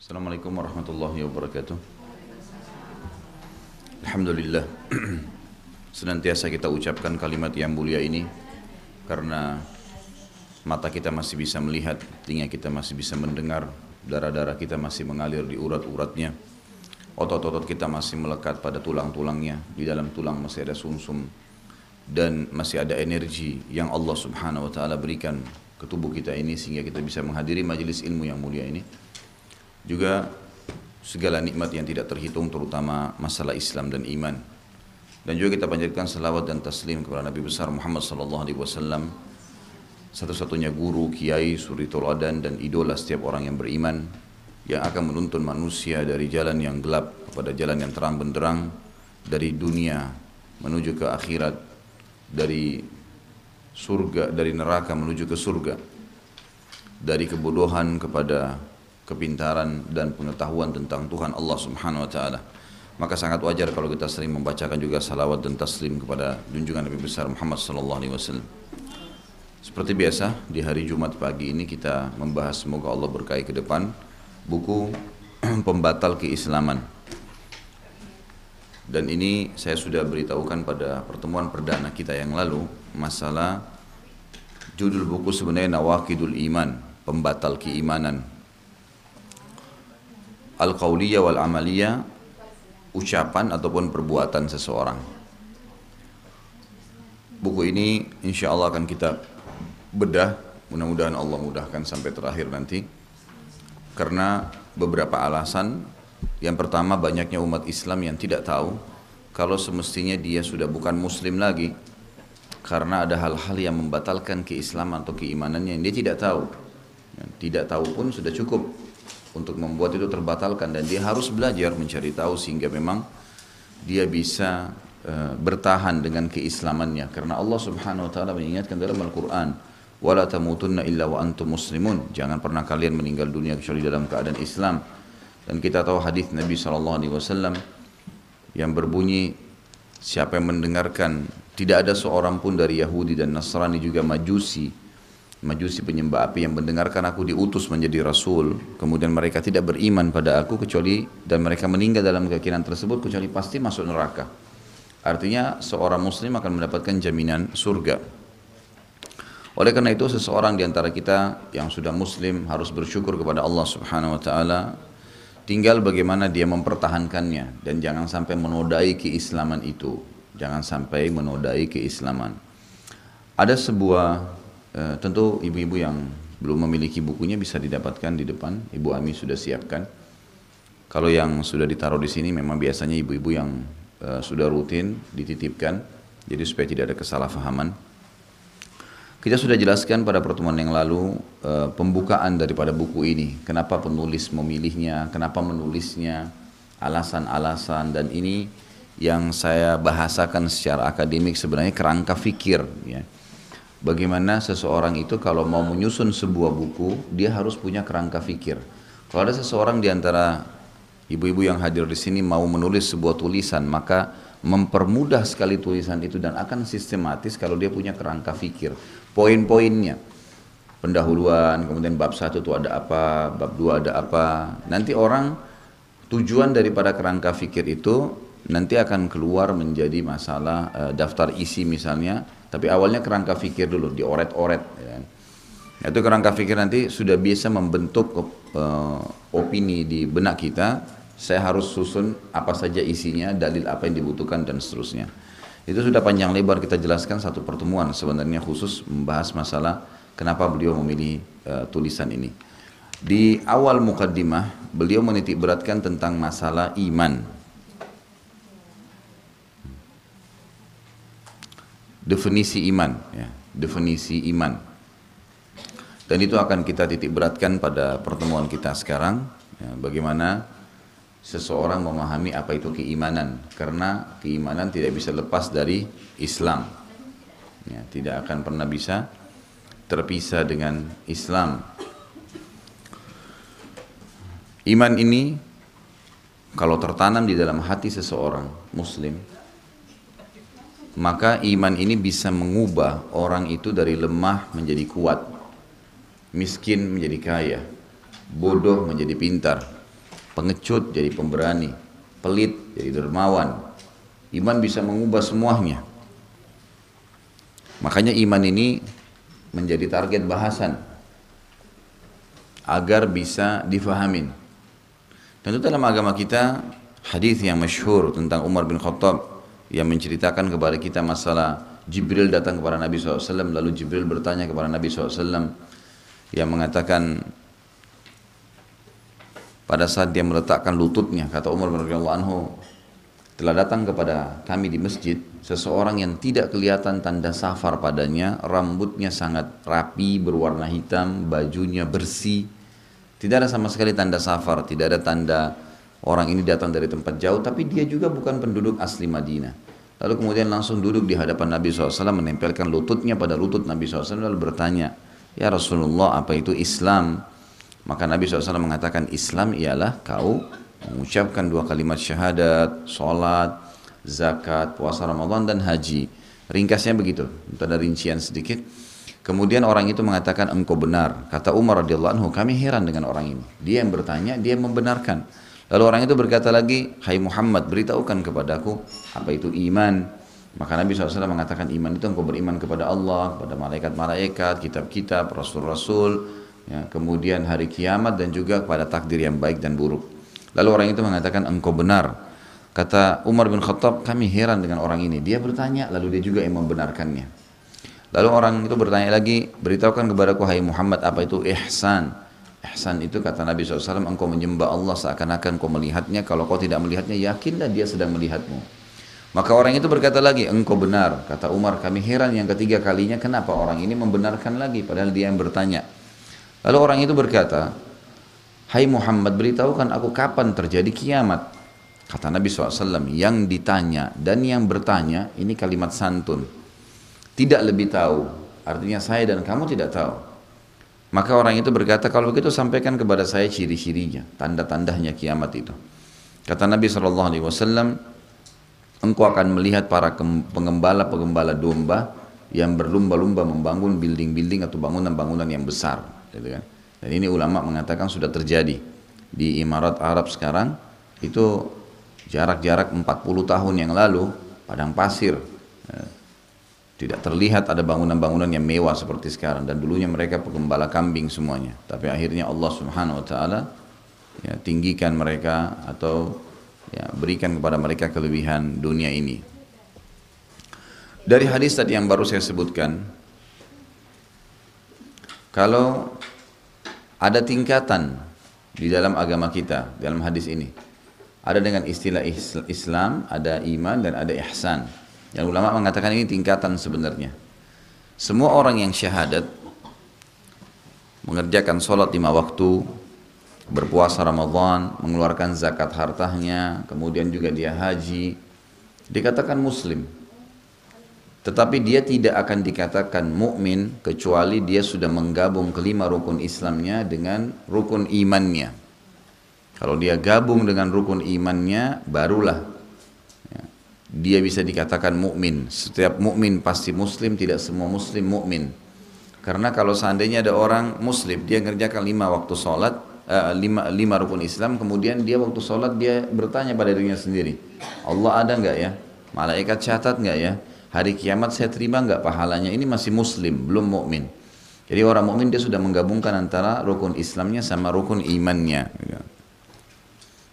Assalamualaikum warahmatullahi wabarakatuh. Alhamdulillah, senantiasa kita ucapkan kalimat yang mulia ini karena mata kita masih bisa melihat, telinga kita masih bisa mendengar, darah-darah kita masih mengalir di urat-uratnya, otot-otot kita masih melekat pada tulang-tulangnya, di dalam tulang masih ada sumsum dan masih ada energi yang Allah Subhanahu wa taala berikan ke tubuh kita ini sehingga kita bisa menghadiri majelis ilmu yang mulia ini. Juga segala nikmat yang tidak terhitung, terutama masalah Islam dan iman. Dan juga kita panjatkan salawat dan taslim kepada Nabi besar Muhammad sallallahu alaihi wasallam, satu-satunya guru, kiai, suri toladan dan idola setiap orang yang beriman, yang akan menuntun manusia dari jalan yang gelap kepada jalan yang terang benderang, dari dunia menuju ke akhirat, dari surga, dari neraka menuju ke surga, dari kebodohan kepada kepintaran dan pengetahuan tentang Tuhan Allah Subhanahu wa taala. Maka sangat wajar kalau kita sering membacakan juga salawat dan taslim kepada junjungan Nabi besar Muhammad sallallahu alaihi wasallam. Seperti biasa di hari Jumat pagi ini kita membahas, semoga Allah berkahi ke depan, buku Pembatal Keislaman. Dan ini saya sudah beritahukan pada pertemuan perdana kita yang lalu, masalah judul buku sebenarnya Nawaqidul Iman, pembatal keimanan. Al-Qawliyah wal-Amaliyah, ucapan ataupun perbuatan seseorang. Buku ini insya Allah akan kita bedah, mudah-mudahan Allah mudahkan sampai terakhir nanti. Karena beberapa alasan. Yang pertama, banyaknya umat Islam yang tidak tahu kalau semestinya dia sudah bukan muslim lagi, karena ada hal-hal yang membatalkan keislaman atau keimanannya yang dia tidak tahu. Tidak tahu pun sudah cukup untuk membuat itu terbatalkan, dan dia harus belajar mencari tahu sehingga memang dia bisa bertahan dengan keislamannya. Karena Allah Subhanahu wa taala mengingatkan dalam Al-Qur'an, wala tamutunna illa wa antum muslimun, jangan pernah kalian meninggal dunia kecuali dalam keadaan Islam. Dan kita tahu hadis Nabi sallallahu alaihi wasallam yang berbunyi, siapa yang mendengarkan, tidak ada seorang pun dari Yahudi dan Nasrani juga Majusi penyembah api yang mendengarkan aku diutus menjadi rasul, kemudian mereka tidak beriman pada aku kecuali, dan mereka meninggal dalam keyakinan tersebut, kecuali pasti masuk neraka. Artinya seorang muslim akan mendapatkan jaminan surga. Oleh karena itu seseorang di antara kita yang sudah muslim harus bersyukur kepada Allah Subhanahu wa taala. Tinggal bagaimana dia mempertahankannya dan jangan sampai menodai keislaman itu. Jangan sampai menodai keislaman. Ada sebuah tentu ibu-ibu yang belum memiliki bukunya bisa didapatkan di depan. Ibu Ami sudah siapkan. Kalau yang sudah ditaruh di sini memang biasanya ibu-ibu yang sudah rutin dititipkan. Jadi supaya tidak ada kesalahpahaman. Kita sudah jelaskan pada pertemuan yang lalu pembukaan daripada buku ini. Kenapa penulis memilihnya, kenapa menulisnya, alasan-alasan, dan ini yang saya bahasakan secara akademik sebenarnya kerangka fikir. Ya. Bagaimana seseorang itu kalau mau menyusun sebuah buku, dia harus punya kerangka fikir. Kalau ada seseorang di antara ibu-ibu yang hadir di sini mau menulis sebuah tulisan, maka mempermudah sekali tulisan itu dan akan sistematis kalau dia punya kerangka fikir. Poin-poinnya, pendahuluan, kemudian bab 1 itu ada apa, bab 2 ada apa. Nanti orang, tujuan daripada kerangka fikir itu nanti akan keluar menjadi masalah daftar isi misalnya, tapi awalnya kerangka fikir dulu, dioret-oret. Ya. Itu kerangka fikir nanti sudah biasa membentuk opini di benak kita, saya harus susun apa saja isinya, dalil apa yang dibutuhkan, dan seterusnya. Itu sudah panjang lebar kita jelaskan satu pertemuan sebenarnya khusus membahas masalah kenapa beliau memilih tulisan ini. Di awal mukaddimah beliau menitik beratkan tentang masalah iman. Definisi iman, ya, definisi iman. Dan itu akan kita titik beratkan pada pertemuan kita sekarang, ya, bagaimana seseorang memahami apa itu keimanan, karena keimanan tidak bisa lepas dari Islam, ya, tidak akan pernah bisa terpisah dengan Islam. Iman ini kalau tertanam di dalam hati seseorang muslim, maka iman ini bisa mengubah orang itu dari lemah menjadi kuat, miskin menjadi kaya, bodoh menjadi pintar. pengecut jadi pemberani, pelit jadi dermawan. Iman bisa mengubah semuanya. Makanya iman ini menjadi target bahasan agar bisa difahamin. Dan itu dalam agama kita hadis yang masyhur tentang Umar bin Khattab yang menceritakan kepada kita masalah Jibril datang kepada Nabi SAW, lalu Jibril bertanya kepada Nabi SAW yang mengatakan pada saat dia meletakkan lututnya, kata Umar bin Khattab, telah datang kepada kami di masjid seseorang yang tidak kelihatan tanda safar padanya, rambutnya sangat rapi, berwarna hitam, bajunya bersih, tidak ada sama sekali tanda safar, tidak ada tanda orang ini datang dari tempat jauh, tapi dia juga bukan penduduk asli Madinah. Lalu kemudian langsung duduk di hadapan Nabi SAW, menempelkan lututnya pada lutut Nabi SAW, lalu bertanya, ya Rasulullah, apa itu Islam? Maka Nabi SAW mengatakan, Islam ialah kau mengucapkan 2 kalimat syahadat, sholat, zakat, puasa Ramadan dan haji. Ringkasnya begitu, itu ada rincian sedikit. Kemudian orang itu mengatakan engkau benar. Kata Umar radhiyallahu anhu, kami heran dengan orang ini. Dia yang bertanya, dia yang membenarkan. Lalu orang itu berkata lagi, hai Muhammad, beritahukan kepadaku apa itu iman. Maka Nabi SAW mengatakan iman itu engkau beriman kepada Allah, kepada malaikat-malaikat, kitab-kitab, rasul-rasul, ya, kemudian hari kiamat dan juga kepada takdir yang baik dan buruk. Lalu orang itu mengatakan engkau benar. Kata Umar bin Khattab, kami heran dengan orang ini. Dia bertanya, lalu dia juga yang membenarkannya. Lalu orang itu bertanya lagi, beritahukan kepadaku hai Muhammad apa itu ihsan. Ihsan itu kata Nabi SAW, engkau menyembah Allah seakan-akan kau melihatnya. Kalau kau tidak melihatnya, yakinlah dia sedang melihatmu. Maka orang itu berkata lagi, engkau benar. Kata Umar, kami heran yang ketiga kalinya, kenapa orang ini membenarkan lagi, padahal dia yang bertanya. Lalu orang itu berkata, hai Muhammad, beritahukan aku kapan terjadi kiamat. Kata Nabi SAW, yang ditanya dan yang bertanya, ini kalimat santun. Tidak lebih tahu, artinya saya dan kamu tidak tahu. Maka orang itu berkata, kalau begitu sampaikan kepada saya ciri-cirinya, tanda-tandanya kiamat itu. Kata Nabi SAW, engkau akan melihat para pengembala-pengembala domba yang berlumba-lumba membangun building-building atau bangunan-bangunan yang besar. Gitu kan? Dan ini ulama mengatakan sudah terjadi di Emirat Arab sekarang, itu jarak-jarak 40 tahun yang lalu, padang pasir. Tidak terlihat ada bangunan-bangunan yang mewah seperti sekarang, dan dulunya mereka pengembala kambing semuanya. Tapi akhirnya Allah Subhanahu wa taala ya, tinggikan mereka atau ya, berikan kepada mereka kelebihan dunia ini. Dari hadis tadi yang baru saya sebutkan, kalau ada tingkatan di dalam agama kita, dalam hadis ini, ada dengan istilah Islam, ada iman dan ada ihsan. Yang ulama mengatakan ini tingkatan sebenarnya. Semua orang yang syahadat, mengerjakan sholat 5 waktu, berpuasa Ramadan, mengeluarkan zakat hartanya, kemudian juga dia haji, dikatakan muslim. Tetapi dia tidak akan dikatakan mukmin kecuali dia sudah menggabung kelima rukun Islamnya dengan rukun imannya. Kalau dia gabung dengan rukun imannya, barulah dia bisa dikatakan mukmin. Setiap mukmin pasti muslim, tidak semua muslim mukmin. Karena kalau seandainya ada orang muslim, dia mengerjakan 5 waktu sholat, 5 rukun Islam, kemudian dia waktu sholat dia bertanya pada dirinya sendiri, Allah ada nggak ya? Malaikat catat nggak ya? Hari kiamat saya terima nggak pahalanya? Ini masih muslim, belum mukmin. Jadi orang mukmin dia sudah menggabungkan antara rukun Islamnya sama rukun imannya.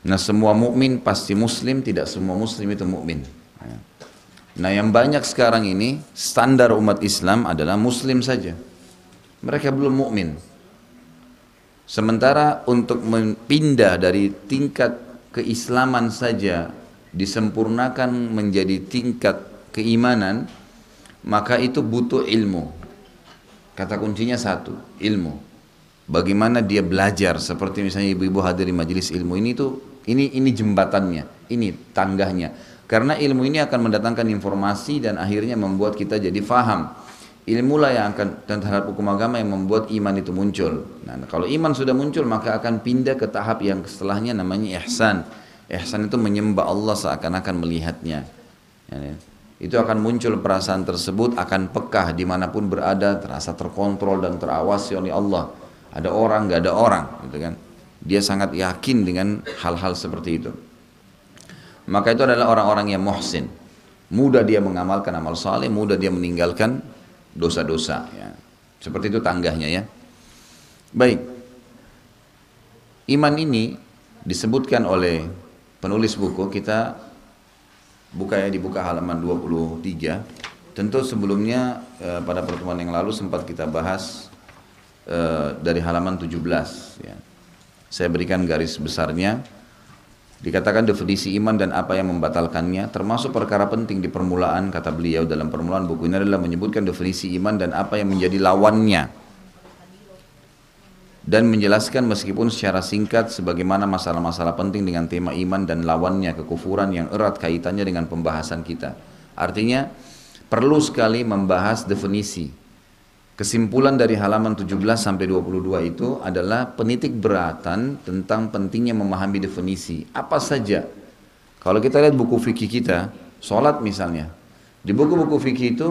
Nah semua mukmin pasti muslim, tidak semua muslim itu mukmin. Nah yang banyak sekarang ini standar umat Islam adalah muslim saja, mereka belum mukmin. Sementara untuk pindah dari tingkat keislaman saja disempurnakan menjadi tingkat keimanan, maka itu butuh ilmu. Kata kuncinya satu, ilmu. Bagaimana dia belajar, seperti misalnya ibu-ibu hadir di majelis ilmu ini tuh, ini jembatannya, ini tangganya. Karena ilmu ini akan mendatangkan informasi dan akhirnya membuat kita jadi faham. Ilmulah yang akan terhadap hukum agama yang membuat iman itu muncul. Nah, kalau iman sudah muncul maka akan pindah ke tahap yang setelahnya namanya ihsan. Ihsan itu menyembah Allah seakan-akan melihatnya. Itu akan muncul perasaan tersebut, akan pekah dimanapun berada, terasa terkontrol dan terawasi oleh Allah. Ada orang, nggak ada orang, gitu kan? Dia sangat yakin dengan hal-hal seperti itu. Maka itu adalah orang-orang yang muhsin. Mudah dia mengamalkan amal saleh, mudah dia meninggalkan dosa-dosa. Ya. Seperti itu tangganya ya. Baik. Iman ini disebutkan oleh penulis buku, kita dibuka halaman 23. Tentu sebelumnya pada pertemuan yang lalu sempat kita bahas dari halaman 17 ya. Saya berikan garis besarnya. Dikatakan definisi iman dan apa yang membatalkannya, termasuk perkara penting di permulaan, kata beliau dalam permulaan buku ini adalah menyebutkan definisi iman dan apa yang menjadi lawannya, dan menjelaskan meskipun secara singkat sebagaimana masalah-masalah penting dengan tema iman dan lawannya, kekufuran yang erat kaitannya dengan pembahasan kita. Artinya perlu sekali membahas definisi. Kesimpulan dari halaman 17 sampai 22 itu adalah penitik beratan tentang pentingnya memahami definisi. Apa saja? Kalau kita lihat buku fikih kita, sholat misalnya. Di buku-buku fikih itu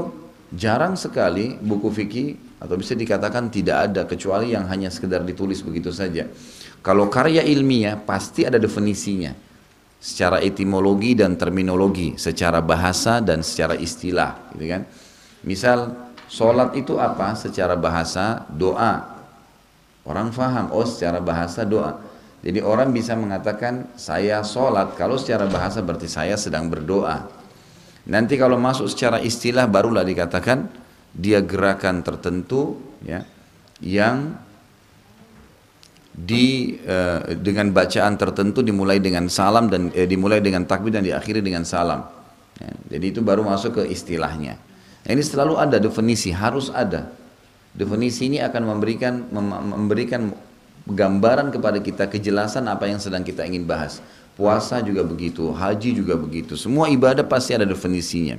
jarang sekali buku fikih, atau bisa dikatakan tidak ada, kecuali yang hanya sekedar ditulis begitu saja. Kalau karya ilmiah pasti ada definisinya. Secara etimologi dan terminologi, secara bahasa dan secara istilah. Gitu kan? Misal, sholat itu apa? Secara bahasa doa. Orang faham, oh secara bahasa doa. Jadi orang bisa mengatakan saya sholat, kalau secara bahasa berarti saya sedang berdoa. Nanti kalau masuk secara istilah barulah dikatakan dia gerakan tertentu ya, yang dengan bacaan tertentu dimulai dengan salam dan dimulai dengan takbir dan diakhiri dengan salam. Ya, jadi itu baru masuk ke istilahnya. Nah, ini selalu ada definisi, harus ada. Definisi ini akan memberikan gambaran kepada kita, kejelasan apa yang sedang kita ingin bahas. Puasa juga begitu, haji juga begitu. Semua ibadah pasti ada definisinya.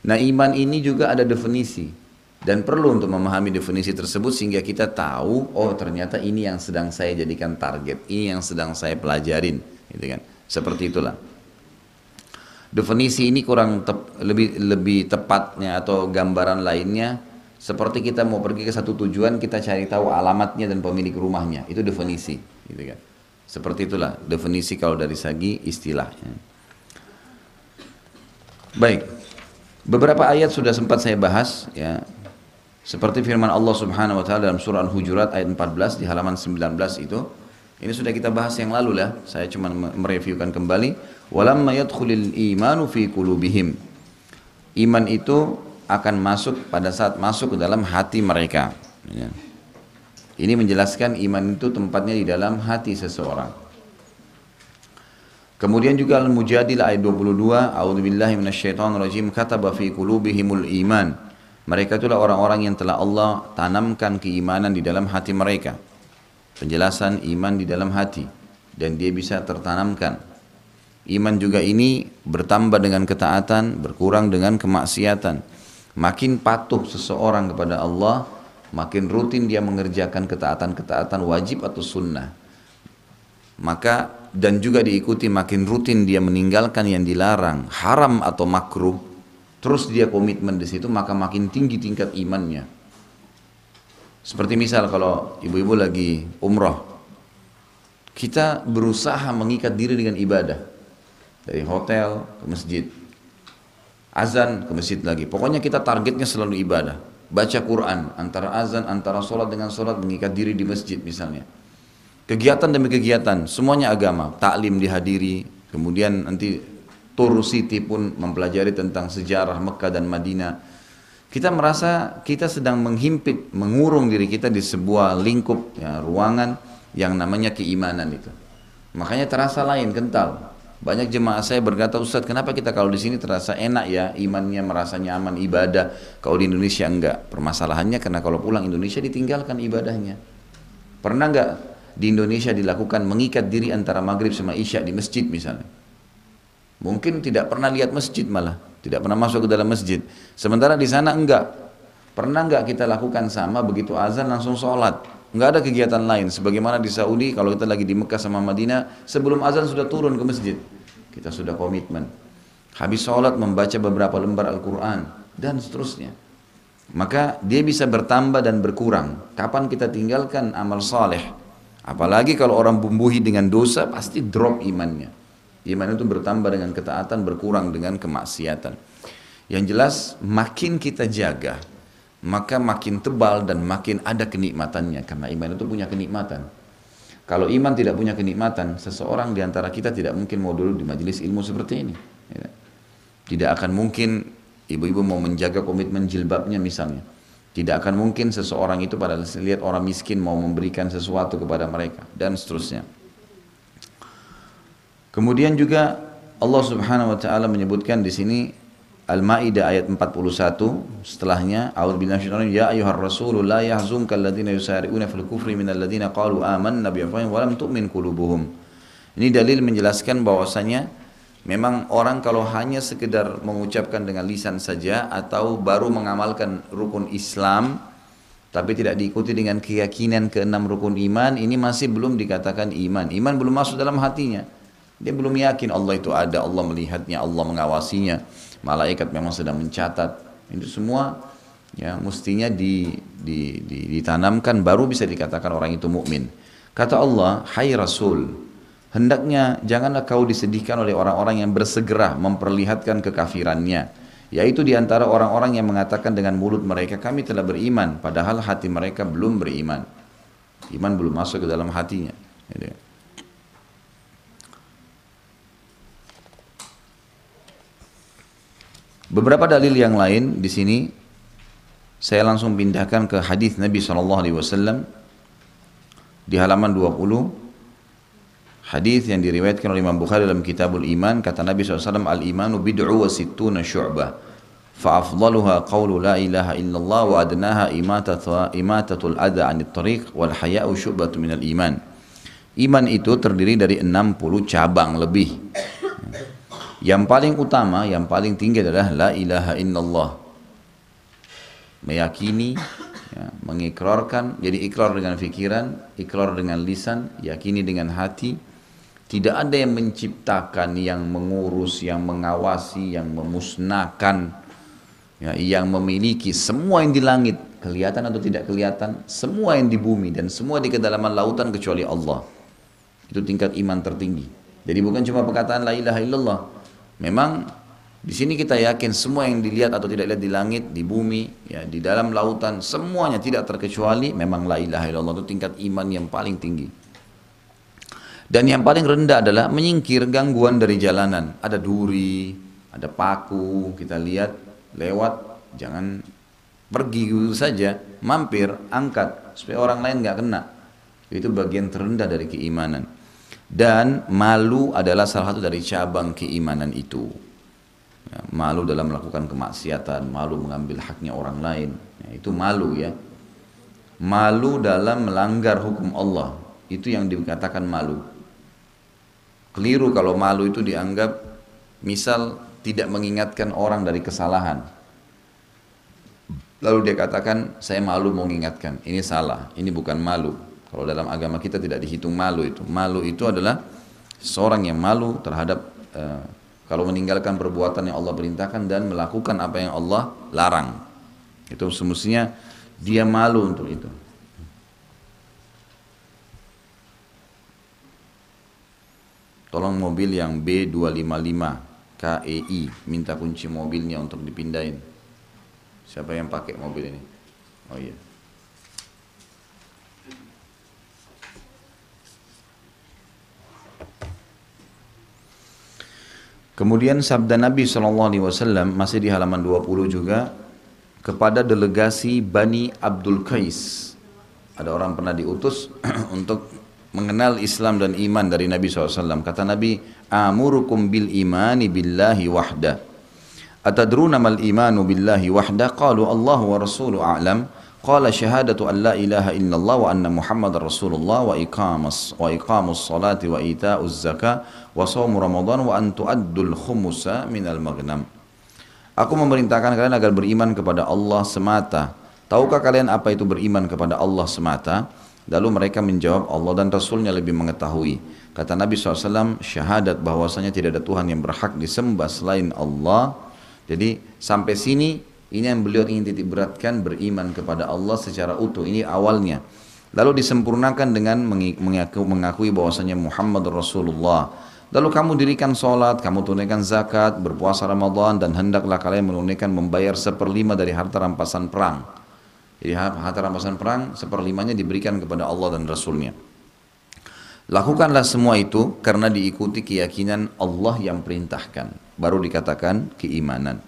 Nah, iman ini juga ada definisi. Dan perlu untuk memahami definisi tersebut sehingga kita tahu, oh ternyata ini yang sedang saya jadikan target, ini yang sedang saya pelajarin. Gitu kan? Seperti itulah. Definisi ini lebih tepatnya atau gambaran lainnya seperti kita mau pergi ke satu tujuan, kita cari tahu alamatnya dan pemilik rumahnya, itu definisi, gitu kan. Seperti itulah definisi kalau dari segi istilahnya. Baik, beberapa ayat sudah sempat saya bahas ya. Seperti firman Allah Subhanahu wa taala dalam surah Al-Hujurat ayat 14 di halaman 19 itu. Ini sudah kita bahas yang lalu lah, saya cuma mereviewkan kembali. Walamma yadkhulul imanu fi qulubihim. Iman itu akan masuk pada saat masuk ke dalam hati mereka. Ya. Ini menjelaskan iman itu tempatnya di dalam hati seseorang. Kemudian juga Al-Mujadilah ayat 22, A'udzubillahi minasyaitonirrajim, kataba fi qulubihimul iman. Mereka itulah orang-orang yang telah Allah tanamkan keimanan di dalam hati mereka. Penjelasan iman di dalam hati dan dia bisa tertanamkan. Iman juga ini bertambah dengan ketaatan, berkurang dengan kemaksiatan. Makin patuh seseorang kepada Allah, makin rutin dia mengerjakan ketaatan-ketaatan wajib atau sunnah. Maka dan juga diikuti makin rutin dia meninggalkan yang dilarang, haram atau makruh. Terus dia komitmen di situ, maka makin tinggi tingkat imannya. Seperti misal kalau ibu-ibu lagi umroh, kita berusaha mengikat diri dengan ibadah. Dari hotel ke masjid, azan ke masjid lagi. Pokoknya kita targetnya selalu ibadah. Baca Quran, antara azan, antara sholat dengan sholat, mengikat diri di masjid misalnya. Kegiatan demi kegiatan, semuanya agama. Taklim dihadiri, kemudian nanti tour city pun mempelajari tentang sejarah Mekah dan Madinah. Kita merasa kita sedang menghimpit, mengurung diri kita di sebuah lingkup ya, ruangan yang namanya keimanan itu. Makanya terasa lain, kental. Banyak jemaah saya berkata, Ustadz kenapa kita kalau di sini terasa enak ya, imannya merasa nyaman, ibadah. Kalau di Indonesia enggak. Permasalahannya karena kalau pulang Indonesia ditinggalkan ibadahnya. Pernah enggak di Indonesia dilakukan mengikat diri antara maghrib sama isya di masjid misalnya? Mungkin tidak pernah lihat masjid malah. Tidak pernah masuk ke dalam masjid. Sementara di sana enggak. Pernah enggak kita lakukan sama, begitu azan langsung sholat. Enggak ada kegiatan lain. Sebagaimana di Saudi, kalau kita lagi di Mekah sama Madinah, sebelum azan sudah turun ke masjid. Kita sudah komitmen. Habis sholat membaca beberapa lembar Al-Quran. Dan seterusnya. Maka dia bisa bertambah dan berkurang. Kapan kita tinggalkan amal saleh, Apalagi kalau orang bumbuhi dengan dosa, pasti drop imannya. Iman itu bertambah dengan ketaatan, berkurang dengan kemaksiatan. Yang jelas, makin kita jaga, maka makin tebal dan makin ada kenikmatannya. Karena iman itu punya kenikmatan. Kalau iman tidak punya kenikmatan, seseorang di antara kita tidak mungkin mau dulu di majelis ilmu seperti ini. Tidak akan mungkin ibu-ibu mau menjaga komitmen jilbabnya misalnya. Tidak akan mungkin seseorang itu pada lihat orang miskin mau memberikan sesuatu kepada mereka dan seterusnya. Kemudian juga Allah Subhanahu wa taala menyebutkan di sini Al-Maidah ayat 41 setelahnya a'udzubillahi minasyaitonir rajim ya ayyuhar rasul la yahzunka alladziina yusari'una fil kufri minal ladziina qalu amanna bi afwahihim wa lam tu'min qulubuhum. Ini dalil menjelaskan bahwasanya memang orang kalau hanya sekedar mengucapkan dengan lisan saja atau baru mengamalkan rukun Islam tapi tidak diikuti dengan keyakinan keenam rukun iman, ini masih belum dikatakan iman. Iman belum masuk dalam hatinya. Dia belum yakin Allah itu ada, Allah melihatnya, Allah mengawasinya, malaikat memang sedang mencatat. Itu semua ya mestinya ditanamkan baru bisa dikatakan orang itu mukmin. Kata Allah, hai Rasul, hendaknya janganlah kau disedihkan oleh orang-orang yang bersegera memperlihatkan kekafirannya, yaitu diantara orang-orang yang mengatakan dengan mulut mereka kami telah beriman, padahal hati mereka belum beriman. Iman belum masuk ke dalam hatinya. Beberapa dalil yang lain di sini saya langsung pindahkan ke hadis Nabi SAW di halaman 20. Hadis yang diriwayatkan oleh Imam Bukhari dalam Kitabul Iman, kata Nabi SAW, al-imanu bid'u wa sittuna syu'bah fa afdaluha qawlu la ilaha illallah wa adnaha imatatul adha 'anit tariq wal haya'u syu'batu minal iman. Iman itu terdiri dari 60 cabang lebih. Yang paling utama, yang paling tinggi adalah la ilaha illallah. Meyakini, ya, mengikrarkan, jadi ikrar dengan fikiran, ikrar dengan lisan, yakini dengan hati. Tidak ada yang menciptakan, yang mengurus, yang mengawasi, yang memusnahkan, ya, yang memiliki semua yang di langit, kelihatan atau tidak kelihatan, semua yang di bumi dan semua di kedalaman lautan kecuali Allah. Itu tingkat iman tertinggi. Jadi bukan cuma perkataan la ilaha illallah. Memang di sini kita yakin semua yang dilihat atau tidak lihat di langit, di bumi, ya, di dalam lautan, semuanya tidak terkecuali memang la ilaha illallah. Itu tingkat iman yang paling tinggi. Dan yang paling rendah adalah menyingkir gangguan dari jalanan. Ada duri, ada paku, kita lihat lewat, jangan pergi gitu saja, mampir, angkat supaya orang lain nggak kena. Itu bagian terendah dari keimanan. Dan malu adalah salah satu dari cabang keimanan itu. Ya, malu dalam melakukan kemaksiatan, malu mengambil haknya orang lain, ya, itu malu ya. Malu dalam melanggar hukum Allah, itu yang dikatakan malu. Keliru kalau malu itu dianggap misal tidak mengingatkan orang dari kesalahan. Lalu dia katakan saya malu mau mengingatkan, ini salah, ini bukan malu. Kalau dalam agama kita tidak dihitung malu itu. Malu itu adalah seorang yang malu terhadap kalau meninggalkan perbuatan yang Allah perintahkan dan melakukan apa yang Allah larang. Itu semestinya dia malu untuk itu. Tolong mobil yang B255 KEI, minta kunci mobilnya untuk dipindahin. Siapa yang pakai mobil ini? Oh iya. Kemudian sabda Nabi SAW masih di halaman 20 juga kepada delegasi Bani Abdul Qais. Ada orang pernah diutus untuk mengenal Islam dan iman dari Nabi SAW. Kata Nabi, amurukum bil imani billahi wahda. Atadruna mal imanu billahi wahda? Qalu Allahu wa rasuluhu a'lam. Qala syahadatu an la ilaha illallah wa anna Muhammadar Rasulullah wa iqamus salati wa ita'uz zakah wa shaumu Ramadan wa an tu'addul khumusa minal maghnam. Aku memerintahkan kalian agar beriman kepada Allah semata. Tahukah kalian apa itu beriman kepada Allah semata? Lalu mereka menjawab, Allah dan Rasulnya lebih mengetahui. Kata Nabi SAW, syahadat bahwasanya tidak ada Tuhan yang berhak disembah selain Allah. Jadi sampai sini ini yang beliau ingin titik beratkan, beriman kepada Allah secara utuh. Ini awalnya. Lalu disempurnakan dengan mengakui bahwasanya Muhammad Rasulullah. Lalu kamu dirikan sholat, kamu tunaikan zakat, berpuasa Ramadan, dan hendaklah kalian menunaikan membayar 1/5 dari harta rampasan perang. Jadi harta rampasan perang 1/5-nya diberikan kepada Allah dan Rasulnya. Lakukanlah semua itu karena diikuti keyakinan Allah yang perintahkan. Baru dikatakan keimanan.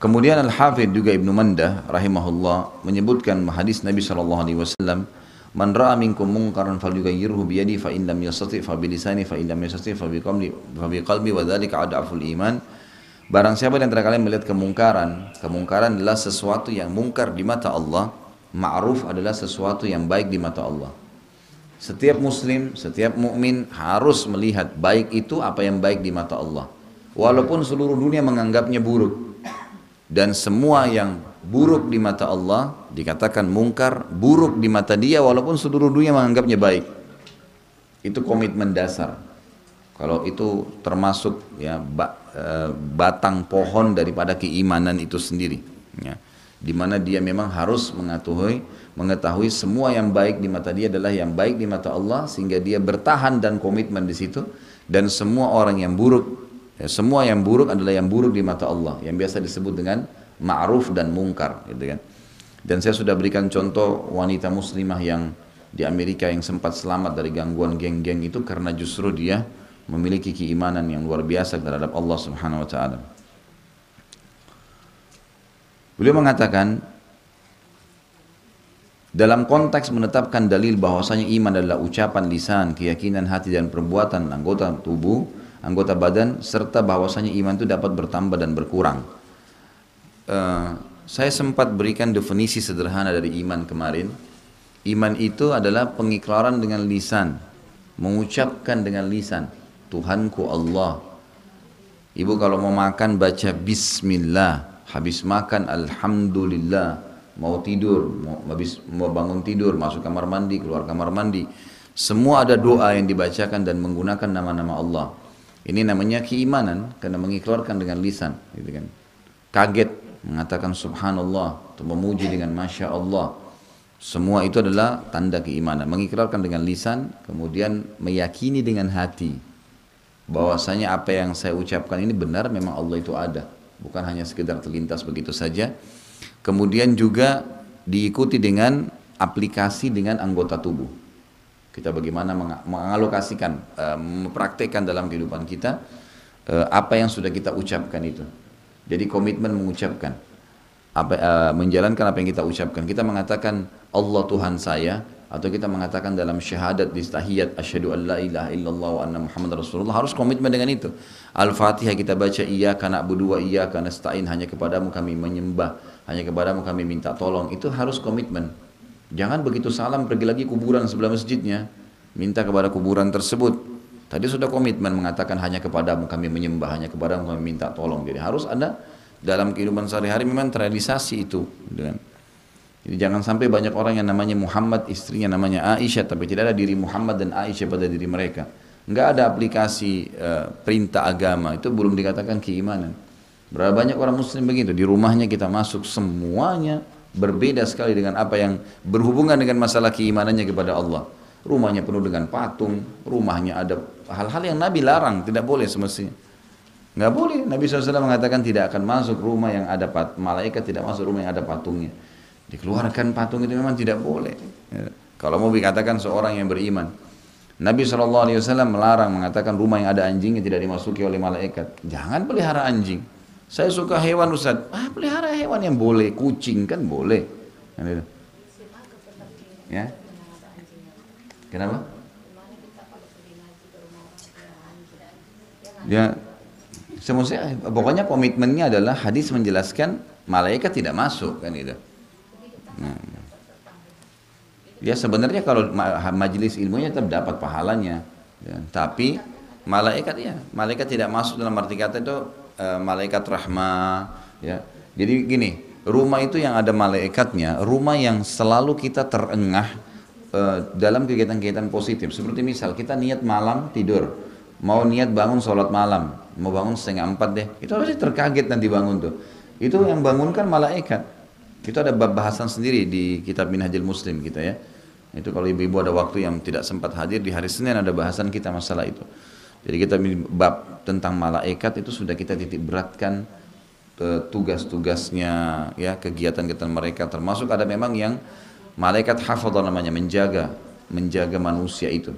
Kemudian Al-Hafidh juga Ibnu Mandah rahimahullah menyebutkan hadis Nabi SAW, "Man ra'a minkum munkaran falyughayyirhu bi yadihi fa in lam yastati' fa bi lisanihi fa in lam yastati' fa bi qalbi wa dzalika adhaful iman." Barang siapa di antara kalian melihat kemungkaran adalah sesuatu yang mungkar di mata Allah, ma'ruf adalah sesuatu yang baik di mata Allah. Setiap muslim, setiap mukmin harus melihat baik itu apa yang baik di mata Allah. Walaupun seluruh dunia menganggapnya buruk. Dan semua yang buruk di mata Allah dikatakan mungkar, buruk di mata dia walaupun seluruh dunia menganggapnya baik. Itu komitmen dasar. Kalau itu termasuk ya batang pohon daripada keimanan itu sendiri. Ya. Di mana dia memang harus mengetahui semua yang baik di mata dia adalah yang baik di mata Allah, sehingga dia bertahan dan komitmen di situ. Dan semua orang yang buruk, semua yang buruk adalah yang buruk di mata Allah, yang biasa disebut dengan ma'ruf dan mungkar, gitu kan. Dan saya sudah berikan contoh wanita muslimah yang di Amerika yang sempat selamat dari gangguan geng-geng itu karena justru dia memiliki keimanan yang luar biasa terhadap Allah Subhanahu wa taala. Beliau mengatakan dalam konteks menetapkan dalil bahwasanya iman adalah ucapan lisan, keyakinan hati dan perbuatan anggota tubuh, anggota badan, serta bahwasanya iman itu dapat bertambah dan berkurang. Saya sempat berikan definisi sederhana dari iman kemarin. Iman itu adalah pengikraran dengan lisan, mengucapkan dengan lisan, Tuhanku Allah. Ibu kalau mau makan baca Bismillah, habis makan Alhamdulillah, mau tidur, mau bangun tidur, masuk kamar mandi, keluar kamar mandi, semua ada doa yang dibacakan dan menggunakan nama-nama Allah. Ini namanya keimanan karena mengikrarkan dengan lisan, gitu kan. Kaget mengatakan Subhanallah, atau memuji dengan Masya Allah. Semua itu adalah tanda keimanan. Mengikrarkan dengan lisan, kemudian meyakini dengan hati bahwasanya apa yang saya ucapkan ini benar, memang Allah itu ada, bukan hanya sekedar terlintas begitu saja. Kemudian juga diikuti dengan aplikasi dengan anggota tubuh. Kita bagaimana mengalokasikan, mempraktekkan dalam kehidupan kita apa yang sudah kita ucapkan itu. Jadi komitmen mengucapkan, menjalankan apa yang kita ucapkan. Kita mengatakan Allah Tuhan saya, atau kita mengatakan dalam syahadat di tahiyat asyhadu an la ilaha illallah wa anna muhammad rasulullah, harus komitmen dengan itu. Al-Fatihah kita baca iyyaka na'budu wa iyyaka nasta'in, hanya kepadamu kami menyembah, hanya kepadamu kami minta tolong. Itu harus komitmen. Jangan begitu salam pergi lagi kuburan sebelah masjidnya, minta kepada kuburan tersebut. Tadi sudah komitmen mengatakan hanya kepadamu kami menyembah, hanya kepadamu kami minta tolong. Jadi harus ada dalam kehidupan sehari-hari memang terrealisasi itu. Jadi jangan sampai banyak orang yang namanya Muhammad, istrinya namanya Aisyah, tapi tidak ada diri Muhammad dan Aisyah pada diri mereka. Enggak ada aplikasi perintah agama, itu belum dikatakan keimanan. Berapa banyak orang muslim begitu, di rumahnya kita masuk semuanya berbeda sekali dengan apa yang berhubungan dengan masalah keimanannya kepada Allah. Rumahnya penuh dengan patung, rumahnya ada hal-hal yang Nabi larang, tidak boleh semestinya. Nggak boleh, Nabi SAW mengatakan tidak akan masuk rumah yang ada malaikat, tidak masuk rumah yang ada patungnya. Dikeluarkan patung itu memang tidak boleh. Ya. Kalau mau dikatakan seorang yang beriman, Nabi SAW melarang, mengatakan rumah yang ada anjingnya tidak dimasuki oleh malaikat. Jangan pelihara anjing. Saya suka hewan Ustaz. Pelihara hewan yang boleh, kucing kan boleh. Ya. Kenapa? Ya, semestinya pokoknya komitmennya adalah hadis menjelaskan malaikat tidak masuk kan itu. Nah, ya sebenarnya kalau majelis ilmunya tetap dapat pahalanya, ya, tapi malaikat tidak masuk dalam arti kata itu malaikat rahmah, ya. Jadi gini, rumah itu yang ada malaikatnya, rumah yang selalu kita terengah dalam kegiatan-kegiatan positif. Seperti misal kita niat malam tidur, mau niat bangun sholat malam, mau bangun 3:30 deh, itu pasti terkaget nanti bangun tuh. Itu yang bangunkan malaikat. Itu ada bab bahasan sendiri di kitab Minhajul Muslim kita ya. Itu kalau ibu-ibu ada waktu yang tidak sempat hadir di hari Senin ada bahasan kita masalah itu. Jadi kita bab tentang malaikat itu sudah kita titik beratkan tugas-tugasnya ya, kegiatan-kegiatan mereka, termasuk ada memang yang malaikat hafadhah namanya, menjaga manusia itu.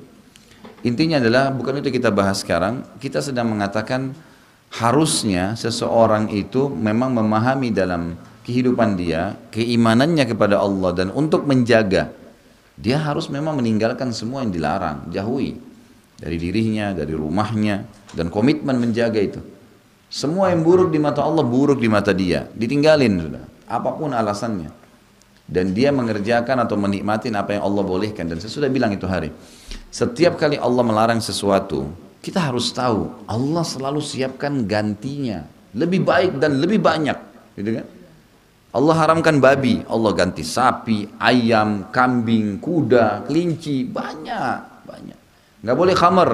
Intinya adalah bukan itu kita bahas sekarang, kita sedang mengatakan harusnya seseorang itu memang memahami dalam kehidupan dia, keimanannya kepada Allah, dan untuk menjaga, dia harus memang meninggalkan semua yang dilarang, jauhi dari dirinya, dari rumahnya, dan komitmen menjaga itu. Semua yang buruk di mata Allah, buruk di mata dia, ditinggalin sudah, apapun alasannya. Dan dia mengerjakan atau menikmati apa yang Allah bolehkan. Dan saya sudah bilang itu hari, setiap kali Allah melarang sesuatu, kita harus tahu Allah selalu siapkan gantinya lebih baik dan lebih banyak, gitu kan? Allah haramkan babi, Allah ganti sapi, ayam, kambing, kuda, kelinci, banyak. Nggak boleh khamar,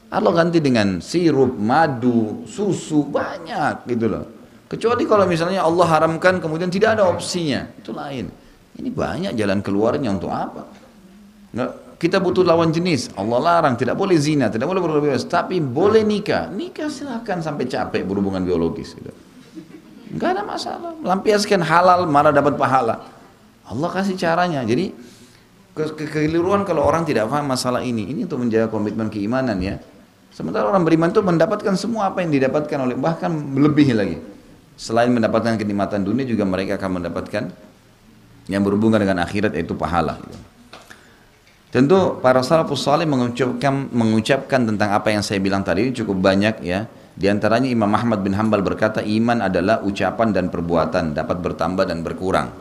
Allah ganti dengan sirup, madu, susu, banyak gitu loh. Kecuali kalau misalnya Allah haramkan kemudian tidak ada opsinya, itu lain. Ini banyak jalan keluarnya, untuk apa? Nggak, kita butuh lawan jenis, Allah larang, tidak boleh zina, tidak boleh berlebih, tapi boleh nikah. Nikah silahkan sampai capek berhubungan biologis gitu. Enggak ada masalah, lampiaskan halal, malah dapat pahala. Allah kasih caranya. Jadi kekeliruan kalau orang tidak paham masalah ini untuk menjaga komitmen keimanan ya. Sementara orang beriman itu mendapatkan semua apa yang didapatkan oleh, bahkan lebih lagi. Selain mendapatkan kenikmatan dunia, juga mereka akan mendapatkan yang berhubungan dengan akhirat, yaitu pahala. Tentu para salafus saleh mengucapkan tentang apa yang saya bilang tadi cukup banyak ya. Di antaranya Imam Ahmad bin Hanbal berkata, iman adalah ucapan dan perbuatan, dapat bertambah dan berkurang.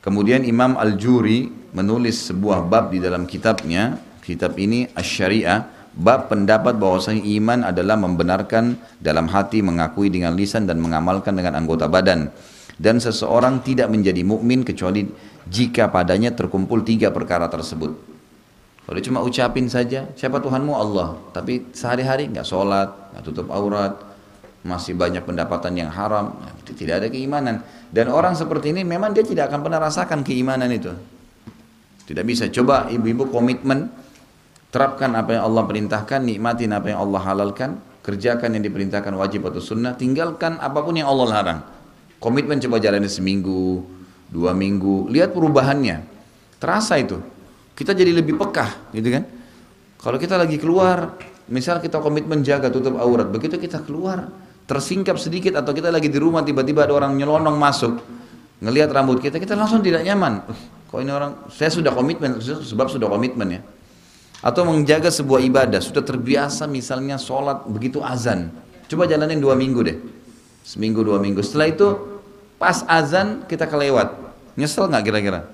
Kemudian Imam Al-Juri menulis sebuah bab di dalam kitabnya, kitab ini Asy-Syariah, bab pendapat bahwasanya iman adalah membenarkan dalam hati, mengakui dengan lisan, dan mengamalkan dengan anggota badan. Dan seseorang tidak menjadi mukmin kecuali jika padanya terkumpul 3 perkara tersebut. Kalau dia cuma ucapin saja, siapa Tuhanmu? Allah. Tapi sehari-hari nggak sholat, nggak tutup aurat, masih banyak pendapatan yang haram, itu tidak ada keimanan. Dan orang seperti ini memang dia tidak akan pernah rasakan keimanan itu. Tidak bisa. Coba ibu-ibu komitmen, terapkan apa yang Allah perintahkan, nikmatin apa yang Allah halalkan, kerjakan yang diperintahkan wajib atau sunnah, tinggalkan apapun yang Allah larang. Komitmen coba jalani seminggu, 2 minggu, lihat perubahannya. Terasa itu. Kita jadi lebih pekah, gitu kan? Kalau kita lagi keluar, misal kita komitmen jaga tutup aurat, begitu kita keluar, tersingkap sedikit, atau kita lagi di rumah tiba-tiba ada orang nyelonong masuk, ngelihat rambut kita, kita langsung tidak nyaman. Kok ini orang? Saya sudah komitmen, sebab sudah komitmen ya. Atau menjaga sebuah ibadah, sudah terbiasa misalnya sholat begitu azan, coba jalanin 2 minggu deh, seminggu 2 minggu. Setelah itu pas azan kita kelewat, nyesel nggak kira-kira?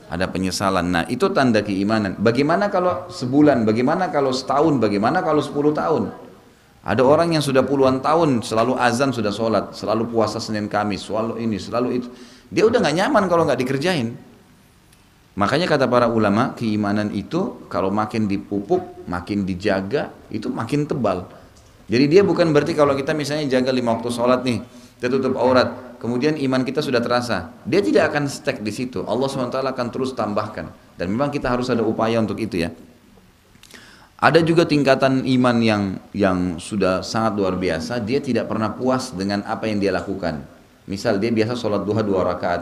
Ada penyesalan. Nah itu tanda keimanan. Bagaimana kalau sebulan, bagaimana kalau setahun, bagaimana kalau 10 tahun? Ada orang yang sudah puluhan tahun selalu azan sudah sholat, selalu puasa Senin Kamis, selalu ini, selalu itu. Dia udah nggak nyaman kalau nggak dikerjain. Makanya kata para ulama, keimanan itu kalau makin dipupuk, makin dijaga, itu makin tebal. Jadi dia bukan berarti kalau kita misalnya jaga 5 waktu sholat nih, kita tutup aurat, kemudian iman kita sudah terasa. Dia tidak akan stuck di situ. Allah SWT akan terus tambahkan. Dan memang kita harus ada upaya untuk itu ya. Ada juga tingkatan iman yang sudah sangat luar biasa. Dia tidak pernah puas dengan apa yang dia lakukan. Misal dia biasa sholat duha 2 rakaat.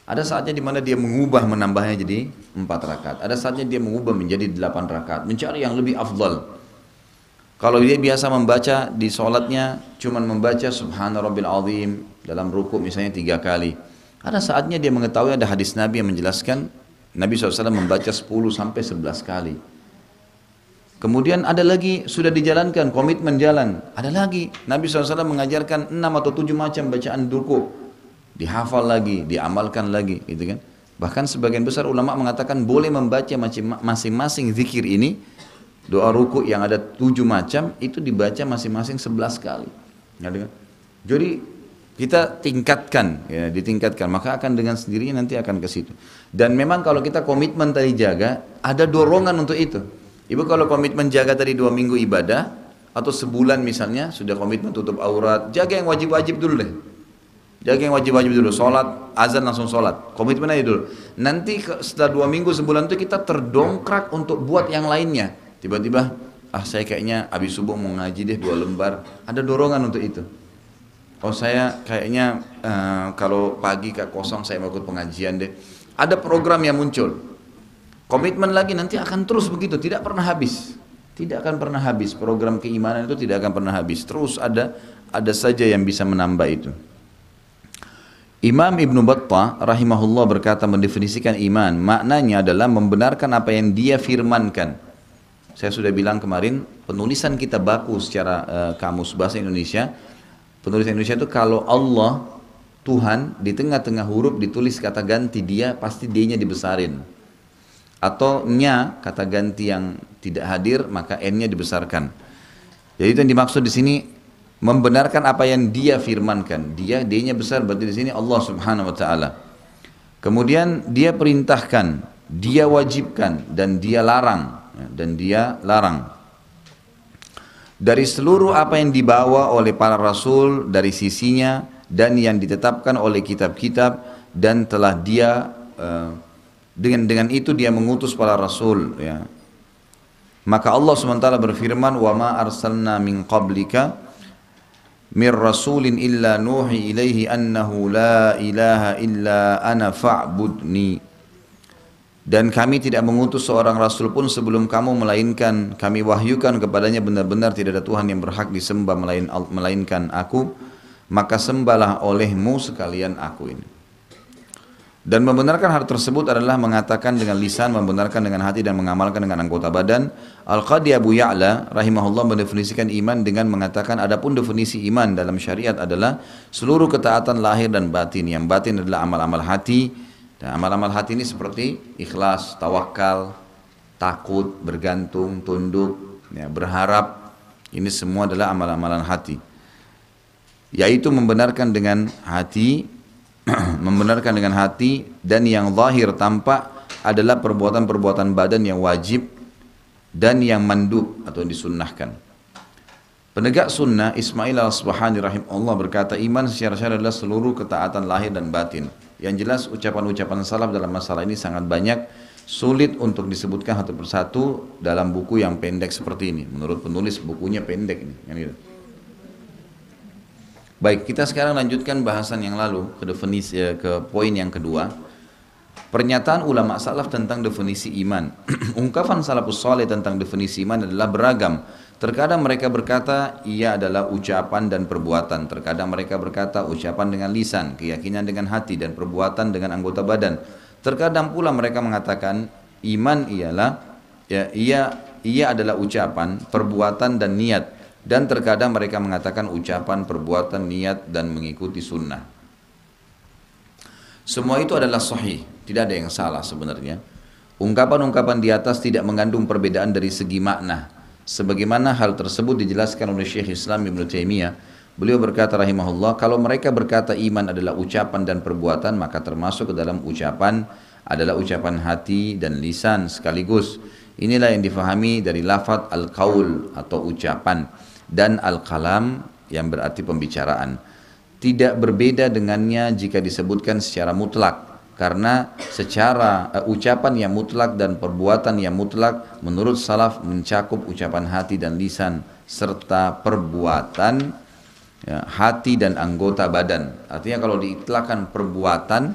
Ada saatnya di mana dia mengubah, menambahnya jadi 4 rakaat. Ada saatnya dia mengubah menjadi 8 rakaat. Mencari yang lebih afdal. Kalau dia biasa membaca di sholatnya, cuman membaca Subhana Rabbil Azim dalam ruku misalnya 3 kali. Ada saatnya dia mengetahui ada hadis Nabi yang menjelaskan Nabi SAW membaca 10 sampai 11 kali. Kemudian ada lagi sudah dijalankan, komitmen jalan. Ada lagi Nabi SAW mengajarkan 6 atau 7 macam bacaan ruku. Dihafal lagi, diamalkan lagi, gitu kan. Bahkan sebagian besar ulama mengatakan boleh membaca masing-masing zikir ini, doa ruku yang ada 7 macam itu dibaca masing-masing 11 kali. Jadi kita tingkatkan, ya, ditingkatkan, maka akan dengan sendirinya nanti akan ke situ. Dan memang kalau kita komitmen tadi jaga, ada dorongan untuk itu. Ibu kalau komitmen jaga tadi 2 minggu ibadah atau sebulan misalnya sudah komitmen tutup aurat, jaga yang wajib-wajib dulu deh. Jaga yang wajib-wajib dulu, sholat, azan langsung sholat, komitmen aja dulu. Nanti setelah 2 minggu, sebulan itu kita terdongkrak untuk buat yang lainnya. Tiba-tiba, saya kayaknya habis subuh mau ngaji deh 2 lembar, ada dorongan untuk itu. Oh saya kayaknya kalau pagi kosong saya mau ikut pengajian deh. Ada program yang muncul, komitmen lagi, nanti akan terus begitu, tidak pernah habis. Tidak akan pernah habis, program keimanan itu tidak akan pernah habis. Terus ada saja yang bisa menambah itu. Imam Ibn Battah rahimahullah berkata mendefinisikan iman, maknanya adalah membenarkan apa yang dia firmankan. Saya sudah bilang kemarin, penulisan kita baku secara kamus bahasa Indonesia. Penulis Indonesia itu kalau Allah, Tuhan, di tengah-tengah huruf ditulis kata ganti dia, pasti D-nya dibesarin. Atau nya, kata ganti yang tidak hadir, maka N-nya dibesarkan. Jadi itu yang dimaksud di sini, membenarkan apa yang dia firmankan. Dia D-nya besar, berarti di sini Allah Subhanahu wa taala. Kemudian dia perintahkan, dia wajibkan, dan dia larang, dari seluruh apa yang dibawa oleh para rasul dari sisinya dan yang ditetapkan oleh kitab-kitab, dan telah dia dengan itu dia mengutus para rasul, ya. Maka Allah SWT berfirman, wa ma arsalna min qablika min rasulin illa nuhi ilaihi annahu la ilaha illa ana fa'budni. Dan kami tidak mengutus seorang rasul pun sebelum kamu, melainkan kami wahyukan kepadanya benar-benar tidak ada Tuhan yang berhak disembah melainkan aku, maka sembahlah olehmu sekalian aku ini. Dan membenarkan hal tersebut adalah mengatakan dengan lisan, membenarkan dengan hati, dan mengamalkan dengan anggota badan. Al-Qadhi Abu Ya'la rahimahullah mendefinisikan iman dengan mengatakan, adapun definisi iman dalam syariat adalah seluruh ketaatan lahir dan batin. Yang batin adalah amal-amal hati. Dan amal-amal hati ini seperti ikhlas, tawakal, takut, bergantung, tunduk, ya, berharap. Ini semua adalah amal-amalan hati. Yaitu membenarkan dengan hati, membenarkan dengan hati, dan yang zahir tampak adalah perbuatan-perbuatan badan yang wajib dan yang mandub atau yang disunnahkan. Penegak sunnah Ismail al-Asbahani rahimahullah berkata, iman secara syar'i adalah seluruh ketaatan lahir dan batin. Yang jelas ucapan-ucapan salaf dalam masalah ini sangat banyak, sulit untuk disebutkan satu persatu dalam buku yang pendek seperti ini. Menurut penulis bukunya pendek ini, yang gitu. Baik, kita sekarang lanjutkan bahasan yang lalu ke definisi, ke poin yang kedua. Pernyataan ulama salaf tentang definisi iman. Ungkapan salafus saleh tentang definisi iman adalah beragam. Terkadang mereka berkata ia adalah ucapan dan perbuatan. Terkadang mereka berkata ucapan dengan lisan, keyakinan dengan hati, dan perbuatan dengan anggota badan. Terkadang pula mereka mengatakan iman ialah ia adalah ucapan, perbuatan, dan niat. Dan terkadang mereka mengatakan ucapan, perbuatan, niat, dan mengikuti sunnah. Semua itu adalah sahih, tidak ada yang salah sebenarnya. Ungkapan-ungkapan di atas tidak mengandung perbedaan dari segi makna. Sebagaimana hal tersebut dijelaskan oleh Syekh Islam Ibn Taimiyah. Beliau berkata rahimahullah, kalau mereka berkata iman adalah ucapan dan perbuatan, maka termasuk ke dalam ucapan adalah ucapan hati dan lisan sekaligus. Inilah yang difahami dari lafaz al-qaul atau ucapan, dan al-kalam yang berarti pembicaraan. Tidak berbeda dengannya jika disebutkan secara mutlak, karena secara ucapan yang mutlak dan perbuatan yang mutlak menurut salaf mencakup ucapan hati dan lisan serta perbuatan hati dan anggota badan. Artinya kalau diitlakkan perbuatan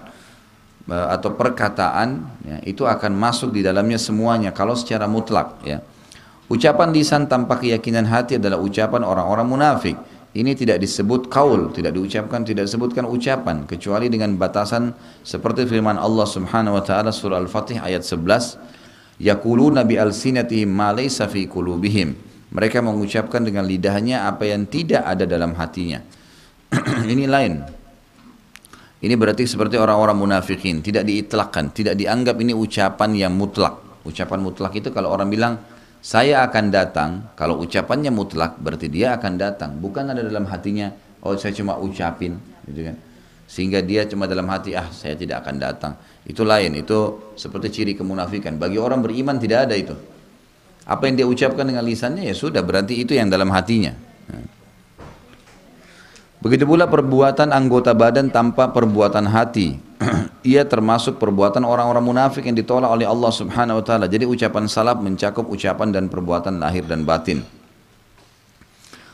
atau perkataan, ya, itu akan masuk di dalamnya semuanya kalau secara mutlak, ya. Ucapan lisan tanpa keyakinan hati adalah ucapan orang-orang munafik. Ini tidak disebut qaul, tidak disebutkan ucapan, kecuali dengan batasan seperti firman Allah Subhanahu wa taala surah Al-Fatih ayat 11, yaquluna bi alsinatihim ma laysa fi qulubihim. Mereka mengucapkan dengan lidahnya apa yang tidak ada dalam hatinya. Ini lain. Ini berarti seperti orang-orang munafikin, tidak diitlakkan, tidak dianggap ini ucapan yang mutlak. Ucapan mutlak itu kalau orang bilang saya akan datang, kalau ucapannya mutlak berarti dia akan datang, bukan ada dalam hatinya, oh saya cuma ucapin, gitu kan. Sehingga dia cuma dalam hati, saya tidak akan datang. Itu lain, itu seperti ciri kemunafikan. Bagi orang beriman tidak ada itu. Apa yang dia ucapkan dengan lisannya ya sudah, berarti itu yang dalam hatinya. Begitu pula perbuatan anggota badan tanpa perbuatan hati. Ia termasuk perbuatan orang-orang munafik yang ditolak oleh Allah Subhanahu wa taala. Jadi ucapan salaf mencakup ucapan dan perbuatan lahir dan batin.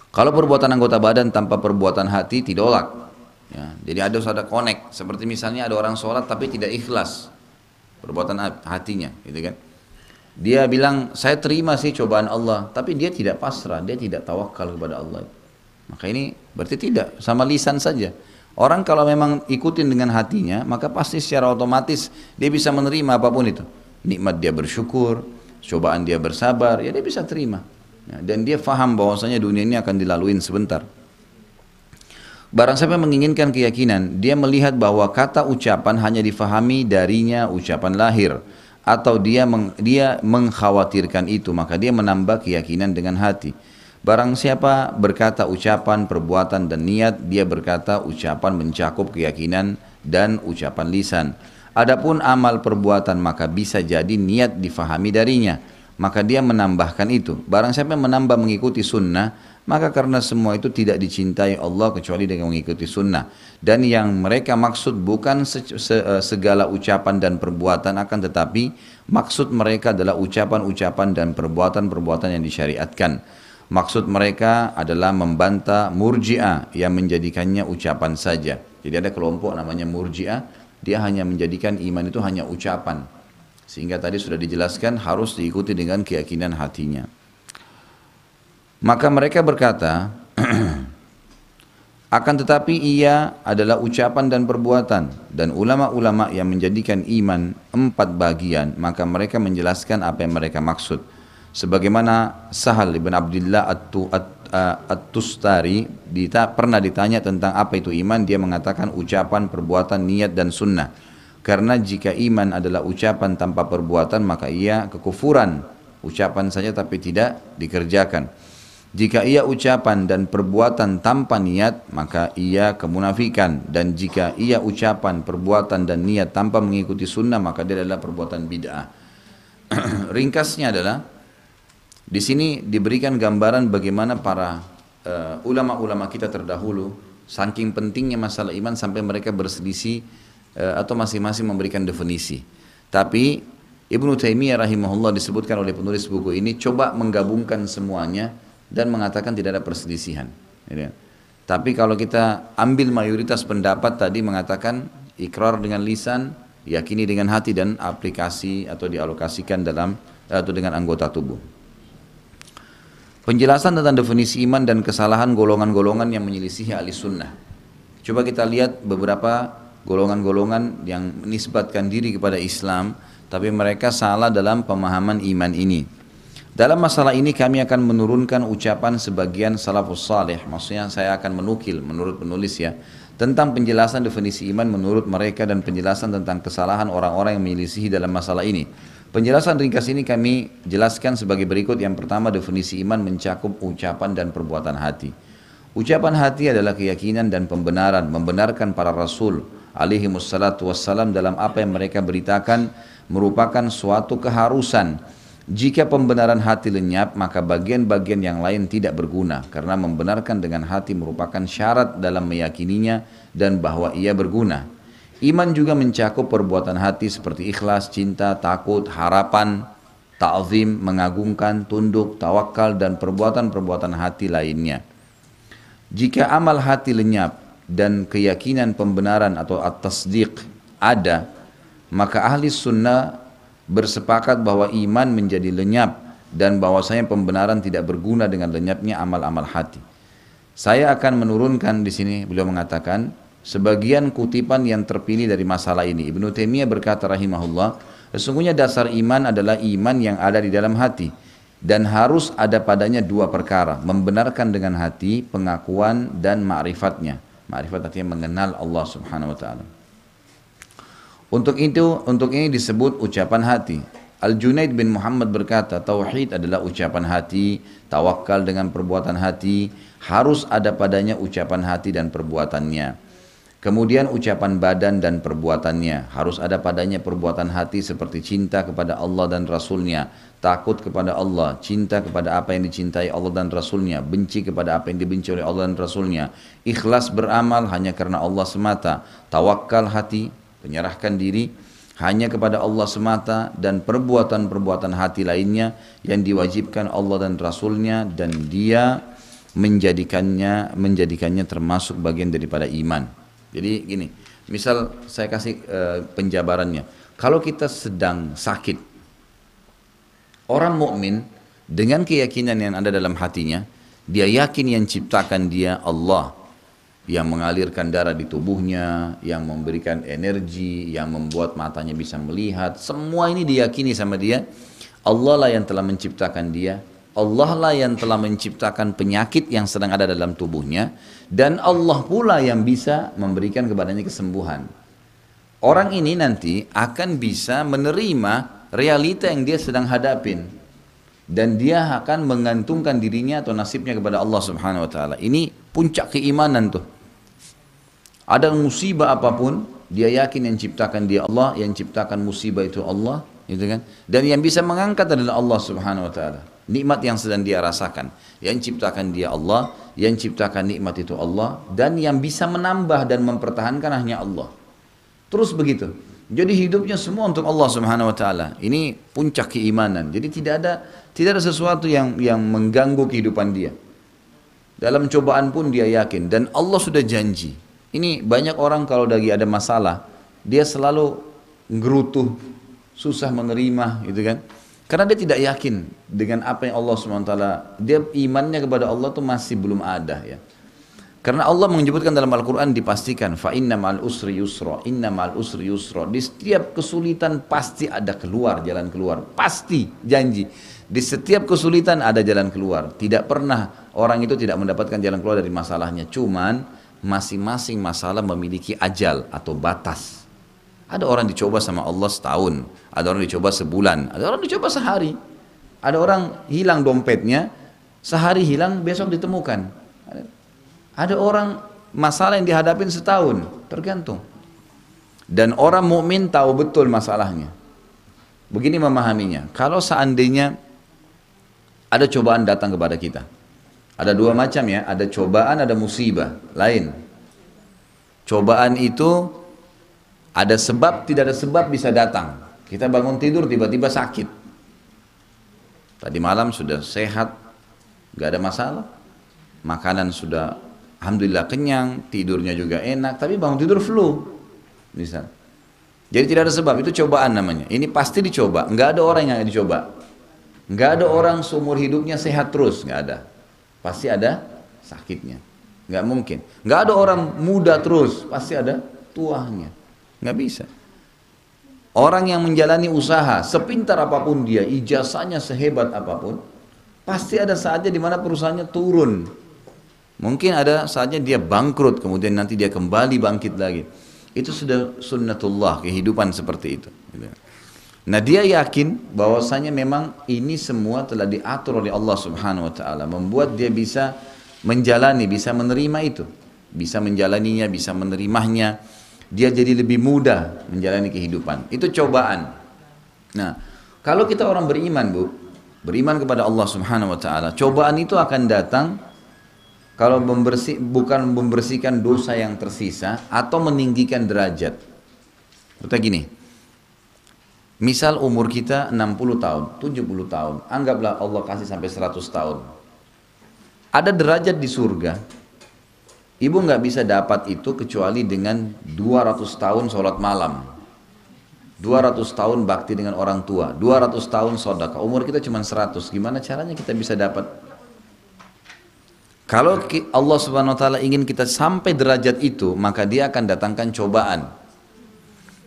Kalau perbuatan anggota badan tanpa perbuatan hati ditolak. Ya, jadi ada connect. Seperti misalnya ada orang sholat tapi tidak ikhlas perbuatan hatinya, gitu kan? Dia bilang saya terima sih cobaan Allah, tapi dia tidak pasrah, dia tidak tawakal kepada Allah. Maka ini berarti tidak, sama lisan saja. Orang kalau memang ikutin dengan hatinya, maka pasti secara otomatis dia bisa menerima apapun itu. Nikmat dia bersyukur, cobaan dia bersabar, ya dia bisa terima. Ya, dan dia faham bahwasanya dunia ini akan dilaluin sebentar. Barang siapa menginginkan keyakinan, dia melihat bahwa kata ucapan hanya difahami darinya ucapan lahir. Atau dia mengkhawatirkan itu, maka dia menambah keyakinan dengan hati. Barang siapa berkata ucapan, perbuatan dan niat, dia berkata ucapan mencakup keyakinan dan ucapan lisan. Adapun amal perbuatan maka bisa jadi niat difahami darinya, maka dia menambahkan itu. Barang siapa yang menambah mengikuti sunnah, maka karena semua itu tidak dicintai Allah kecuali dengan mengikuti sunnah. Dan yang mereka maksud bukan segala ucapan dan perbuatan, akan tetapi maksud mereka adalah ucapan-ucapan dan perbuatan-perbuatan yang disyariatkan. Maksud mereka adalah membantah Murji'ah yang menjadikannya ucapan saja. Jadi ada kelompok namanya Murji'ah, dia hanya menjadikan iman itu hanya ucapan. Sehingga tadi sudah dijelaskan harus diikuti dengan keyakinan hatinya. Maka mereka berkata, akan tetapi ia adalah ucapan dan perbuatan. Dan ulama-ulama yang menjadikan iman 4 bagian, maka mereka menjelaskan apa yang mereka maksud. Sebagaimana Sahal ibn Abdullah At-Tustari pernah ditanya tentang apa itu iman, dia mengatakan ucapan, perbuatan, niat dan sunnah. Karena jika iman adalah ucapan tanpa perbuatan, maka ia kekufuran, ucapan saja tapi tidak dikerjakan. Jika ia ucapan dan perbuatan tanpa niat, maka ia kemunafikan. Dan jika ia ucapan, perbuatan dan niat tanpa mengikuti sunnah, maka dia adalah perbuatan bid'ah. Ringkasnya adalah di sini diberikan gambaran bagaimana para ulama-ulama kita terdahulu saking pentingnya masalah iman sampai mereka berselisih atau masing-masing memberikan definisi. Tapi Ibnu Taimiyah rahimahullah disebutkan oleh penulis buku ini coba menggabungkan semuanya dan mengatakan tidak ada perselisihan. Tapi kalau kita ambil mayoritas pendapat tadi mengatakan ikrar dengan lisan, yakini dengan hati dan aplikasi atau dialokasikan dalam atau dengan anggota tubuh. Penjelasan tentang definisi iman dan kesalahan golongan-golongan yang menyelisihi ahli sunnah. Coba kita lihat beberapa golongan-golongan yang menisbatkan diri kepada Islam, tapi mereka salah dalam pemahaman iman ini. Dalam masalah ini kami akan menurunkan ucapan sebagian salafus salih, maksudnya saya akan menukil menurut penulis ya, tentang penjelasan definisi iman menurut mereka dan penjelasan tentang kesalahan orang-orang yang menyelisihi dalam masalah ini. Penjelasan ringkas ini kami jelaskan sebagai berikut. Yang pertama, definisi iman mencakup ucapan dan perbuatan hati. Ucapan hati adalah keyakinan dan pembenaran, membenarkan para rasul alaihi wassalatu wassalam dalam apa yang mereka beritakan merupakan suatu keharusan. Jika pembenaran hati lenyap, maka bagian-bagian yang lain tidak berguna, karena membenarkan dengan hati merupakan syarat dalam meyakininya dan bahwa ia berguna. Iman juga mencakup perbuatan hati seperti ikhlas, cinta, takut, harapan, ta'zim, mengagungkan, tunduk, tawakal, dan perbuatan-perbuatan hati lainnya. Jika amal hati lenyap dan keyakinan pembenaran atau at-tasdiq ada, maka ahli sunnah bersepakat bahwa iman menjadi lenyap dan bahwasanya pembenaran tidak berguna dengan lenyapnya amal-amal hati. Saya akan menurunkan di sini, beliau mengatakan, sebagian kutipan yang terpilih dari masalah ini. Ibnu Taimiyah berkata rahimahullah, sesungguhnya dasar iman adalah iman yang ada di dalam hati dan harus ada padanya 2 perkara, membenarkan dengan hati, pengakuan dan ma'rifatnya. Ma'rifat artinya mengenal Allah Subhanahu wa taala. Untuk ini disebut ucapan hati. Al-Junaid bin Muhammad berkata, tauhid adalah ucapan hati, tawakal dengan perbuatan hati, harus ada padanya ucapan hati dan perbuatannya. Kemudian ucapan badan dan perbuatannya. Harus ada padanya perbuatan hati seperti cinta kepada Allah dan Rasulnya, takut kepada Allah, cinta kepada apa yang dicintai Allah dan Rasulnya, benci kepada apa yang dibenci oleh Allah dan Rasulnya, ikhlas beramal hanya karena Allah semata, tawakal hati, menyerahkan diri hanya kepada Allah semata, dan perbuatan-perbuatan hati lainnya yang diwajibkan Allah dan Rasulnya, dan dia menjadikannya termasuk bagian daripada iman. Jadi gini, misal saya kasih penjabarannya. Kalau kita sedang sakit, orang mukmin dengan keyakinan yang ada dalam hatinya, dia yakin yang ciptakan dia Allah, yang mengalirkan darah di tubuhnya, yang memberikan energi, yang membuat matanya bisa melihat, semua ini diyakini sama dia. Allah lah yang telah menciptakan dia, Allah lah yang telah menciptakan penyakit yang sedang ada dalam tubuhnya, dan Allah pula yang bisa memberikan kepadanya kesembuhan. Orang ini nanti akan bisa menerima realita yang dia sedang hadapin, dan dia akan mengantungkan dirinya atau nasibnya kepada Allah Subhanahu wa taala. Ini puncak keimanan tuh. Ada musibah apapun, dia yakin yang ciptakan dia Allah, yang ciptakan musibah itu Allah, gitu kan? Dan yang bisa mengangkat adalah Allah Subhanahu wa taala. Nikmat yang sedang dia rasakan, yang ciptakan dia Allah, yang ciptakan nikmat itu Allah, dan yang bisa menambah dan mempertahankan hanya Allah. Terus begitu. Jadi hidupnya semua untuk Allah Subhanahu wa taala. Ini puncak keimanan. Jadi tidak ada sesuatu yang mengganggu kehidupan dia. Dalam cobaan pun dia yakin, dan Allah sudah janji. Ini banyak orang kalau lagi ada masalah, dia selalu ngerutuh, susah menerima, gitu kan? Karena dia tidak yakin dengan apa yang Allah SWT, dia imannya kepada Allah itu masih belum ada ya. Karena Allah menyebutkan dalam Al-Quran, dipastikan, fa inna ma'al usri yusra, inna ma'al usri yusra. Di setiap kesulitan pasti ada jalan keluar, pasti, janji. Di setiap kesulitan ada jalan keluar. Tidak pernah orang itu tidak mendapatkan jalan keluar dari masalahnya. Cuman masing-masing masalah memiliki ajal atau batas. Ada orang dicoba sama Allah setahun, ada orang dicoba sebulan, ada orang dicoba sehari. Ada orang hilang dompetnya, sehari hilang, besok ditemukan. Ada orang masalah yang dihadapin setahun, tergantung. Dan orang mukmin tahu betul masalahnya. Begini memahaminya, kalau seandainya ada cobaan datang kepada kita, ada dua macam ya, ada cobaan, ada musibah lain. Cobaan itu ada sebab, tidak ada sebab bisa datang. Kita bangun tidur tiba-tiba sakit. Tadi malam sudah sehat, gak ada masalah. Makanan sudah alhamdulillah kenyang, tidurnya juga enak, tapi bangun tidur flu. Misal. Jadi tidak ada sebab, itu cobaan namanya. Ini pasti dicoba, gak ada orang yang dicoba. Gak ada orang seumur hidupnya sehat terus, gak ada. Pasti ada sakitnya. Gak mungkin. Gak ada orang muda terus, pasti ada tuanya. Nggak bisa. Orang yang menjalani usaha, sepintar apapun dia, ijazahnya sehebat apapun, pasti ada saatnya di mana perusahaannya turun. Mungkin ada saatnya dia bangkrut, kemudian nanti dia kembali bangkit lagi. Itu sudah sunnatullah, kehidupan seperti itu. Nah dia yakin bahwasanya memang ini semua telah diatur oleh Allah Subhanahu wa taala, membuat dia bisa menjalani, bisa menerima itu, bisa menjalaninya, bisa menerimanya. Dia jadi lebih mudah menjalani kehidupan. Itu cobaan. Nah, kalau kita orang beriman, Bu, beriman kepada Allah Subhanahu wa taala, cobaan itu akan datang kalau bukan membersihkan dosa yang tersisa atau meninggikan derajat. Seperti gini. Misal umur kita 60 tahun, 70 tahun, anggaplah Allah kasih sampai 100 tahun. Ada derajat di surga. Ibu nggak bisa dapat itu kecuali dengan 200 tahun sholat malam, 200 tahun bakti dengan orang tua, 200 tahun sedekah. Umur kita cuma 100, gimana caranya kita bisa dapat? Kalau Allah Subhanahu wa taala ingin kita sampai derajat itu, maka dia akan datangkan cobaan.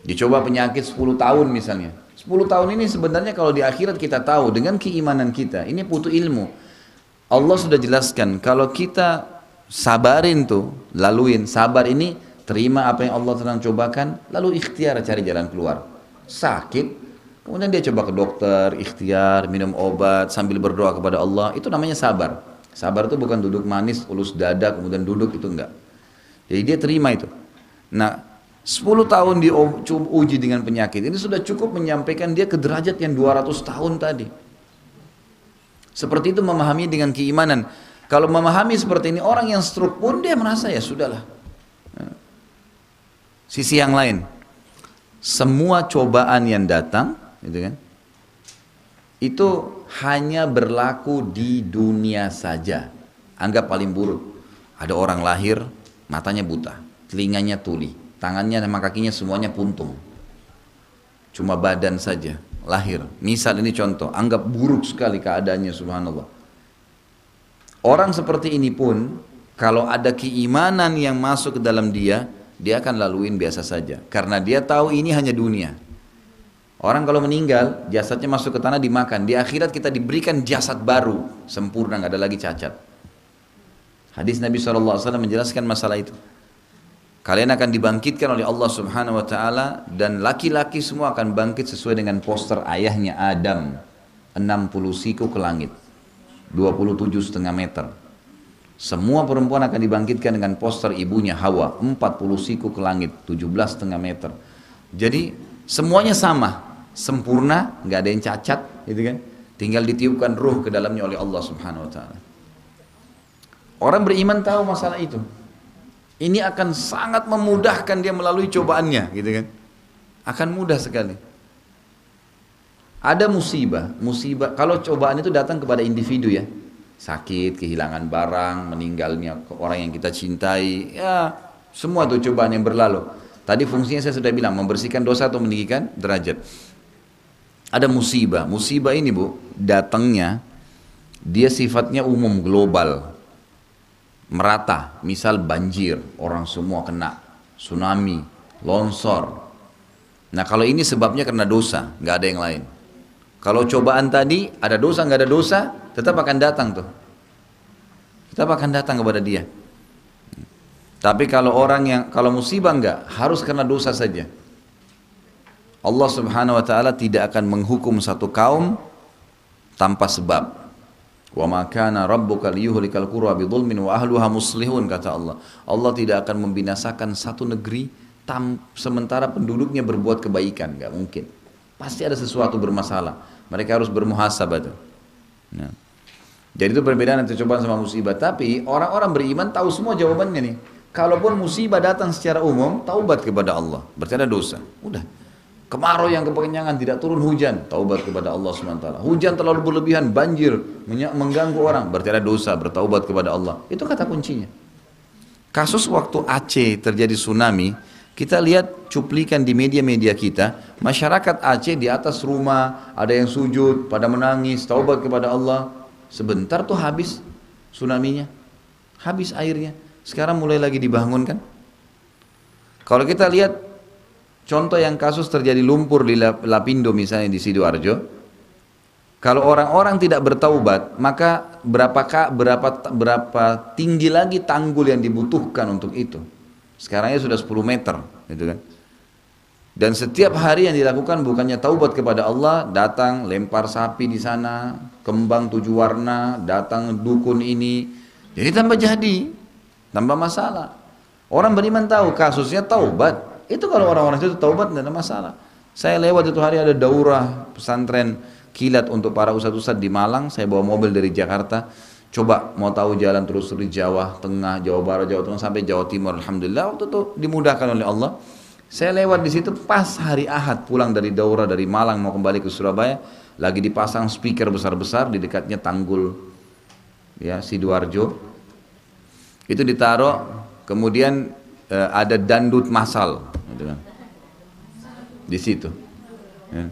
Dicoba penyakit 10 tahun misalnya. 10 tahun ini sebenarnya kalau di akhirat kita tahu dengan keimanan kita, ini butuh ilmu. Allah sudah jelaskan kalau kita sabarin tuh, laluin, sabar ini, terima apa yang Allah sedang cobakan, lalu ikhtiar cari jalan keluar. Sakit, kemudian dia coba ke dokter, ikhtiar, minum obat, sambil berdoa kepada Allah, itu namanya sabar. Sabar itu bukan duduk manis, ulus dada, kemudian duduk, itu enggak. Jadi dia terima itu. Nah, 10 tahun diuji dengan penyakit ini sudah cukup menyampaikan dia ke derajat yang 200 tahun tadi. Seperti itu memahami dengan keimanan. Kalau memahami seperti ini, orang yang stroke pun dia merasa ya sudahlah. Sisi yang lain, semua cobaan yang datang, gitu kan, itu hanya berlaku di dunia saja. Anggap paling buruk, ada orang lahir, matanya buta, telinganya tuli, tangannya sama kakinya semuanya puntung. Cuma badan saja, lahir. Misal ini contoh, anggap buruk sekali keadaannya, subhanallah. Orang seperti ini pun, kalau ada keimanan yang masuk ke dalam dia akan laluin biasa saja. Karena dia tahu ini hanya dunia. Orang kalau meninggal, jasadnya masuk ke tanah dimakan. Di akhirat kita diberikan jasad baru, sempurna, nggak ada lagi cacat. Hadis Nabi SAW menjelaskan masalah itu. Kalian akan dibangkitkan oleh Allah Subhanahu Wa Taala dan laki-laki semua akan bangkit sesuai dengan poster ayahnya Adam, 60 siku ke langit, 27,5 meter. Semua perempuan akan dibangkitkan dengan poster ibunya Hawa, 40 siku ke langit, 17,5 meter. Jadi semuanya sama, sempurna, nggak ada yang cacat, gitu kan? Tinggal ditiupkan ruh ke dalamnya oleh Allah Subhanahu Wa Taala. Orang beriman tahu masalah itu. Ini akan sangat memudahkan dia melalui cobaannya, gitu kan? Akan mudah sekali. Ada musibah. Kalau cobaan itu datang kepada individu ya, sakit, kehilangan barang, meninggalnya orang yang kita cintai, ya semua itu cobaan yang berlalu. Tadi fungsinya saya sudah bilang, membersihkan dosa atau meninggikan derajat. Ada musibah. Musibah ini bu, datangnya dia sifatnya umum, global, merata. Misal banjir, orang semua kena, tsunami, longsor. Nah kalau ini sebabnya karena dosa, nggak ada yang lain. Kalau cobaan tadi ada dosa nggak ada dosa, tetap akan datang tuh. Tetap akan datang kepada dia. Tapi kalau kalau musibah enggak, harus karena dosa saja. Allah Subhanahu Wa Taala tidak akan menghukum satu kaum tanpa sebab. Wa ma kana rabbuka liyuhlikal qura bidzulmin wa ahluha muslihun, kata Allah. Allah tidak akan membinasakan satu negeri sementara penduduknya berbuat kebaikan, enggak mungkin. Pasti ada sesuatu bermasalah. Mereka harus bermuhasabah tuh. Nah. Jadi itu perbedaan antara cobaan sama musibah. Tapi orang-orang beriman tahu semua jawabannya nih. Kalaupun musibah datang secara umum, taubat kepada Allah. Berarti ada dosa. Udah. Kemarau yang kekenyangan, tidak turun hujan, taubat kepada Allah SWT. Hujan terlalu berlebihan, banjir, mengganggu orang, berarti ada dosa, bertaubat kepada Allah. Itu kata kuncinya. Kasus waktu Aceh terjadi tsunami, kita lihat cuplikan di media-media kita, masyarakat Aceh di atas rumah, ada yang sujud, pada menangis, taubat kepada Allah. Sebentar tuh habis tsunami-nya, habis airnya. Sekarang mulai lagi dibangunkan. Kalau kita lihat contoh yang kasus terjadi lumpur di Lapindo misalnya di Sidoarjo, kalau orang-orang tidak bertaubat, maka berapa tinggi lagi tanggul yang dibutuhkan untuk itu. Sekarangnya sudah 10 meter, gitu kan. Dan setiap hari yang dilakukan bukannya taubat kepada Allah, datang lempar sapi di sana, kembang 7 warna, datang dukun ini. Jadi tambah masalah. Orang beriman tahu kasusnya taubat. Itu kalau orang-orang itu taubat tidak ada masalah. Saya lewat itu hari ada daurah pesantren kilat untuk para ustadz-ustadz di Malang. Saya bawa mobil dari Jakarta. Coba mau tahu jalan terus dari Jawa Tengah, Jawa Barat, Jawa Tengah sampai Jawa Timur. Alhamdulillah waktu itu dimudahkan oleh Allah. Saya lewat di situ pas hari Ahad pulang dari daurah dari Malang mau kembali ke Surabaya, lagi dipasang speaker besar-besar di dekatnya tanggul ya Sidoarjo. Itu ditaruh, kemudian ada dandut massal gitu kan. Di situ. Ya.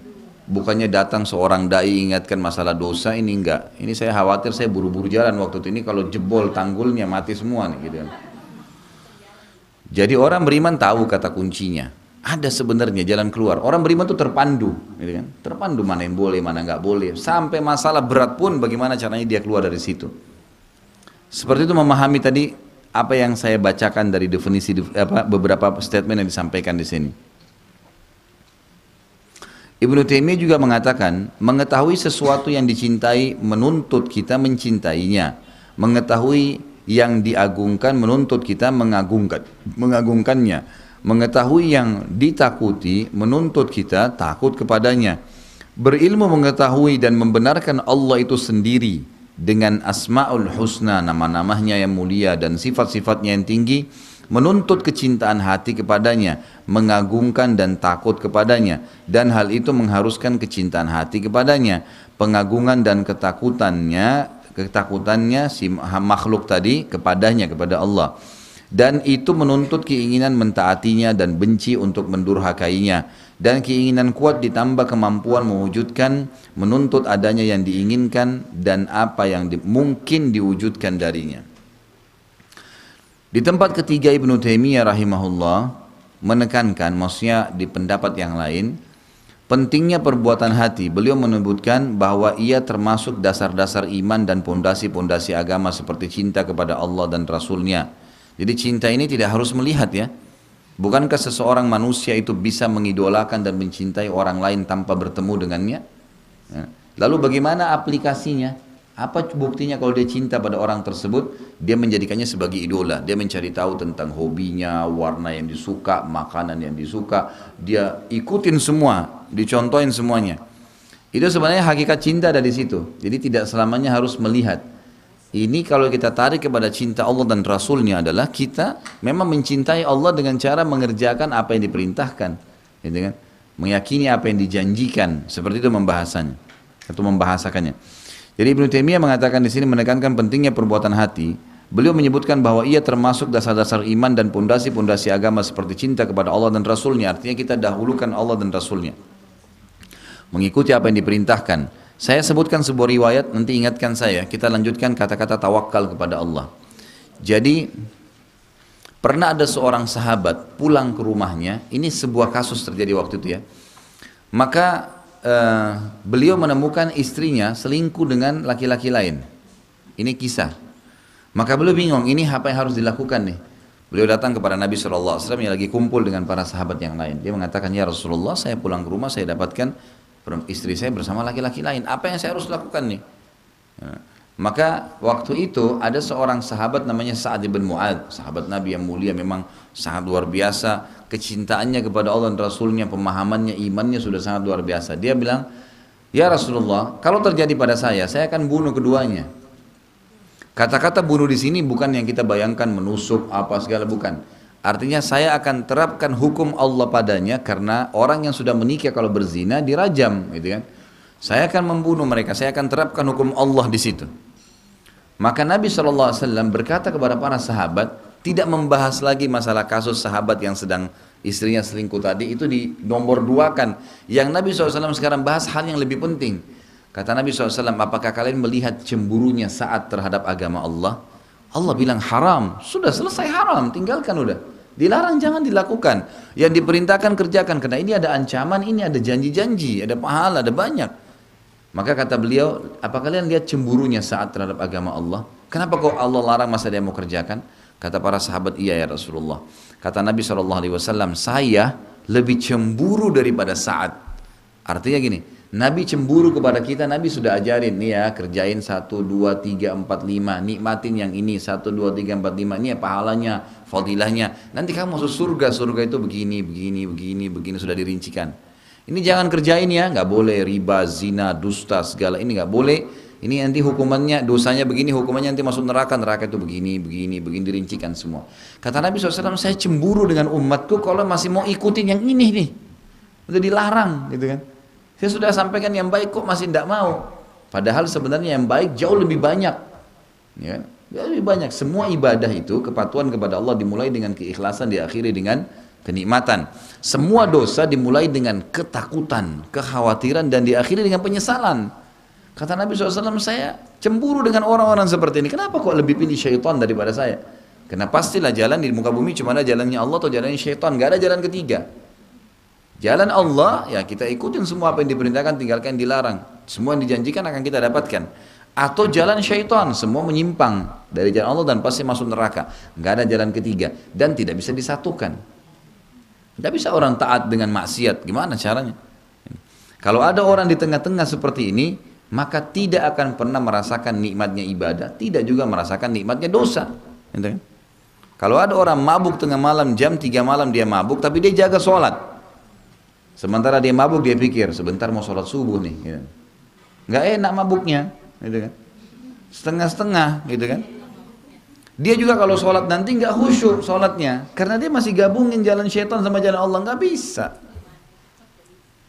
Bukannya datang seorang dai ingatkan masalah dosa, ini enggak. Ini saya khawatir, saya buru-buru jalan waktu itu, ini kalau jebol tanggulnya mati semua nih gitu kan. Jadi orang beriman tahu kata kuncinya. Ada sebenarnya jalan keluar. Orang beriman itu terpandu, gitu kan? Terpandu mana yang boleh, mana enggak boleh. Sampai masalah berat pun bagaimana caranya dia keluar dari situ. Seperti itu memahami tadi apa yang saya bacakan dari definisi beberapa statement yang disampaikan di sini. Ibnu Taimiyah juga mengatakan, mengetahui sesuatu yang dicintai menuntut kita mencintainya. Mengetahui yang diagungkan menuntut kita mengagungkannya. Mengetahui yang ditakuti menuntut kita takut kepadanya. Berilmu mengetahui dan membenarkan Allah itu sendiri dengan asma'ul husna, nama-namanya yang mulia dan sifat-sifatnya yang tinggi, menuntut kecintaan hati kepadanya, mengagungkan dan takut kepadanya, dan hal itu mengharuskan kecintaan hati kepadanya, pengagungan dan ketakutannya si makhluk tadi kepadanya, kepada Allah. Dan itu menuntut keinginan mentaatinya dan benci untuk mendurhakainya, dan keinginan kuat ditambah kemampuan mewujudkan, menuntut adanya yang diinginkan dan apa yang mungkin diwujudkan darinya. Di tempat ketiga Ibnu Taimiyah rahimahullah menekankan, maksudnya di pendapat yang lain, pentingnya perbuatan hati. Beliau menyebutkan bahwa ia termasuk dasar-dasar iman dan pondasi-pondasi agama seperti cinta kepada Allah dan Rasulnya. Jadi cinta ini tidak harus melihat ya. Bukankah seseorang manusia itu bisa mengidolakan dan mencintai orang lain tanpa bertemu dengannya? Lalu bagaimana aplikasinya? Apa buktinya kalau dia cinta pada orang tersebut? Dia menjadikannya sebagai idola. Dia mencari tahu tentang hobinya, warna yang disuka, makanan yang disuka. Dia ikutin semua, dicontohin semuanya. Itu sebenarnya hakikat cinta dari situ. Jadi tidak selamanya harus melihat. Ini kalau kita tarik kepada cinta Allah dan Rasulnya adalah kita memang mencintai Allah dengan cara mengerjakan apa yang diperintahkan, gitu kan? Meyakini apa yang dijanjikan, seperti itu membahasannya atau membahasakannya. Jadi Ibnu Taimiyah mengatakan di sini menekankan pentingnya perbuatan hati. Beliau menyebutkan bahwa ia termasuk dasar-dasar iman dan pondasi-pondasi agama seperti cinta kepada Allah dan Rasulnya. Artinya kita dahulukan Allah dan Rasulnya, mengikuti apa yang diperintahkan. Saya sebutkan sebuah riwayat, nanti ingatkan saya. Kita lanjutkan kata-kata tawakal kepada Allah. Jadi pernah ada seorang sahabat pulang ke rumahnya. Ini sebuah kasus terjadi waktu itu ya. Maka beliau menemukan istrinya selingkuh dengan laki-laki lain. Ini kisah. Maka beliau bingung, ini apa yang harus dilakukan nih? Beliau datang kepada Nabi SAW yang lagi kumpul dengan para sahabat yang lain. Dia mengatakan, ya Rasulullah, saya pulang ke rumah, saya dapatkan istri saya bersama laki-laki lain. Apa yang saya harus lakukan nih? Maka waktu itu ada seorang sahabat namanya Sa'ad bin Mu'ad, sahabat Nabi yang mulia, memang sangat luar biasa kecintaannya kepada Allah dan Rasulnya, pemahamannya, imannya sudah sangat luar biasa. Dia bilang, ya Rasulullah, kalau terjadi pada saya akan bunuh keduanya. Kata-kata bunuh di sini bukan yang kita bayangkan menusuk apa segala, bukan. Artinya saya akan terapkan hukum Allah padanya, karena orang yang sudah menikah kalau berzina dirajam, gitu kan. Saya akan membunuh mereka, saya akan terapkan hukum Allah di situ. Maka Nabi SAW berkata kepada para sahabat, tidak membahas lagi masalah kasus sahabat yang sedang istrinya selingkuh tadi, itu di nomor 2 kan. Yang Nabi SAW sekarang bahas hal yang lebih penting. Kata Nabi SAW, apakah kalian melihat cemburunya saat terhadap agama Allah? Allah bilang haram, sudah selesai haram, tinggalkan udah. Dilarang jangan dilakukan. Yang diperintahkan kerjakan, karena ini ada ancaman, ini ada janji-janji, ada pahala, ada banyak. Maka kata beliau, apa kalian lihat cemburunya saat terhadap agama Allah? Kenapa kok Allah larang masa dia mau kerjakan? Kata para sahabat, iya ya Rasulullah. Kata Nabi SAW, saya lebih cemburu daripada Sa'ad. Artinya gini, Nabi cemburu kepada kita, Nabi sudah ajarin nih ya, kerjain 1, 2, 3, 4, 5, nikmatin yang ini 1, 2, 3, 4, 5, ini ya pahalanya, fadilahnya. Nanti kamu masuk surga, surga itu begini, begini, begini, begini, sudah dirincikan. Ini jangan kerjain ya, nggak boleh riba, zina, dusta, segala ini nggak boleh. Ini nanti hukumannya, dosanya begini, hukumannya nanti masuk neraka, neraka itu begini, begini, begini, dirincikan semua. Kata Nabi SAW, saya cemburu dengan umatku kalau masih mau ikutin yang ini nih, udah dilarang, gitu kan. Saya sudah sampaikan yang baik kok masih tidak mau. Padahal sebenarnya yang baik jauh lebih banyak. Ya, jauh lebih banyak. Semua ibadah itu, kepatuhan kepada Allah dimulai dengan keikhlasan, diakhiri dengan kenikmatan. Semua dosa dimulai dengan ketakutan, kekhawatiran, dan diakhiri dengan penyesalan. Kata Nabi SAW, saya cemburu dengan orang-orang seperti ini. Kenapa kok lebih pilih syaitan daripada saya? Karena pastilah jalan di muka bumi cuma ada jalannya Allah atau jalannya syaitan. Gak ada jalan ketiga. Jalan Allah, ya kita ikutin semua apa yang diperintahkan, tinggalkan yang dilarang. Semua yang dijanjikan akan kita dapatkan. Atau jalan syaitan, semua menyimpang dari jalan Allah dan pasti masuk neraka. Nggak ada jalan ketiga dan tidak bisa disatukan. Tidak bisa orang taat dengan maksiat, gimana caranya? Kalau ada orang di tengah-tengah seperti ini, maka tidak akan pernah merasakan nikmatnya ibadah, tidak juga merasakan nikmatnya dosa. Kalau ada orang mabuk tengah malam, jam 3 malam dia mabuk, tapi dia jaga sholat. Sementara dia mabuk, dia pikir, sebentar mau sholat subuh nih. Gitu. Nggak enak mabuknya, gitu kan. Setengah-setengah, gitu kan. Dia juga kalau sholat nanti nggak khusyuk sholatnya, karena dia masih gabungin jalan syaitan sama jalan Allah, nggak bisa.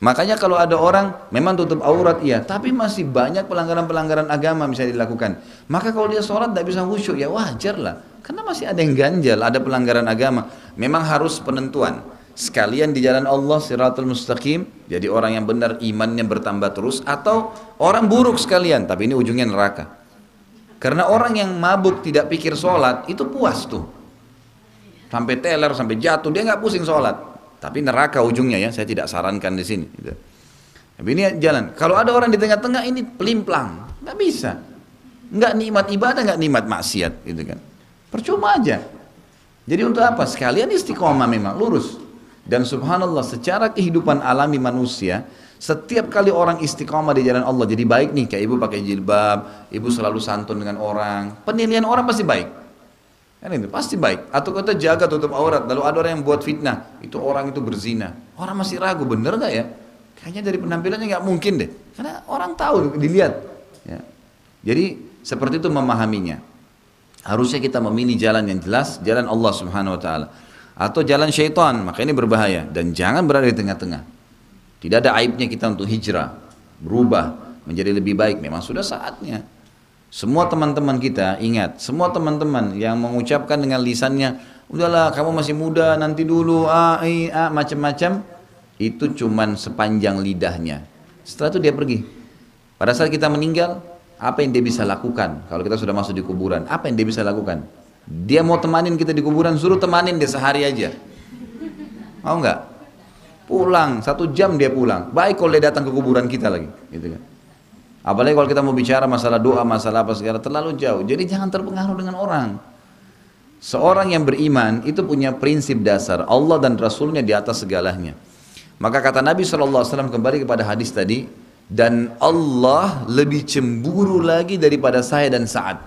Makanya kalau ada orang memang tutup aurat iya, tapi masih banyak pelanggaran-pelanggaran agama misalnya dilakukan. Maka kalau dia sholat tidak bisa khusyuk, ya wajar lah. Karena masih ada yang ganjal, ada pelanggaran agama. Memang harus penentuan. Sekalian di jalan Allah, siratul mustaqim, jadi orang yang benar imannya bertambah terus, atau orang buruk sekalian, tapi ini ujungnya neraka. Karena orang yang mabuk tidak pikir sholat, itu puas tuh. Sampai teler, sampai jatuh, dia nggak pusing sholat. Tapi neraka ujungnya ya, saya tidak sarankan di sini. Gitu. Tapi ini jalan. Kalau ada orang di tengah-tengah ini pelimplang, nggak bisa. Nggak nikmat ibadah, nggak nikmat maksiat, gitu kan. Percuma aja. Jadi untuk apa? Sekalian istiqomah memang lurus. Dan subhanallah, secara kehidupan alami manusia, setiap kali orang istiqomah di jalan Allah jadi baik nih. Kayak ibu pakai jilbab, ibu selalu santun dengan orang, penilaian orang pasti baik. Kan itu pasti baik. Atau kita jaga tutup aurat, lalu ada orang yang buat fitnah, itu orang itu berzina, orang masih ragu, bener gak ya? Kayaknya dari penampilannya nggak mungkin deh, karena orang tahu, dilihat ya. Jadi seperti itu memahaminya. Harusnya kita memilih jalan yang jelas, jalan Allah subhanahu wa ta'ala, atau jalan syaitan, maka ini berbahaya. Dan jangan berada di tengah-tengah. Tidak ada aibnya kita untuk hijrah, berubah menjadi lebih baik, memang sudah saatnya. Semua teman-teman kita, ingat, semua teman-teman yang mengucapkan dengan lisannya, udahlah kamu masih muda, nanti dulu, macam-macam, itu cuman sepanjang lidahnya. Setelah itu dia pergi. Pada saat kita meninggal, apa yang dia bisa lakukan? Kalau kita sudah masuk di kuburan, apa yang dia bisa lakukan? Dia mau temanin kita di kuburan, suruh temanin dia sehari aja. Mau nggak? Pulang, 1 jam dia pulang. Baik kalau dia datang ke kuburan kita lagi, gitu kan. Apalagi kalau kita mau bicara masalah doa, masalah apa segala, terlalu jauh. Jadi jangan terpengaruh dengan orang. Seorang yang beriman itu punya prinsip dasar, Allah dan Rasulnya di atas segalanya. Maka kata Nabi SAW kembali kepada hadis tadi, dan Allah lebih cemburu lagi daripada saya dan Sa'ad.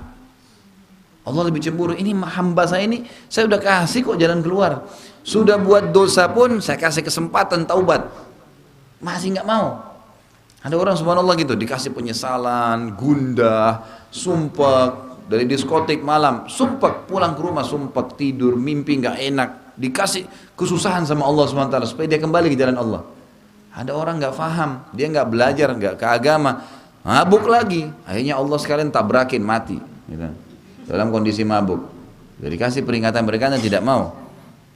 Allah lebih cemburu, ini hamba saya ini, saya udah kasih kok jalan keluar. Sudah buat dosa pun saya kasih kesempatan taubat. Masih nggak mau. Ada orang subhanallah gitu, dikasih penyesalan, gundah, sumpek, dari diskotik malam, sumpek, pulang ke rumah, sumpek, tidur, mimpi nggak enak, dikasih kesusahan sama Allah SWT supaya dia kembali ke jalan Allah. Ada orang nggak faham, dia nggak belajar, nggak ke agama, mabuk lagi, akhirnya Allah sekalian tabrakin, mati. Gitu. Dalam kondisi mabuk. Jadi kasih peringatan, mereka tidak mau.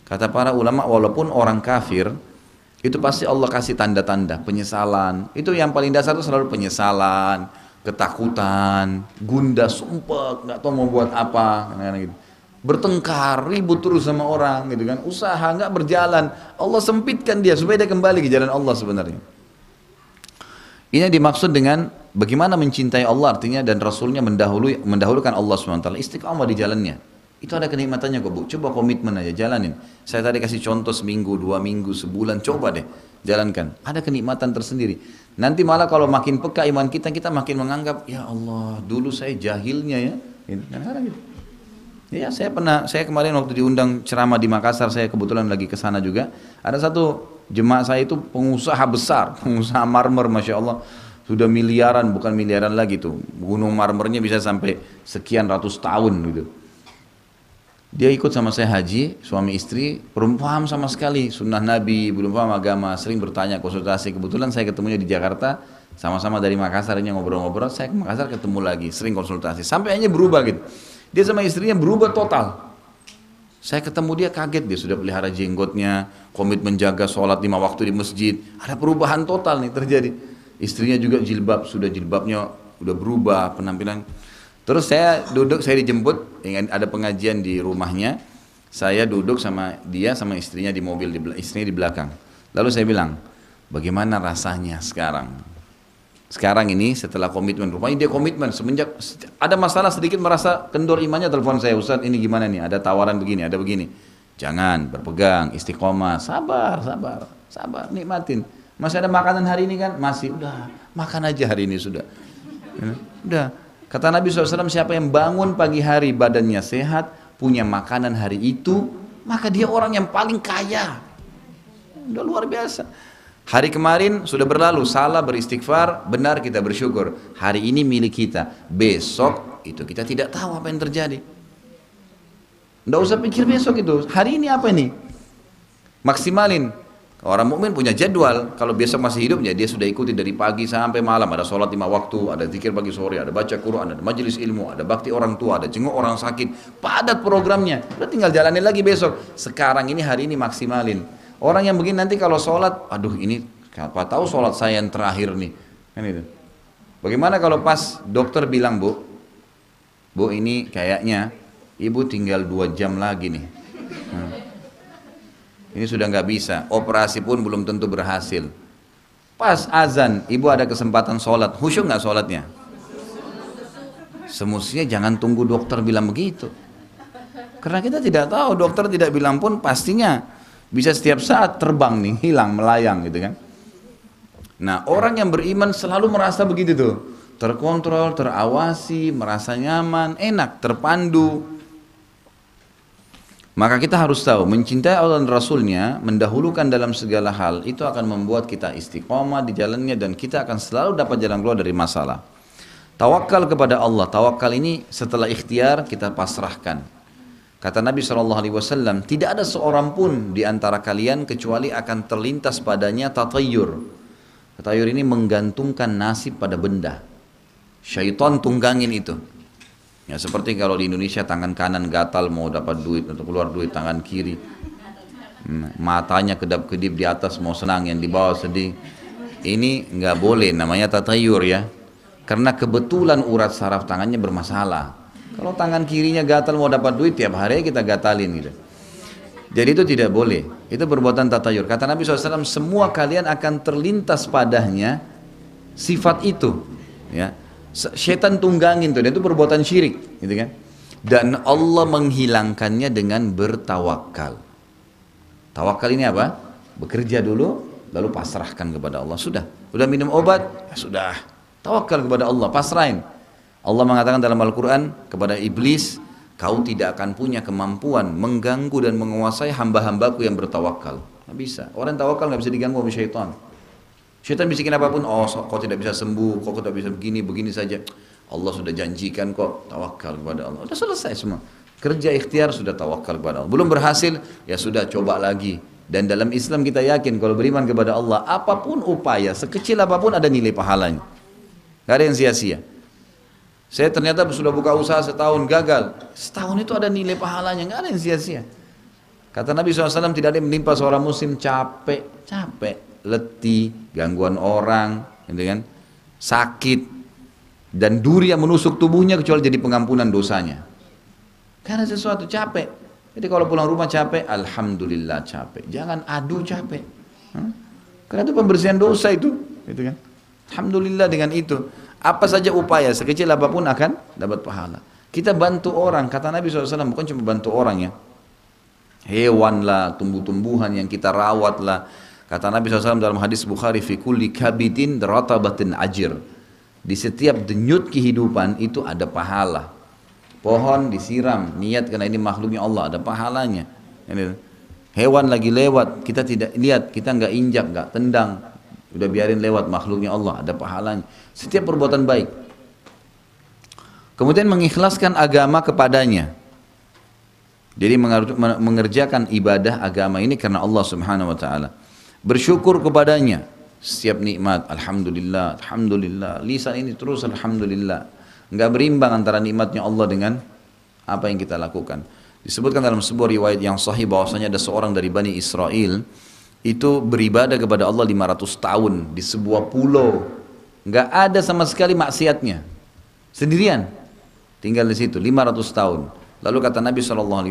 Kata para ulama, walaupun orang kafir, itu pasti Allah kasih tanda-tanda penyesalan. Itu yang paling dasar itu selalu penyesalan, ketakutan, gundah, sumpah, nggak tahu mau buat apa, gitu. Bertengkar, ribut terus sama orang, gitu kan. Usaha nggak berjalan, Allah sempitkan dia supaya dia kembali ke jalan Allah sebenarnya. Ini dimaksud dengan bagaimana mencintai Allah, artinya dan Rasulnya mendahulukan Allah SWT, istiqamah di jalannya. Itu ada kenikmatannya kok Bu, coba komitmen aja, jalanin. Saya tadi kasih contoh seminggu, 2 minggu, sebulan, coba deh, jalankan. Ada kenikmatan tersendiri. Nanti malah kalau makin peka iman kita, kita makin menganggap, ya Allah, dulu saya jahilnya ya. Gitu. Ya, saya kemarin waktu diundang ceramah di Makassar, saya kebetulan lagi ke sana juga. Ada satu jemaah saya itu pengusaha besar, pengusaha marmer, Masya Allah. Sudah miliaran, bukan miliaran lagi tuh. Gunung marmernya bisa sampai sekian ratus tahun gitu. Dia ikut sama saya haji, suami istri, belum paham sama sekali sunnah Nabi, belum paham agama, sering bertanya, konsultasi. Kebetulan saya ketemunya di Jakarta, sama-sama dari Makassar, ini ngobrol-ngobrol, saya ke Makassar ketemu lagi, sering konsultasi. Sampai akhirnya berubah gitu. Dia sama istrinya berubah total. Saya ketemu dia kaget, dia sudah pelihara jenggotnya, komitmen menjaga sholat 5 waktu di masjid. Ada perubahan total nih terjadi. Istrinya juga jilbab, sudah jilbabnya udah berubah penampilan. Terus saya duduk, saya dijemput, ada pengajian di rumahnya. Saya duduk sama dia, sama istrinya di mobil, istrinya di belakang. Lalu saya bilang, bagaimana rasanya sekarang? Sekarang ini setelah komitmen, rupanya dia komitmen. Semenjak ada masalah sedikit merasa kendor imannya, telepon saya, Ustaz ini gimana nih, ada tawaran begini, ada begini. Jangan, berpegang, istiqomah, sabar, nikmatin. Masih ada makanan hari ini kan? Masih, udah, makan aja hari ini sudah. Udah. Kata Nabi SAW, siapa yang bangun pagi hari badannya sehat, punya makanan hari itu, maka dia orang yang paling kaya. Udah luar biasa. Hari kemarin sudah berlalu, salah beristighfar, benar kita bersyukur. Hari ini milik kita, besok itu kita tidak tahu apa yang terjadi. Nggak usah pikir besok itu, hari ini apa ini? Maksimalin. Orang mukmin punya jadwal, kalau besok masih hidup ya dia sudah ikuti dari pagi sampai malam, ada sholat 5 waktu, ada zikir pagi sore, ada baca Quran, ada majelis ilmu, ada bakti orang tua, ada jenguk orang sakit, padat programnya, udah tinggal jalanin lagi besok. Sekarang ini hari ini maksimalin. Orang yang begini nanti kalau sholat, aduh ini apa tahu sholat saya yang terakhir nih, kan itu. Bagaimana kalau pas dokter bilang bu ini kayaknya ibu tinggal 2 jam lagi nih. Ini sudah nggak bisa, operasi pun belum tentu berhasil. Pas azan, ibu ada kesempatan sholat, khusyuk nggak sholatnya? Semestinya jangan tunggu dokter bilang begitu. Karena kita tidak tahu, dokter tidak bilang pun pastinya bisa setiap saat terbang nih, hilang, melayang gitu kan. Nah orang yang beriman selalu merasa begitu tuh, terkontrol, terawasi, merasa nyaman, enak, terpandu. Maka kita harus tahu, mencintai Allah dan Rasulnya, mendahulukan dalam segala hal, itu akan membuat kita istiqomah di jalannya dan kita akan selalu dapat jalan keluar dari masalah. Tawakal kepada Allah, tawakal ini setelah ikhtiar kita pasrahkan. Kata Nabi SAW, tidak ada seorang pun di antara kalian kecuali akan terlintas padanya tatayur. Tatayur ini menggantungkan nasib pada benda. Syaitan tunggangin itu. Ya seperti kalau di Indonesia tangan kanan gatal mau dapat duit untuk keluar duit, tangan kiri matanya kedap-kedip, di atas mau senang, yang di bawah sedih. Ini nggak boleh, namanya tatayur ya, karena kebetulan urat saraf tangannya bermasalah. Kalau tangan kirinya gatal mau dapat duit, tiap hari kita gatalin gitu. Jadi itu tidak boleh, itu perbuatan tatayur. Kata Nabi SAW, semua kalian akan terlintas padanya sifat itu ya. Syaitan tunggangin tuh, dan itu perbuatan syirik gitu kan. Dan Allah menghilangkannya dengan bertawakal. Tawakal ini apa? Bekerja dulu lalu pasrahkan kepada Allah. Sudah minum obat, ya sudah, tawakal kepada Allah, pasrahin. Allah mengatakan dalam Al-Quran kepada iblis, kau tidak akan punya kemampuan mengganggu dan menguasai hamba-hambaku yang bertawakal. Nggak bisa, orang tawakal nggak bisa diganggu oleh syaitan. Syaitan bisikin apapun, oh kau tidak bisa sembuh, kau tidak bisa begini saja. Allah sudah janjikan kok, tawakal kepada Allah. Sudah selesai semua. Kerja ikhtiar sudah tawakal kepada Allah. Belum berhasil, ya sudah coba lagi. Dan dalam Islam kita yakin kalau beriman kepada Allah, apapun upaya, sekecil apapun ada nilai pahalanya. Gak ada yang sia-sia. Saya ternyata sudah buka usaha setahun gagal. Setahun itu ada nilai pahalanya, gak ada yang sia-sia. Kata Nabi SAW, tidak ada yang menimpa seorang muslim capek, letih, gangguan orang, gitu kan, sakit, dan duri yang menusuk tubuhnya kecuali jadi pengampunan dosanya. Karena sesuatu capek. Jadi kalau pulang rumah capek, alhamdulillah capek. Jangan adu capek. Karena itu pembersihan dosa itu, gitu kan. Alhamdulillah dengan itu. Apa saja upaya, sekecil apapun akan dapat pahala. Kita bantu orang, kata Nabi SAW, bukan cuma bantu orang ya. Hewan lah, tumbuh-tumbuhan yang kita rawat lah. Kata Nabi SAW dalam hadis Bukhari, fi kulli kabidin ratabatin ajir. Di setiap denyut kehidupan itu ada pahala. Pohon disiram, niat karena ini makhluknya Allah, ada pahalanya. Hewan lagi lewat, kita tidak lihat, kita nggak injak, nggak tendang, udah biarin lewat, makhluknya Allah, ada pahalanya. Setiap perbuatan baik. Kemudian mengikhlaskan agama kepadanya. Jadi mengerjakan ibadah agama ini karena Allah Subhanahu wa taala. Bersyukur kepadanya setiap nikmat, alhamdulillah, alhamdulillah. Lisan ini terus alhamdulillah. Enggak berimbang antara nikmatnya Allah dengan apa yang kita lakukan. Disebutkan dalam sebuah riwayat yang sahih bahwasanya ada seorang dari Bani Israel itu beribadah kepada Allah 500 tahun di sebuah pulau. Enggak ada sama sekali maksiatnya. Sendirian tinggal di situ 500 tahun. Lalu kata Nabi SAW,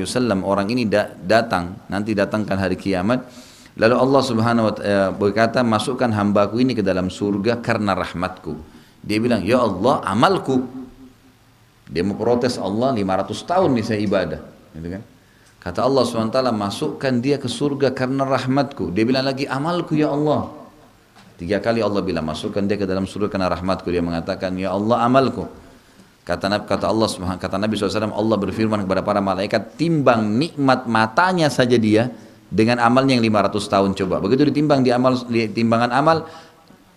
orang ini datang, nanti datangkan hari kiamat. Lalu Allah Subhanahu wa ta'ala berkata, masukkan hambaku ini ke dalam surga karena rahmatku. Dia bilang, ya Allah, amalku. Dia mau protes Allah, 500 tahun nih saya ibadah. Gitu kan? Kata Allah Subhanahu wa ta'ala, masukkan dia ke surga karena rahmatku. Dia bilang lagi, amalku ya Allah. 3 kali Allah bilang, masukkan dia ke dalam surga karena rahmatku. Dia mengatakan, ya Allah, amalku. Kata Allah Subhanahu, kata Nabi SAW, Allah berfirman kepada para malaikat, timbang nikmat matanya saja dia dengan amalnya yang 500 tahun. Coba begitu ditimbang di timbangan amal,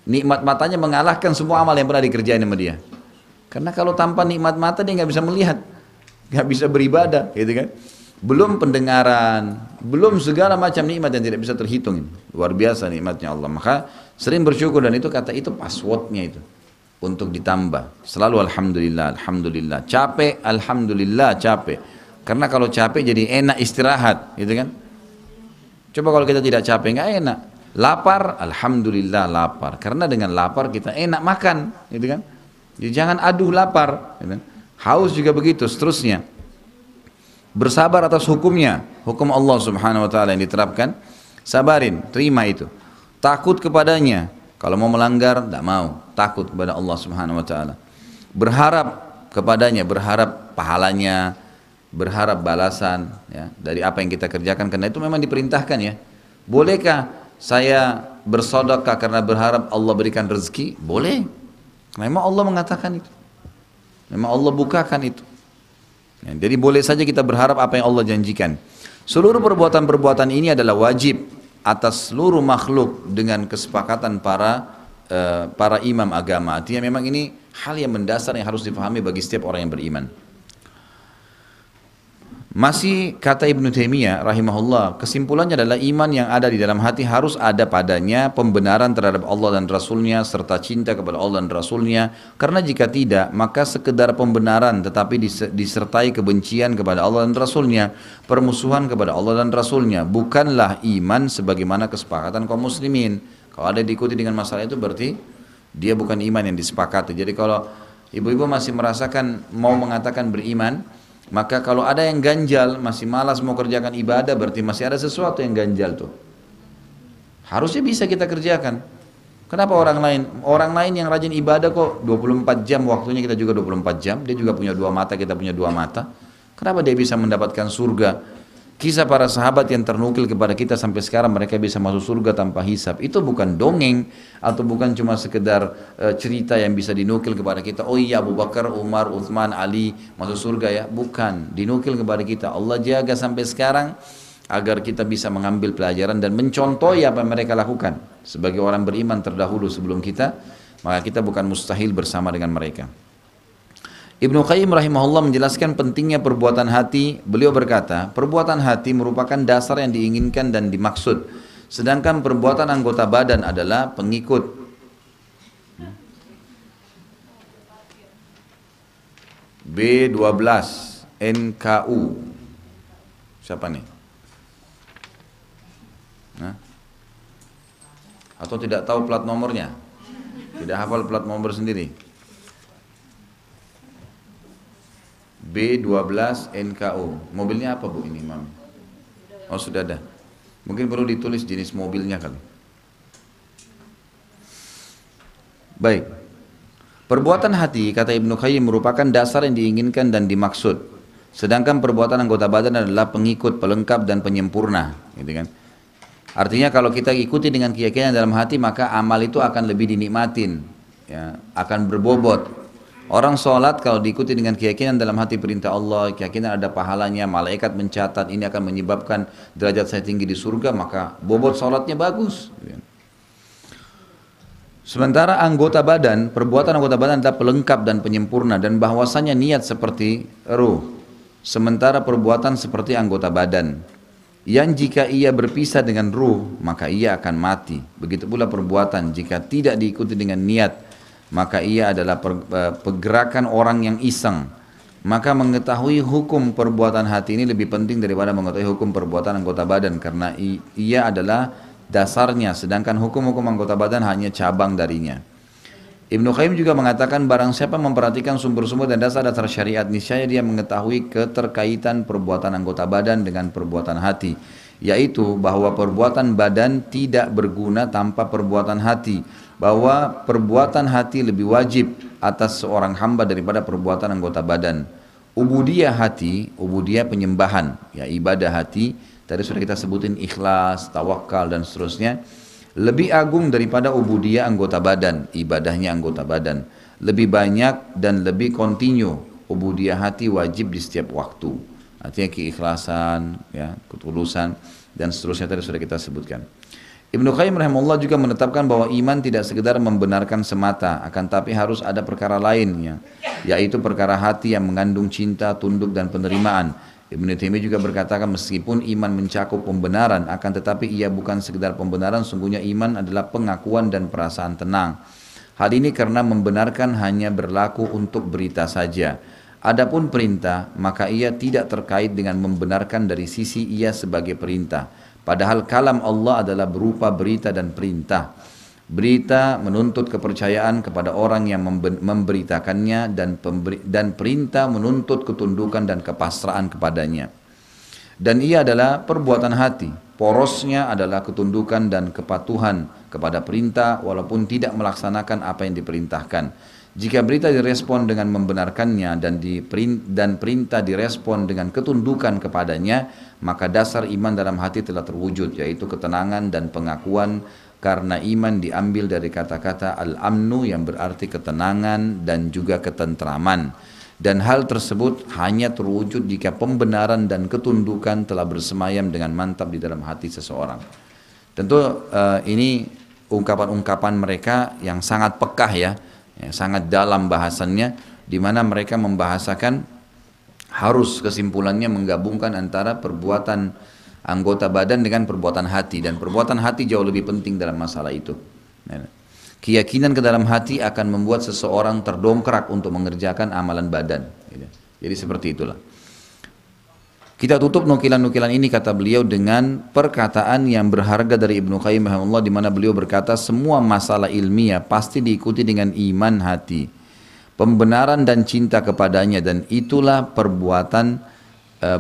nikmat matanya mengalahkan semua amal yang pernah dikerjain sama dia. Karena kalau tanpa nikmat mata dia nggak bisa melihat, nggak bisa beribadah, gitu kan? Belum pendengaran, belum segala macam nikmat yang tidak bisa terhitung. Luar biasa nikmatnya Allah. Maka sering bersyukur, dan itu kata itu passwordnya itu. Untuk ditambah selalu alhamdulillah, alhamdulillah. Capek, alhamdulillah, capek. Karena kalau capek jadi enak istirahat, gitu kan? Coba kalau kita tidak capek nggak enak. Lapar, alhamdulillah lapar. Karena dengan lapar kita enak makan, gitu kan? Jadi jangan aduh lapar, gitu kan? Haus juga begitu, seterusnya. Bersabar atas hukumnya, hukum Allah Subhanahu wa taala yang diterapkan, sabarin, terima itu. Takut kepadanya. Kalau mau melanggar, tidak mau. Takut kepada Allah Subhanahu wa ta'ala. Berharap kepadanya, berharap pahalanya, berharap balasan ya, dari apa yang kita kerjakan. Karena itu memang diperintahkan ya. Bolehkah saya bersedekah karena berharap Allah berikan rezeki? Boleh. Memang Allah mengatakan itu. Memang Allah bukakan itu. Ya, jadi boleh saja kita berharap apa yang Allah janjikan. Seluruh perbuatan-perbuatan ini adalah wajib atas seluruh makhluk dengan kesepakatan para imam agama. Artinya memang ini hal yang mendasar yang harus difahami bagi setiap orang yang beriman. Masih kata Ibnu Taimiyah rahimahullah, kesimpulannya adalah iman yang ada di dalam hati harus ada padanya pembenaran terhadap Allah dan Rasulnya serta cinta kepada Allah dan Rasulnya. Karena jika tidak, maka sekedar pembenaran tetapi disertai kebencian kepada Allah dan Rasulnya, permusuhan kepada Allah dan Rasulnya, bukanlah iman sebagaimana kesepakatan kaum muslimin. Kalau ada diikuti dengan masalah itu berarti dia bukan iman yang disepakati. Jadi kalau ibu-ibu masih merasakan mau mengatakan beriman, maka kalau ada yang ganjal, masih malas mau kerjakan ibadah, berarti masih ada sesuatu yang ganjal tuh. Harusnya bisa kita kerjakan. Kenapa orang lain yang rajin ibadah kok 24 jam waktunya, kita juga 24 jam, dia juga punya 2 mata, kita punya 2 mata. Kenapa dia bisa mendapatkan surga? Kisah para sahabat yang ternukil kepada kita sampai sekarang, mereka bisa masuk surga tanpa hisab. Itu bukan dongeng atau bukan cuma sekedar cerita yang bisa dinukil kepada kita. Oh iya, Abu Bakar, Umar, Uthman, Ali masuk surga ya. Bukan, dinukil kepada kita. Allah jaga sampai sekarang agar kita bisa mengambil pelajaran dan mencontohi apa yang mereka lakukan. Sebagai orang beriman terdahulu sebelum kita, maka kita bukan mustahil bersama dengan mereka. Ibnu Qayyim rahimahullah menjelaskan pentingnya perbuatan hati. Beliau berkata, perbuatan hati merupakan dasar yang diinginkan dan dimaksud. Sedangkan perbuatan anggota badan adalah pengikut. B12 NKU. Siapa nih? Nah? Atau tidak tahu plat nomornya? Tidak hafal plat nomor sendiri? B12 NKU. Mobilnya apa bu ini, Mam? Oh sudah ada. Mungkin perlu ditulis jenis mobilnya kali. Baik. Perbuatan hati, kata Ibnu Qayyim, merupakan dasar yang diinginkan dan dimaksud. Sedangkan perbuatan anggota badan adalah pengikut, pelengkap dan penyempurna, gitu kan? Artinya kalau kita ikuti dengan keyakinan dalam hati, maka amal itu akan lebih dinikmatin, ya, akan berbobot. Orang sholat kalau diikuti dengan keyakinan dalam hati perintah Allah, keyakinan ada pahalanya, malaikat mencatat ini akan menyebabkan derajat saya tinggi di surga, maka bobot sholatnya bagus. Sementara anggota badan, perbuatan anggota badan adalah pelengkap dan penyempurna, dan bahwasanya niat seperti ruh, sementara perbuatan seperti anggota badan. Yang jika ia berpisah dengan ruh, maka ia akan mati. Begitu pula perbuatan jika tidak diikuti dengan niat, maka ia adalah pergerakan orang yang iseng. Maka mengetahui hukum perbuatan hati ini lebih penting daripada mengetahui hukum perbuatan anggota badan, karena ia adalah dasarnya, sedangkan hukum-hukum anggota badan hanya cabang darinya. Ibnu Qayyim juga mengatakan, barang siapa memperhatikan sumber-sumber dan dasar-dasar syariat, niscaya dia mengetahui keterkaitan perbuatan anggota badan dengan perbuatan hati, yaitu bahwa perbuatan badan tidak berguna tanpa perbuatan hati, bahwa perbuatan hati lebih wajib atas seorang hamba daripada perbuatan anggota badan. Ubudiyah hati, ubudiyah penyembahan, ya ibadah hati, tadi sudah kita sebutin ikhlas, tawakal dan seterusnya, lebih agung daripada ubudiyah anggota badan, ibadahnya anggota badan. lebih banyak dan lebih kontinu. Ubudiyah hati wajib di setiap waktu. Artinya keikhlasan, ya, ketulusan, dan seterusnya tadi sudah kita sebutkan. Ibnu Qayyim rahimahullah juga menetapkan bahwa iman tidak sekedar membenarkan semata, akan tapi harus ada perkara lainnya, yaitu perkara hati yang mengandung cinta, tunduk, dan penerimaan. Ibnu Taimiyah juga berkatakan meskipun iman mencakup pembenaran, akan tetapi ia bukan sekedar pembenaran, sungguhnya iman adalah pengakuan dan perasaan tenang. Hal ini karena membenarkan hanya berlaku untuk berita saja. Adapun perintah, maka ia tidak terkait dengan membenarkan dari sisi ia sebagai perintah. Padahal kalam Allah adalah berupa berita dan perintah. Berita menuntut kepercayaan kepada orang yang memberitakannya dan perintah menuntut ketundukan dan kepasrahan kepadanya. Dan ia adalah perbuatan hati. Porosnya adalah ketundukan dan kepatuhan kepada perintah walaupun tidak melaksanakan apa yang diperintahkan. Jika berita direspon dengan membenarkannya dan perintah direspon dengan ketundukan kepadanya, maka dasar iman dalam hati telah terwujud, yaitu ketenangan dan pengakuan, karena iman diambil dari kata-kata al-amnu yang berarti ketenangan dan juga ketentraman. Dan hal tersebut hanya terwujud jika pembenaran dan ketundukan telah bersemayam dengan mantap di dalam hati seseorang. Tentu ini ungkapan-ungkapan mereka yang sangat pekah ya, sangat dalam bahasannya, di mana mereka membahasakan harus kesimpulannya menggabungkan antara perbuatan anggota badan dengan perbuatan hati, dan perbuatan hati jauh lebih penting dalam masalah itu. Keyakinan ke dalam hati akan membuat seseorang terdongkrak untuk mengerjakan amalan badan. Jadi seperti itulah. Kita tutup nukilan-nukilan ini kata beliau dengan perkataan yang berharga dari Ibnu Qayyim rahimahullah, di mana beliau berkata semua masalah ilmiah pasti diikuti dengan iman hati, pembenaran dan cinta kepadanya, dan itulah perbuatan,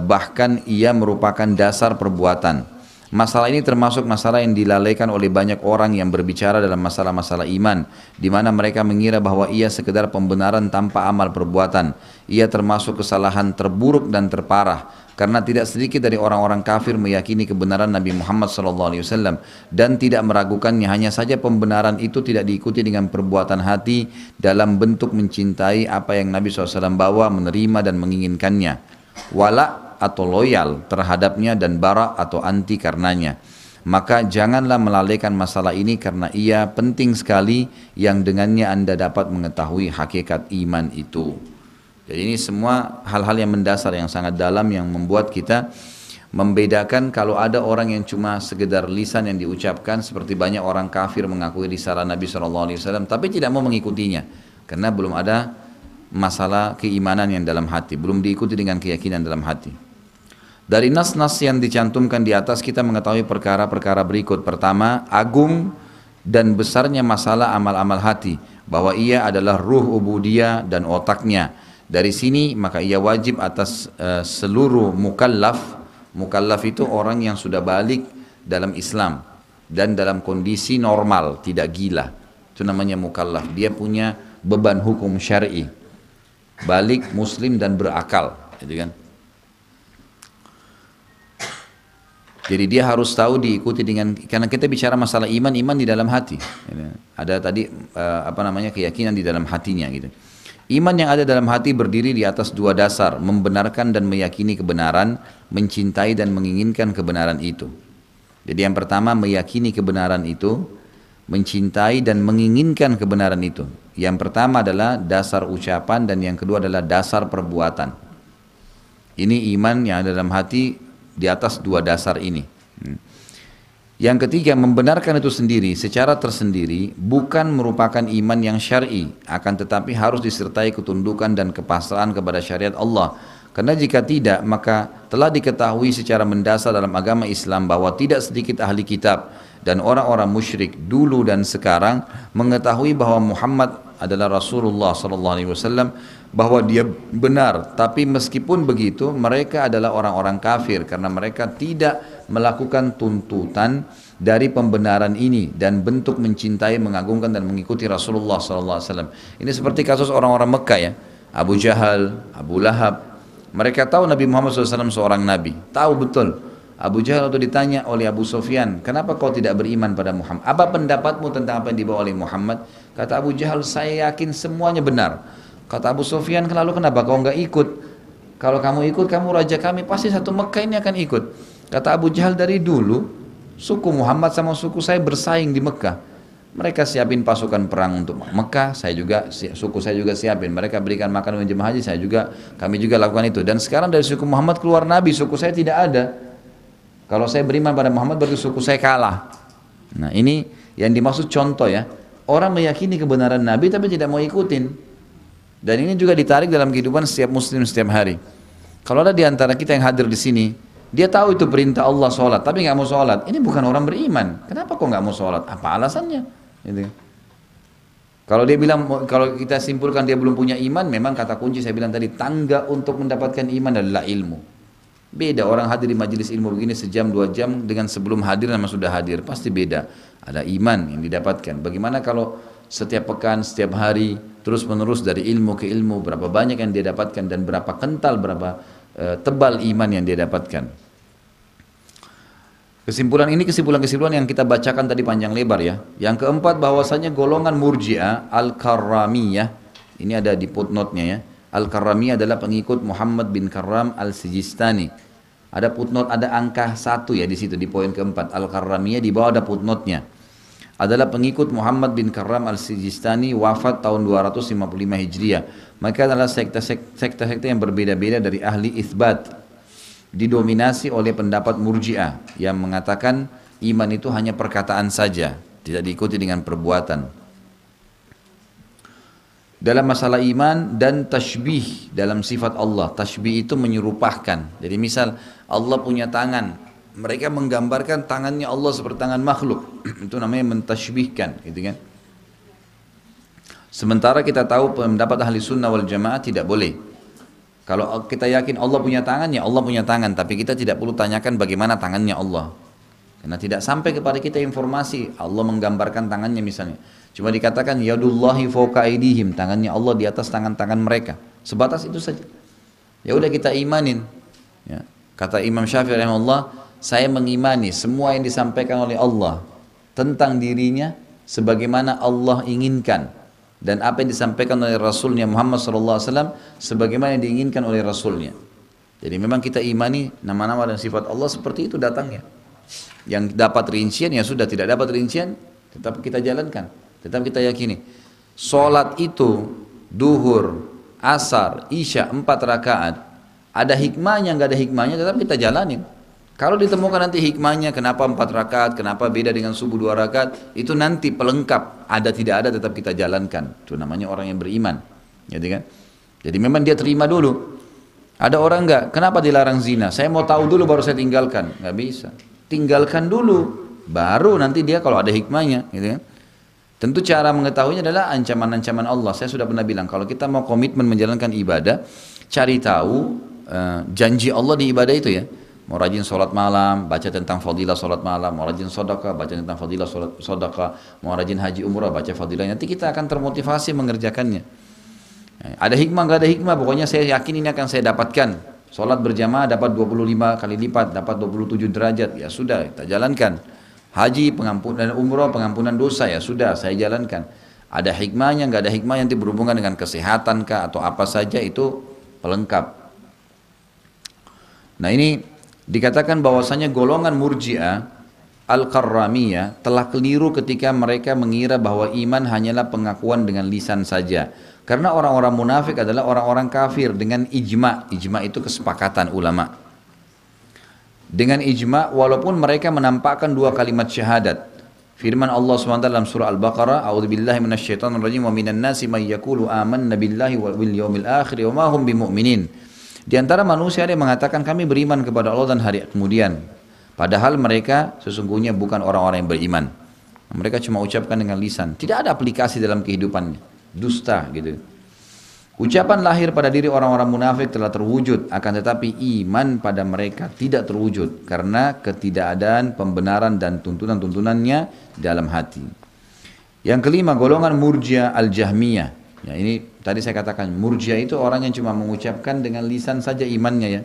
bahkan ia merupakan dasar perbuatan. Masalah ini termasuk masalah yang dilalaikan oleh banyak orang yang berbicara dalam masalah-masalah iman, di mana mereka mengira bahwa ia sekedar pembenaran tanpa amal perbuatan. Ia termasuk kesalahan terburuk dan terparah, karena tidak sedikit dari orang-orang kafir meyakini kebenaran Nabi Muhammad SAW dan tidak meragukannya. Hanya saja pembenaran itu tidak diikuti dengan perbuatan hati dalam bentuk mencintai apa yang Nabi SAW bawa, menerima dan menginginkannya, wala atau loyal terhadapnya, dan bara atau anti karenanya. Maka janganlah melalaikan masalah ini karena ia penting sekali, yang dengannya Anda dapat mengetahui hakikat iman itu. Jadi ini semua hal-hal yang mendasar yang sangat dalam, yang membuat kita membedakan kalau ada orang yang cuma sekedar lisan yang diucapkan, seperti banyak orang kafir mengakui risalah Nabi SAW tapi tidak mau mengikutinya karena belum ada masalah keimanan yang dalam hati, belum diikuti dengan keyakinan dalam hati. Dari nas-nas yang dicantumkan di atas kita mengetahui perkara-perkara berikut. Pertama, agung dan besarnya masalah amal-amal hati, bahwa ia adalah ruh ubudiyah dan otaknya. Dari sini maka ia wajib atas seluruh mukallaf. Mukallaf itu orang yang sudah balik dalam Islam dan dalam kondisi normal, tidak gila. Itu namanya mukallaf. Dia punya beban hukum syar'i, balik, muslim dan berakal, gitu kan? Jadi dia harus tahu, diikuti dengan, karena kita bicara masalah iman, iman di dalam hati. Ada tadi keyakinan di dalam hatinya gitu. Iman yang ada dalam hati berdiri di atas dua dasar, membenarkan dan meyakini kebenaran, mencintai dan menginginkan kebenaran itu. Jadi yang pertama meyakini kebenaran itu, mencintai dan menginginkan kebenaran itu. Yang pertama adalah dasar ucapan dan yang kedua adalah dasar perbuatan. Ini iman yang ada dalam hati di atas dua dasar ini. Yang ketiga, membenarkan itu sendiri secara tersendiri bukan merupakan iman yang syar'i, akan tetapi harus disertai ketundukan dan kepasrahan kepada syariat Allah. Karena jika tidak, maka telah diketahui secara mendasar dalam agama Islam bahwa tidak sedikit ahli kitab dan orang-orang musyrik dulu dan sekarang mengetahui bahwa Muhammad adalah Rasulullah SAW, bahwa dia benar, tapi meskipun begitu mereka adalah orang-orang kafir karena mereka tidak melakukan tuntutan dari pembenaran ini dan bentuk mencintai, mengagungkan dan mengikuti Rasulullah SAW. Ini seperti kasus orang-orang Mekah ya, Abu Jahal, Abu Lahab. Mereka tahu Nabi Muhammad SAW seorang Nabi, tahu betul Abu Jahal waktu ditanya oleh Abu Sufyan, kenapa kau tidak beriman pada Muhammad? Apa pendapatmu tentang apa yang dibawa oleh Muhammad? Kata Abu Jahal, saya yakin semuanya benar. Kata Abu Sufyan, lalu kenapa kau enggak ikut? Kalau kamu ikut, kamu raja kami, pasti satu Mekah ini akan ikut. Kata Abu Jahal, dari dulu suku Muhammad sama suku saya bersaing di Mekah. Mereka siapin pasukan perang untuk Mekah, suku saya juga siapin. Mereka berikan makan untuk jemaah haji, kami juga lakukan itu. Dan sekarang dari suku Muhammad keluar Nabi, suku saya tidak ada. Kalau saya beriman pada Muhammad berarti suku saya kalah. Nah ini yang dimaksud contoh ya. Orang meyakini kebenaran Nabi tapi tidak mau ikutin. Dan ini juga ditarik dalam kehidupan setiap muslim setiap hari. Kalau ada di antara kita yang hadir di sini, dia tahu itu perintah Allah sholat, tapi nggak mau sholat. Ini bukan orang beriman. Kenapa kok nggak mau sholat? Apa alasannya? Gitu. Kalau dia bilang, kalau kita simpulkan dia belum punya iman, memang kata kunci saya bilang tadi, tangga untuk mendapatkan iman adalah ilmu. Beda orang hadir di majelis ilmu begini sejam 2 jam dengan sebelum hadir sama sudah hadir, pasti beda. Ada iman yang didapatkan. Bagaimana kalau setiap pekan, setiap hari terus menerus dari ilmu ke ilmu, berapa banyak yang dia dapatkan dan berapa kental, berapa tebal iman yang dia dapatkan. Kesimpulan yang kita bacakan tadi panjang lebar ya. Yang keempat, bahwasanya golongan Murji'ah Al-Karramiyah, ini ada di footnote-nya ya. Al-Karramiyah adalah pengikut Muhammad bin Karram Al-Sijistani. Ada footnote, ada angka 1 ya di situ di poin keempat. Al-Karramiyah di bawah ada footnote-nya. Adalah pengikut Muhammad bin Karram Al-Sijistani, wafat tahun 255 Hijriah. Maka adalah sekte-sekte yang berbeda-beda dari ahli itsbat. Didominasi oleh pendapat Murji'ah yang mengatakan iman itu hanya perkataan saja, tidak diikuti dengan perbuatan. Dalam masalah iman dan tashbih dalam sifat Allah. Tashbih itu menyerupakan. Jadi misal Allah punya tangan, mereka menggambarkan tangannya Allah seperti tangan makhluk. Itu namanya mentashbihkan, gitu kan. Sementara kita tahu pendapat ahli sunnah wal jamaah tidak boleh. Kalau kita yakin Allah punya tangan, ya Allah punya tangan, tapi kita tidak perlu tanyakan bagaimana tangannya Allah. Karena tidak sampai kepada kita informasi Allah menggambarkan tangannya misalnya. Cuma dikatakan yadullahi fawqa aydihim, tangannya Allah di atas tangan-tangan mereka. Sebatas itu saja. Ya udah kita imanin. Ya. Kata Imam Syafi'i rahimahullah, saya mengimani semua yang disampaikan oleh Allah tentang dirinya sebagaimana Allah inginkan, dan apa yang disampaikan oleh Rasulnya Muhammad SAW sebagaimana yang diinginkan oleh Rasulnya. Jadi memang kita imani nama-nama dan sifat Allah seperti itu datangnya. Yang dapat rincian ya sudah, tidak dapat rincian tetap kita jalankan, tetap kita yakini. Sholat itu duhur, asar, isya 4 rakaat, ada hikmahnya nggak ada hikmahnya tetap kita jalanin. Kalau ditemukan nanti hikmahnya kenapa 4 rakaat, kenapa beda dengan subuh 2 rakaat, itu nanti pelengkap, ada tidak ada tetap kita jalankan. Itu namanya orang yang beriman, gitu kan? Jadi memang dia terima dulu. Ada orang enggak, kenapa dilarang zina? Saya mau tahu dulu baru saya tinggalkan. Nggak bisa. Tinggalkan dulu, baru nanti dia kalau ada hikmahnya, gitu kan? Tentu cara mengetahuinya adalah ancaman-ancaman Allah. Saya sudah pernah bilang, kalau kita mau komitmen menjalankan ibadah, cari tahu janji Allah di ibadah itu ya. Mau rajin sholat malam, baca tentang fadilah sholat malam. Mau rajin sedekah, baca tentang fadilah sedekah. Mau rajin haji umrah, baca fadilah. Nanti kita akan termotivasi mengerjakannya. Ada hikmah, nggak ada hikmah, pokoknya saya yakin ini akan saya dapatkan. Sholat berjamaah dapat 25 kali lipat, dapat 27 derajat, ya sudah, kita jalankan. Haji, pengampunan umrah, pengampunan dosa, ya sudah, saya jalankan. Ada hikmahnya, nggak ada hikmah yang berhubungan dengan kesehatan kah, atau apa saja, itu pelengkap. Nah ini dikatakan bahwasanya golongan Murji'ah Al-Karramiyah telah keliru ketika mereka mengira bahwa iman hanyalah pengakuan dengan lisan saja. Karena orang-orang munafik adalah orang-orang kafir dengan ijma'. Ijma' itu kesepakatan ulama. Dengan ijma' walaupun mereka menampakkan 2 kalimat syahadat. Firman Allah SWT dalam surah Al-Baqarah, A'udzubillahi minasyaitonirrajim, wa minan nasi may yaqulu amanna billahi wal yawmil akhir wa ma hum bimu'minin. Di antara manusia ada yang mengatakan kami beriman kepada Allah dan hari kemudian. Padahal mereka sesungguhnya bukan orang-orang yang beriman. Mereka cuma ucapkan dengan lisan. Tidak ada aplikasi dalam kehidupannya. Dusta gitu. Ucapan lahir pada diri orang-orang munafik telah terwujud, akan tetapi iman pada mereka tidak terwujud karena ketidakadaan pembenaran dan tuntunan-tuntunannya dalam hati. Yang kelima, golongan Murji'ah Al-Jahmiyah. Ya, ini tadi saya katakan Murji'ah itu orang yang cuma mengucapkan dengan lisan saja imannya ya.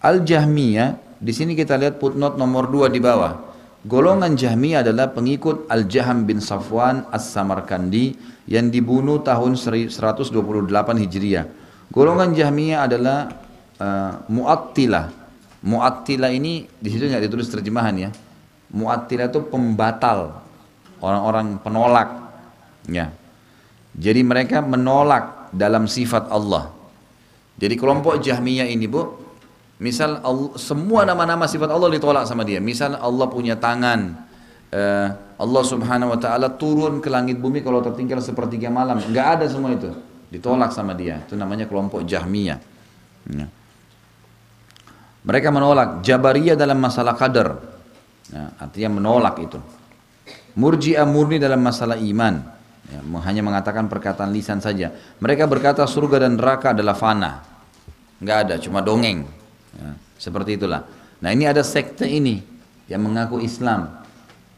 Al-Jahmiyah di sini kita lihat footnote nomor 2 di bawah. Golongan Jahmiyah adalah pengikut Al-Jaham bin Safwan As-Samarkandi yang dibunuh tahun 128 Hijriah. Golongan Jahmiyah adalah Mu'attilah. Mu'attilah ini di situ nggak ditulis terjemahan ya. Mu'attilah itu pembatal, orang-orang penolak. Ya. Jadi mereka menolak dalam sifat Allah. Jadi kelompok Jahmiyah ini bu, misal semua nama-nama sifat Allah ditolak sama dia. Misal Allah punya tangan, Allah subhanahu wa ta'ala turun ke langit bumi kalau tertinggal sepertiga malam. Enggak ada semua itu, ditolak sama dia. Itu namanya kelompok Jahmiyah. Ya. Mereka menolak. Jabariyah dalam masalah qadar, ya, artinya menolak itu. Murji'ah murni dalam masalah iman. Ya, hanya mengatakan perkataan lisan saja. Mereka berkata surga dan neraka adalah fana, nggak ada, cuma dongeng. Ya, seperti itulah. Nah ini ada sekte ini yang mengaku Islam.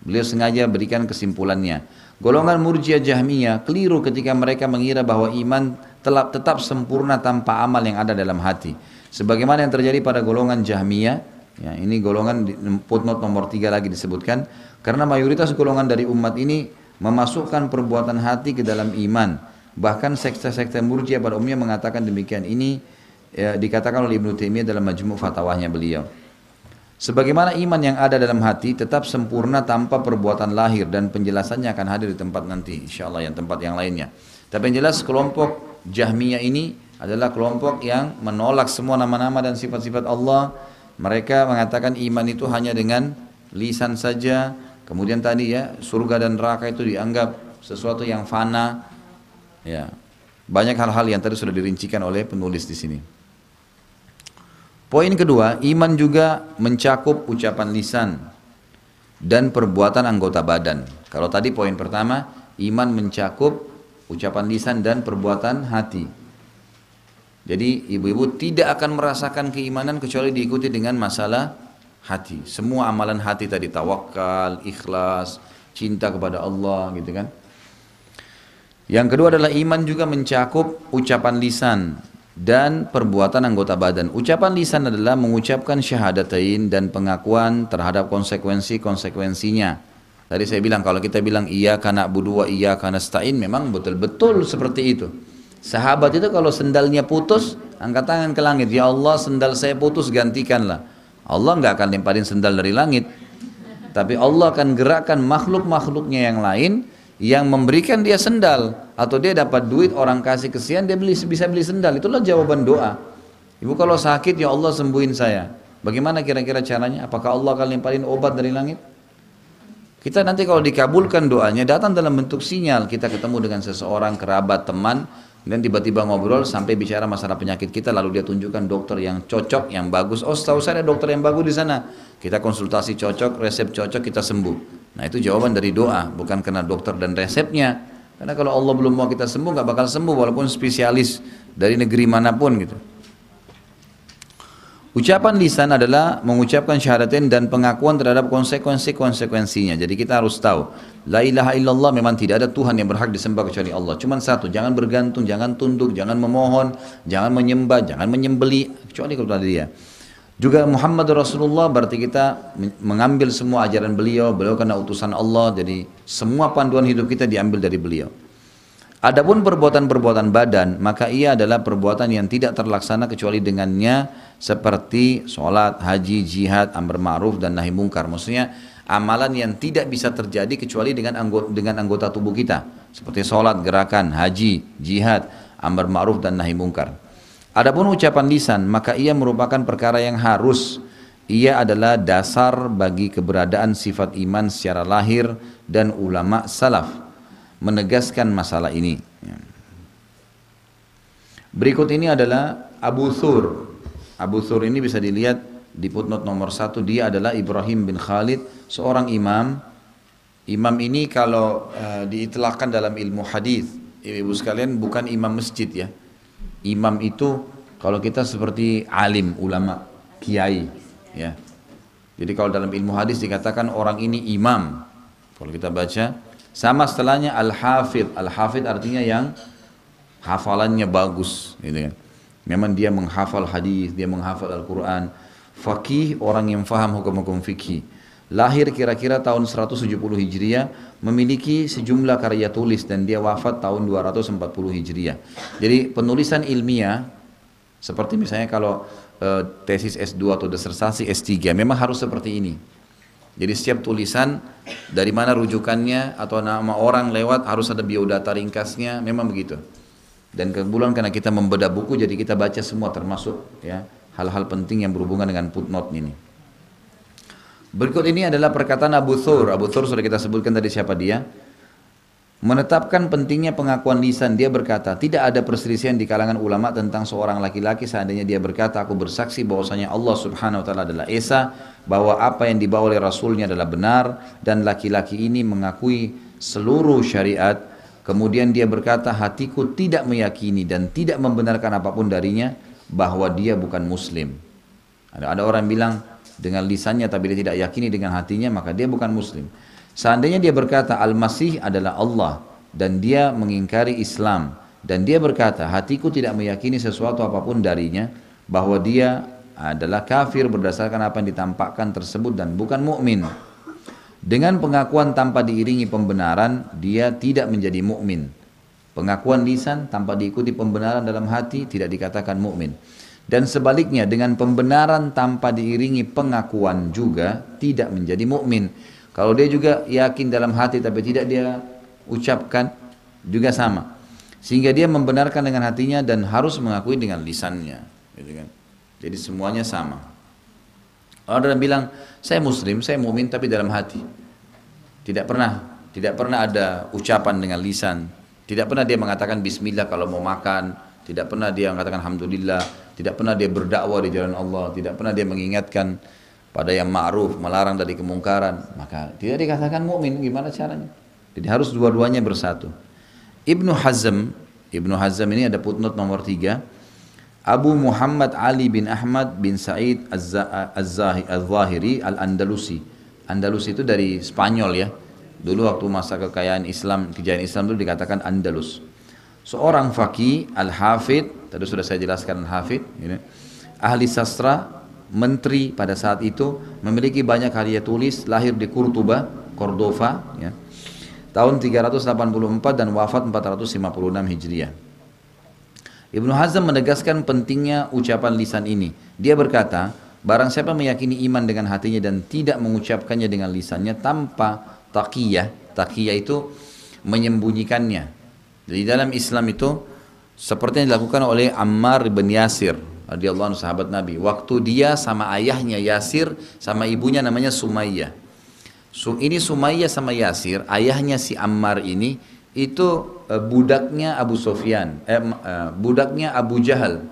Beliau sengaja berikan kesimpulannya. Golongan Murji'ah Jahmiyah keliru ketika mereka mengira bahwa iman tetap sempurna tanpa amal yang ada dalam hati. Sebagaimana yang terjadi pada golongan Jahmiyah. Ya, ini golongan footnote nomor 3 lagi disebutkan. Karena mayoritas golongan dari umat ini memasukkan perbuatan hati ke dalam iman. Bahkan sekte-sekte Murji'ah pada umumnya mengatakan demikian. Ini dikatakan oleh Ibnu Taimiyah dalam majmu' fatwanya beliau. Sebagaimana iman yang ada dalam hati tetap sempurna tanpa perbuatan lahir, dan penjelasannya akan hadir di tempat nanti insyaallah, yang tempat yang lainnya. Tapi yang jelas kelompok Jahmiyah ini adalah kelompok yang menolak semua nama-nama dan sifat-sifat Allah. Mereka mengatakan iman itu hanya dengan lisan saja. Kemudian tadi ya, surga dan neraka itu dianggap sesuatu yang fana. Ya, banyak hal-hal yang tadi sudah dirincikan oleh penulis di sini. Poin kedua, iman juga mencakup ucapan lisan dan perbuatan anggota badan. Kalau tadi poin pertama, iman mencakup ucapan lisan dan perbuatan hati. Jadi ibu-ibu tidak akan merasakan keimanan kecuali diikuti dengan masalah hati. Semua amalan hati tadi, tawakal, ikhlas, cinta kepada Allah gitu kan. Yang kedua adalah iman juga mencakup ucapan lisan dan perbuatan anggota badan. Ucapan lisan adalah mengucapkan syahadatain dan pengakuan terhadap konsekuensi-konsekuensinya. Tadi saya bilang kalau kita bilang iyyaka na'budu wa iyyaka nasta'in, memang betul-betul seperti itu. Sahabat itu kalau sendalnya putus, angkat tangan ke langit, ya Allah sendal saya putus, gantikanlah. Allah nggak akan lemparin sendal dari langit, tapi Allah akan gerakkan makhluk-makhluknya yang lain yang memberikan dia sendal, atau dia dapat duit, orang kasih kesian, dia bisa beli sendal. Itulah jawaban doa. Ibu kalau sakit, ya Allah sembuhin saya. Bagaimana kira-kira caranya? Apakah Allah akan lemparin obat dari langit? Kita nanti kalau dikabulkan doanya, datang dalam bentuk sinyal. Kita ketemu dengan seseorang, kerabat, teman, dan tiba-tiba ngobrol sampai bicara masalah penyakit kita, lalu dia tunjukkan dokter yang cocok, yang bagus. Oh, setahu saya ada dokter yang bagus di sana. Kita konsultasi cocok, resep cocok, kita sembuh. Nah itu jawaban dari doa, bukan karena dokter dan resepnya. Karena kalau Allah belum mau kita sembuh, nggak bakal sembuh walaupun spesialis dari negeri manapun gitu. Ucapan lisan adalah mengucapkan syahadatain dan pengakuan terhadap konsekuensi-konsekuensinya. Jadi kita harus tahu, la ilaha illallah, memang tidak ada Tuhan yang berhak disembah kecuali Allah. Cuma satu, jangan bergantung, jangan tunduk, jangan memohon, jangan menyembah, jangan menyembeli, kecuali kepada dia. Juga Muhammad Rasulullah, berarti kita mengambil semua ajaran beliau karena utusan Allah, jadi semua panduan hidup kita diambil dari beliau. Adapun perbuatan-perbuatan badan, maka ia adalah perbuatan yang tidak terlaksana kecuali dengannya, seperti sholat, haji, jihad, amar ma'ruf dan nahi mungkar. Maksudnya amalan yang tidak bisa terjadi kecuali dengan anggota tubuh kita, seperti sholat, gerakan, haji, jihad, amar ma'ruf dan nahi mungkar. Adapun ucapan lisan, maka ia merupakan perkara yang harus. Ia adalah dasar bagi keberadaan sifat iman secara lahir, dan ulama salaf menegaskan masalah ini. Berikut ini adalah Abu Thur. Abu Thur ini bisa dilihat di footnote nomor 1. Dia adalah Ibrahim bin Khalid, seorang imam. Imam ini kalau diitlaqkan dalam ilmu hadis, ibu sekalian, bukan imam masjid ya. Imam itu kalau kita seperti alim, ulama, kiai ya. Jadi kalau dalam ilmu hadis dikatakan orang ini imam. Kalau kita baca sama setelahnya al-hafidh. Al-hafidh artinya yang hafalannya bagus gitu kan. Memang dia menghafal hadis, dia menghafal Al-Quran. faqih, orang yang faham hukum-hukum fikih. Lahir kira-kira tahun 170 Hijriah, memiliki sejumlah karya tulis dan dia wafat tahun 240 Hijriah. Jadi penulisan ilmiah, seperti misalnya kalau tesis S2 atau disertasi S3, memang harus seperti ini. Jadi setiap tulisan, dari mana rujukannya atau nama orang lewat, harus ada biodata ringkasnya, memang begitu. Dan kebetulan karena kita membedah buku, jadi kita baca semua termasuk ya hal-hal penting yang berhubungan dengan footnote ini. Berikut ini adalah perkataan Abu Thur. Abu Thur sudah kita sebutkan tadi siapa dia. Menetapkan pentingnya pengakuan lisan, dia berkata, tidak ada perselisihan di kalangan ulama tentang seorang laki-laki seandainya dia berkata, aku bersaksi bahwasanya Allah Subhanahu wa taala adalah esa, bahwa apa yang dibawa oleh Rasulnya adalah benar, dan laki-laki ini mengakui seluruh syariat. Kemudian dia berkata, hatiku tidak meyakini dan tidak membenarkan apapun darinya, bahwa dia bukan muslim. Ada orang bilang dengan lisannya tapi dia tidak yakini dengan hatinya, maka dia bukan muslim. Seandainya dia berkata Al-Masih adalah Allah dan dia mengingkari Islam, dan dia berkata hatiku tidak meyakini sesuatu apapun darinya, bahwa dia adalah kafir berdasarkan apa yang ditampakkan tersebut dan bukan mukmin. Dengan pengakuan tanpa diiringi pembenaran, dia tidak menjadi mukmin. Pengakuan lisan tanpa diikuti pembenaran dalam hati tidak dikatakan mukmin. Dan sebaliknya, dengan pembenaran tanpa diiringi pengakuan juga tidak menjadi mukmin. Kalau dia juga yakin dalam hati tapi tidak dia ucapkan, juga sama. Sehingga dia membenarkan dengan hatinya dan harus mengakui dengan lisannya, gitu kan. Jadi semuanya sama. Orang bilang saya muslim, saya mukmin tapi dalam hati tidak pernah ada ucapan dengan lisan, tidak pernah dia mengatakan bismillah kalau mau makan, tidak pernah dia mengatakan alhamdulillah, tidak pernah dia berdakwah di jalan Allah, tidak pernah dia mengingatkan pada yang ma'ruf, melarang dari kemungkaran, maka tidak dikatakan mukmin. Gimana caranya? Jadi harus dua-duanya bersatu. Ibnu Hazm ini ada footnote nomor 3. Abu Muhammad Ali bin Ahmad bin Sa'id Az-Zahiri Al-Andalusi. Andalusi itu dari Spanyol ya. Dulu waktu masa kejayaan Islam itu dikatakan Andalus. Seorang faqih, al-hafidh, tadi sudah saya jelaskan al-hafidh, ahli sastra, menteri pada saat itu, memiliki banyak karya tulis, lahir di Cordova, ya, tahun 384 dan wafat 456 Hijriah. Ibnu Hazm menegaskan pentingnya ucapan lisan ini. Dia berkata, barang siapa meyakini iman dengan hatinya dan tidak mengucapkannya dengan lisannya tanpa taqiyah itu menyembunyikannya. Di dalam Islam itu seperti yang dilakukan oleh Ammar bin Yasir radhiyallahu anhu, sahabat Nabi. Waktu dia sama ayahnya Yasir, sama ibunya namanya Sumayyah. Ini Sumayyah sama Yasir, ayahnya si Ammar ini itu budaknya Abu Sufyan, budaknya Abu Jahal.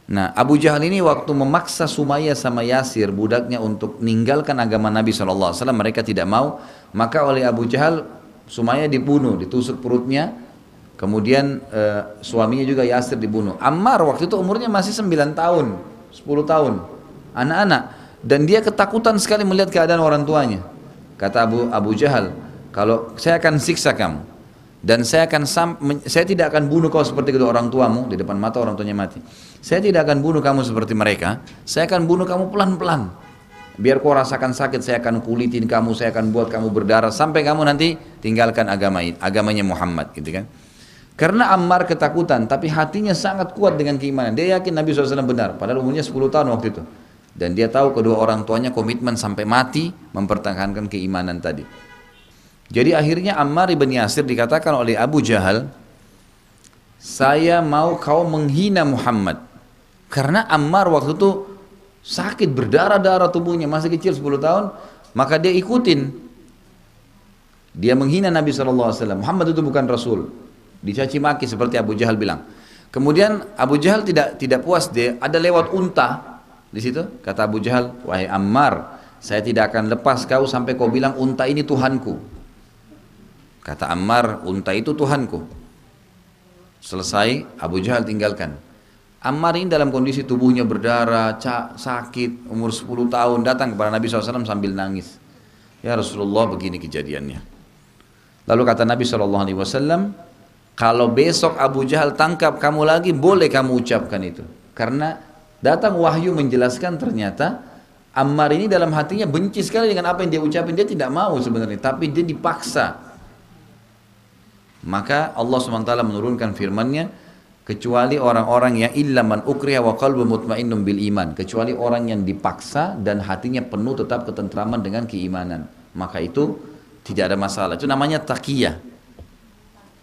Nah, Abu Jahal ini waktu memaksa Sumayyah sama Yasir, budaknya, untuk meninggalkan agama Nabi SAW, mereka tidak mau, maka oleh Abu Jahal Sumayyah dibunuh, ditusuk perutnya. Kemudian suaminya juga Yasir dibunuh. Ammar waktu itu umurnya masih 9 tahun, 10 tahun, anak-anak. Dan dia ketakutan sekali melihat keadaan orang tuanya. Kata Abu Jahal, kalau saya akan siksa kamu, dan saya tidak akan bunuh kau seperti kedua orang tuamu, di depan mata orang tuanya mati. Saya tidak akan bunuh kamu seperti mereka, saya akan bunuh kamu pelan-pelan. Biar kau rasakan sakit, saya akan kulitin kamu, saya akan buat kamu berdarah, sampai kamu nanti tinggalkan agamanya Muhammad, gitu kan. Karena Ammar ketakutan, tapi hatinya sangat kuat dengan keimanan. Dia yakin Nabi SAW benar, padahal umurnya 10 tahun waktu itu. Dan dia tahu kedua orang tuanya komitmen sampai mati mempertahankan keimanan tadi. Jadi akhirnya Ammar ibn Yasir dikatakan oleh Abu Jahal, saya mau kau menghina Muhammad. Karena Ammar waktu itu sakit, berdarah-darah tubuhnya, masih kecil 10 tahun, maka dia ikutin. Dia menghina Nabi SAW, Muhammad itu bukan Rasul. Dicaci maki seperti Abu Jahal bilang. Kemudian Abu Jahal tidak puas, dia ada lewat unta di situ. Kata Abu Jahal, wahai Ammar, saya tidak akan lepas kau sampai kau bilang unta ini Tuhanku. Kata Ammar, unta itu Tuhanku. Selesai, Abu Jahal tinggalkan. Ammar ini dalam kondisi tubuhnya berdarah, sakit, umur 10 tahun, datang kepada Nabi SAW sambil nangis. Ya Rasulullah, begini kejadiannya. Lalu kata Nabi SAW, kalau besok Abu Jahal tangkap kamu lagi, boleh kamu ucapkan itu. Karena Datang wahyu menjelaskan ternyata Ammar ini dalam hatinya benci sekali dengan apa yang dia ucapin. Dia tidak mau sebenarnya, tapi dia dipaksa. Maka Allah SWT menurunkan firman-Nya, kecuali orang-orang yang illa man ukriha wa qalbu mutmainnun bil iman, kecuali orang yang dipaksa dan hatinya penuh tetap ketentraman dengan keimanan, maka itu tidak ada masalah. Itu namanya taqiyah.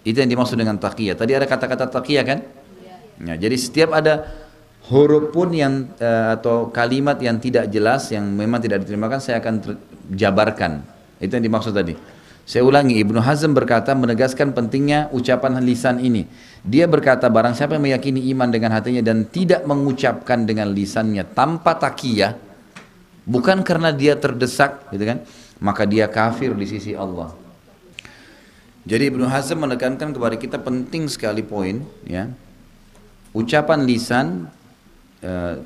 Itu yang dimaksud dengan taqiyah. Tadi ada kata-kata taqiyah kan? Ya, jadi setiap ada huruf pun yang atau kalimat yang tidak jelas, yang memang tidak diterimakan, saya akan jabarkan. Itu yang dimaksud tadi. Saya ulangi, Ibnu Hazm berkata menegaskan pentingnya ucapan lisan ini. Dia berkata barang siapa yang meyakini iman dengan hatinya dan tidak mengucapkan dengan lisannya tanpa taqiyah, bukan karena dia terdesak, gitu kan, maka dia kafir di sisi Allah. Jadi Ibnu Hazm menekankan kepada kita penting sekali poin, ya, ucapan lisan.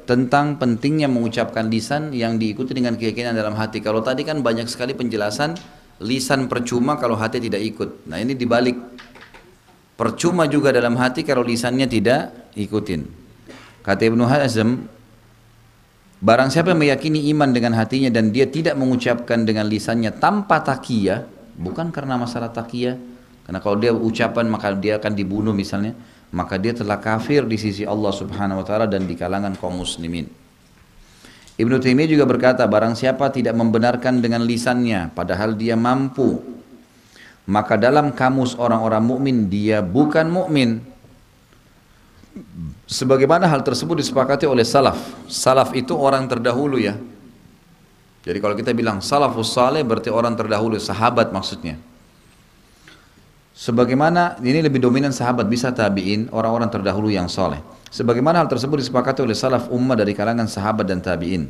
Tentang pentingnya mengucapkan lisan yang diikuti dengan keyakinan dalam hati. Kalau tadi kan banyak sekali penjelasan lisan percuma kalau hati tidak ikut. Nah ini dibalik, percuma juga dalam hati kalau lisannya tidak ikutin. Kata Ibnu Hazm, barang siapa yang meyakini iman dengan hatinya dan dia tidak mengucapkan dengan lisannya tanpa taqiyah, bukan karena masalah taqiyah, karena kalau dia ucapan maka dia akan dibunuh misalnya, maka dia telah kafir di sisi Allah Subhanahu wa taala dan di kalangan kaum muslimin. Ibnu Taimiyah juga berkata, barang siapa tidak membenarkan dengan lisannya padahal dia mampu, maka dalam kamus orang-orang mukmin dia bukan mukmin. Sebagaimana hal tersebut disepakati oleh salaf. Salaf itu orang terdahulu, ya. Jadi kalau kita bilang salafus saleh berarti orang terdahulu, sahabat maksudnya. Sebagaimana ini lebih dominan sahabat, bisa tabi'in, orang-orang terdahulu yang soleh. Sebagaimana hal tersebut disepakati oleh salaf ummah dari kalangan sahabat dan tabi'in.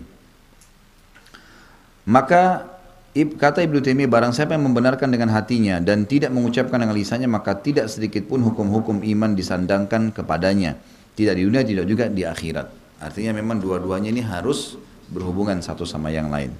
Maka kata Ibnu Taimiyah, barang siapa yang membenarkan dengan hatinya dan tidak mengucapkan dengan lisannya, maka tidak sedikit pun hukum-hukum iman disandangkan kepadanya, tidak di dunia, tidak juga di akhirat. Artinya memang dua-duanya ini harus berhubungan satu sama yang lain.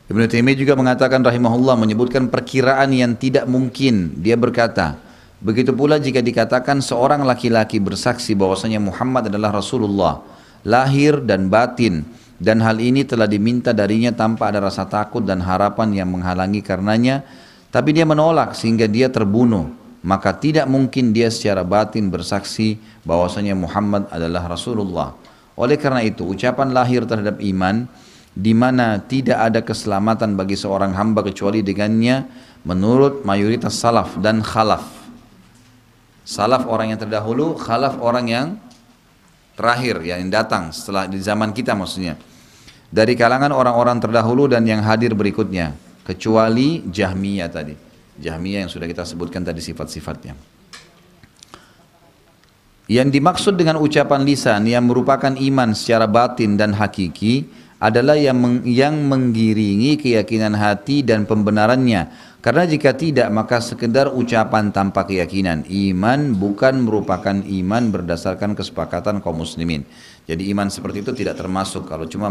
Ibnu Taimiyah juga mengatakan rahimahullah, menyebutkan perkiraan yang tidak mungkin. Dia berkata, begitu pula jika dikatakan seorang laki-laki bersaksi bahwasanya Muhammad adalah Rasulullah, lahir dan batin, dan hal ini telah diminta darinya tanpa ada rasa takut dan harapan yang menghalangi karenanya, tapi dia menolak sehingga dia terbunuh, maka tidak mungkin dia secara batin bersaksi bahwasanya Muhammad adalah Rasulullah. Oleh karena itu, ucapan lahir terhadap iman, di mana tidak ada keselamatan bagi seorang hamba kecuali dengannya, menurut mayoritas salaf dan khalaf. Salaf orang yang terdahulu, khalaf orang yang terakhir, yang datang setelah di zaman kita maksudnya. Dari kalangan orang-orang terdahulu dan yang hadir berikutnya, kecuali Jahmiyah tadi. Jahmiyah yang sudah kita sebutkan tadi sifat-sifatnya. Yang dimaksud dengan ucapan lisan yang merupakan iman secara batin dan hakiki adalah yang menggiringi keyakinan hati dan pembenarannya. Karena jika tidak, maka sekedar ucapan tanpa keyakinan. Iman bukan merupakan iman berdasarkan kesepakatan kaum muslimin. Jadi iman seperti itu tidak termasuk kalau cuma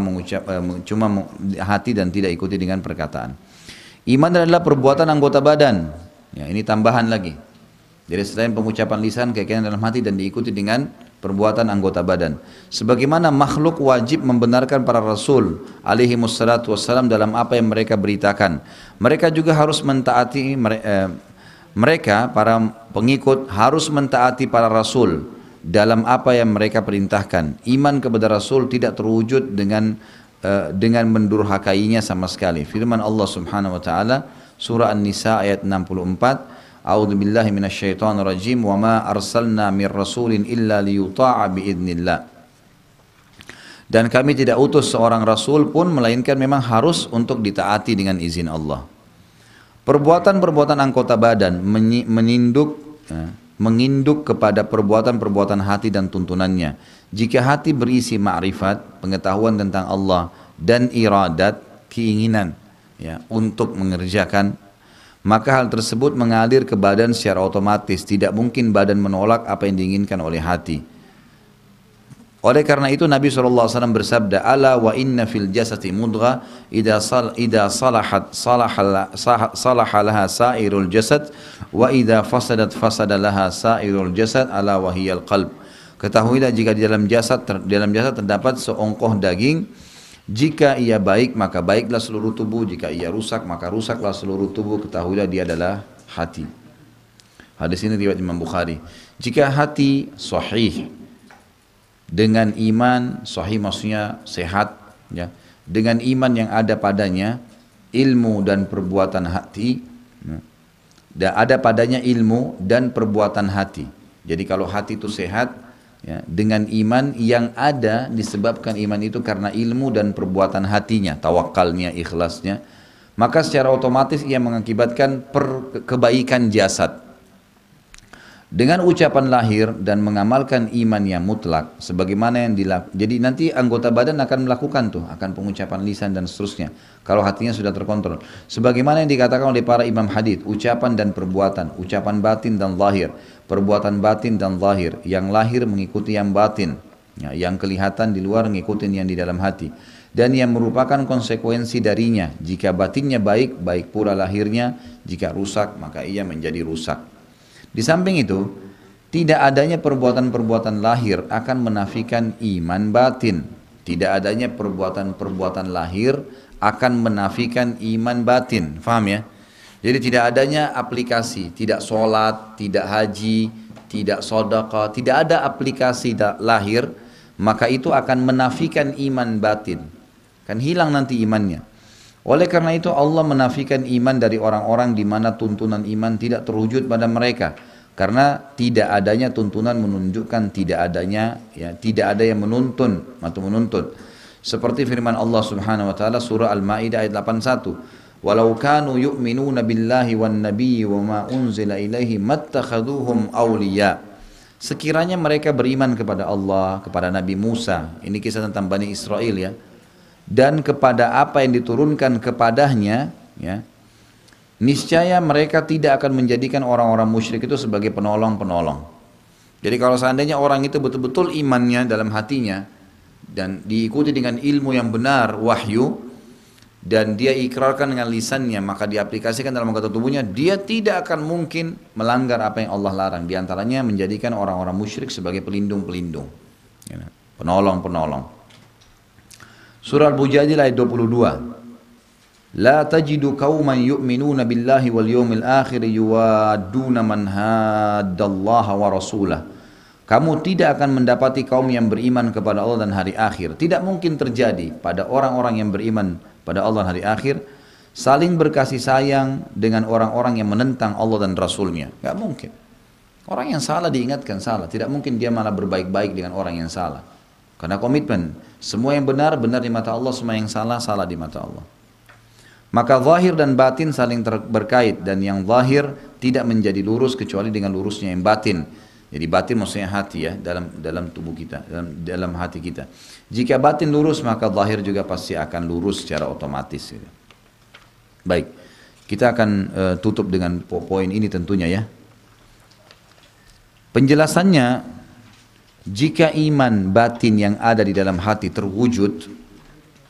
hati dan tidak ikuti dengan perkataan. Iman adalah perbuatan anggota badan. Ya, ini tambahan lagi. Jadi selain pengucapan lisan, keyakinan dalam hati dan diikuti dengan perbuatan anggota badan. Sebagaimana makhluk wajib membenarkan para rasul alaihi wassalatu wassalam dalam apa yang mereka beritakan. Mereka juga harus mentaati mereka para pengikut harus mentaati para rasul dalam apa yang mereka perintahkan. Iman kepada rasul tidak terwujud dengan mendurhakainya sama sekali. Firman Allah Subhanahu wa taala surah An-Nisa ayat 64, A'udzu billahi minasyaitonir rajim wa ma arsalna mir rasulin illa liyuta'a biidznillah. Dan kami tidak utus seorang rasul pun melainkan memang harus untuk ditaati dengan izin Allah. Perbuatan-perbuatan anggota badan menginduk kepada perbuatan-perbuatan hati dan tuntunannya. Jika hati berisi ma'rifat, pengetahuan tentang Allah, dan iradat, keinginan ya untuk mengerjakan, maka hal tersebut mengalir ke badan secara otomatis. Tidak mungkin badan menolak apa yang diinginkan oleh hati. Oleh karena itu Nabi SAW bersabda, Ala wa inna fil jasati mudghah idha salahat salaha laha sairul jasad wa idha fasadat fasada laha sairul jasad ala wa hiyal qalb. Ketahuilah jika di dalam jasad terdapat seongkoh daging, jika ia baik maka baiklah seluruh tubuh, jika ia rusak maka rusaklah seluruh tubuh. Ketahuilah dia adalah hati. Hadis ini riwayat Imam Bukhari. Jika hati sahih dengan iman, sahih maksudnya sehat, ya, dengan iman yang ada padanya, ilmu dan perbuatan hati, ya, dan ada padanya ilmu dan perbuatan hati. Jadi kalau hati itu sehat, ya, dengan iman yang ada disebabkan iman itu karena ilmu dan perbuatan hatinya, tawakalnya, ikhlasnya, maka secara otomatis ia mengakibatkan kebaikan jasad. Dengan ucapan lahir dan mengamalkan iman yang mutlak sebagaimana yang dilakukan. Jadi nanti anggota badan akan melakukan tuh, akan pengucapan lisan dan seterusnya kalau hatinya sudah terkontrol. Sebagaimana yang dikatakan oleh para imam hadis, ucapan dan perbuatan, ucapan batin dan zahir, perbuatan batin dan zahir. Yang lahir mengikuti yang batin, ya, yang kelihatan di luar mengikuti yang di dalam hati. Dan yang merupakan konsekuensi darinya. Jika batinnya baik, baik pula lahirnya. Jika rusak, maka ia menjadi rusak. Di samping itu, tidak adanya perbuatan-perbuatan lahir akan menafikan iman batin. Tidak adanya perbuatan-perbuatan lahir akan menafikan iman batin. Faham ya? Jadi tidak adanya aplikasi, tidak sholat, tidak haji, tidak sedekah, tidak ada aplikasi lahir, maka itu akan menafikan iman batin. Kan hilang nanti imannya. Oleh karena itu Allah menafikan iman dari orang-orang di mana tuntunan iman tidak terwujud pada mereka, karena tidak adanya tuntunan menunjukkan tidak adanya, ya, tidak ada yang menuntun atau menuntut. Seperti firman Allah Subhanahu wa taala surah Al-Maidah ayat 81, "Walau kanu yu'minuna billahi wan nabiyyi wa ma unzila ilaihi mattakhaduhum awliya." Sekiranya mereka beriman kepada Allah, kepada Nabi Musa, ini kisah tentang Bani Israel, ya, dan kepada apa yang diturunkan kepadanya, ya, niscaya mereka tidak akan menjadikan orang-orang musyrik itu sebagai penolong-penolong. Jadi kalau seandainya orang itu betul-betul imannya dalam hatinya dan diikuti dengan ilmu yang benar, wahyu, dan dia ikrarkan dengan lisannya, maka diaplikasikan dalam anggota tubuhnya, dia tidak akan mungkin melanggar apa yang Allah larang. Di antaranya menjadikan orang-orang musyrik sebagai pelindung-pelindung, ya, penolong-penolong. Surah Al-Mujadilah ayat 22. La tajidu qauman yu'minuna billahi wal yawmil akhir yuwadduna man haddallaha wa rasulah. Kamu tidak akan mendapati kaum yang beriman kepada Allah dan hari akhir. Tidak mungkin terjadi pada orang-orang yang beriman pada Allah dan hari akhir saling berkasih sayang dengan orang-orang yang menentang Allah dan Rasulnya. Gak mungkin. Orang yang salah diingatkan salah. Tidak mungkin dia malah berbaik-baik dengan orang yang salah. Karena komitmen, semua yang benar, benar di mata Allah, semua yang salah, salah di mata Allah. Maka zahir dan batin saling berkait, dan yang zahir tidak menjadi lurus kecuali dengan lurusnya yang batin. Jadi batin maksudnya hati, ya, dalam tubuh kita, dalam hati kita. Jika batin lurus, maka zahir juga pasti akan lurus secara otomatis. Gitu. Baik, kita akan tutup dengan poin ini tentunya, ya. Penjelasannya, jika iman batin yang ada di dalam hati terwujud,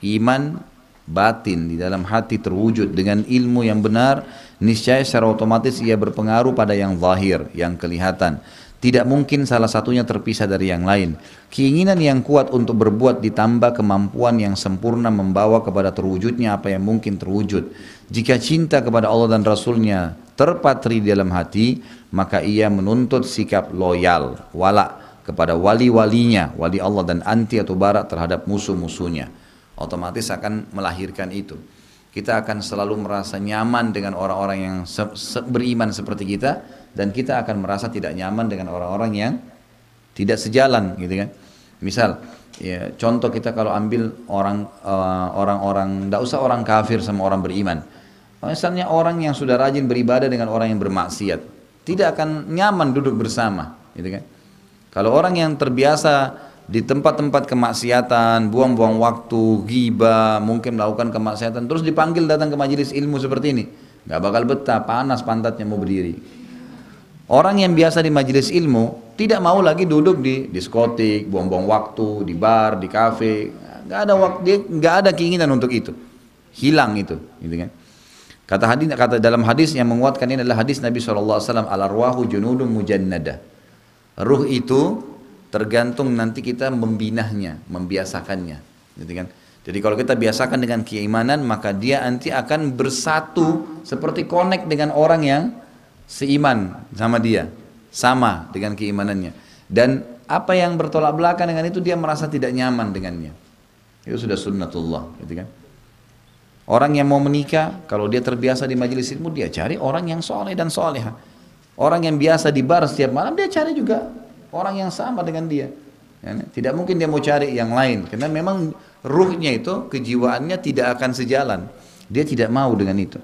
iman batin di dalam hati terwujud dengan ilmu yang benar, niscaya secara otomatis ia berpengaruh pada yang zahir, yang kelihatan. Tidak mungkin salah satunya terpisah dari yang lain. Keinginan yang kuat untuk berbuat ditambah kemampuan yang sempurna membawa kepada terwujudnya apa yang mungkin terwujud. Jika cinta kepada Allah dan Rasulnya terpatri di dalam hati, maka ia menuntut sikap loyal, wala' kepada wali-walinya, wali Allah, dan anti atau barak terhadap musuh-musuhnya. Otomatis akan melahirkan itu. Kita akan selalu merasa nyaman dengan orang-orang yang beriman seperti kita, dan kita akan merasa tidak nyaman dengan orang-orang yang tidak sejalan, gitu kan. Misal, ya, contoh kita kalau ambil orang-orang, tidak usah orang kafir sama orang beriman. Misalnya orang yang sudah rajin beribadah dengan orang yang bermaksiat, tidak akan nyaman duduk bersama, gitu kan. Kalau orang yang terbiasa di tempat-tempat kemaksiatan, buang-buang waktu, ghibah, mungkin melakukan kemaksiatan, terus dipanggil datang ke majelis ilmu seperti ini, nggak bakal betah, panas pantatnya mau berdiri. Orang yang biasa di majelis ilmu tidak mau lagi duduk di diskotik, buang-buang waktu, di bar, di kafe, nggak ada waktu, nggak ada keinginan untuk itu, hilang itu, gitu kan. Kata dalam hadis yang menguatkan ini adalah hadis Nabi SAW, al-arwahu junudun mujannadah. Ruh itu tergantung nanti kita membinahnya, membiasakannya, gitu kan. Jadi kalau kita biasakan dengan keimanan, maka dia nanti akan bersatu seperti connect dengan orang yang seiman sama dia, sama dengan keimanannya. Dan apa yang bertolak belakang dengan itu dia merasa tidak nyaman dengannya. Itu sudah sunnatullah, gitu kan. Orang yang mau menikah, kalau dia terbiasa di majelis ilmu, dia cari orang yang soleh dan soleha. Orang yang biasa di bar setiap malam, dia cari juga orang yang sama dengan dia. Ya, tidak mungkin dia mau cari yang lain, karena memang ruhnya itu, kejiwaannya tidak akan sejalan. Dia tidak mau dengan itu.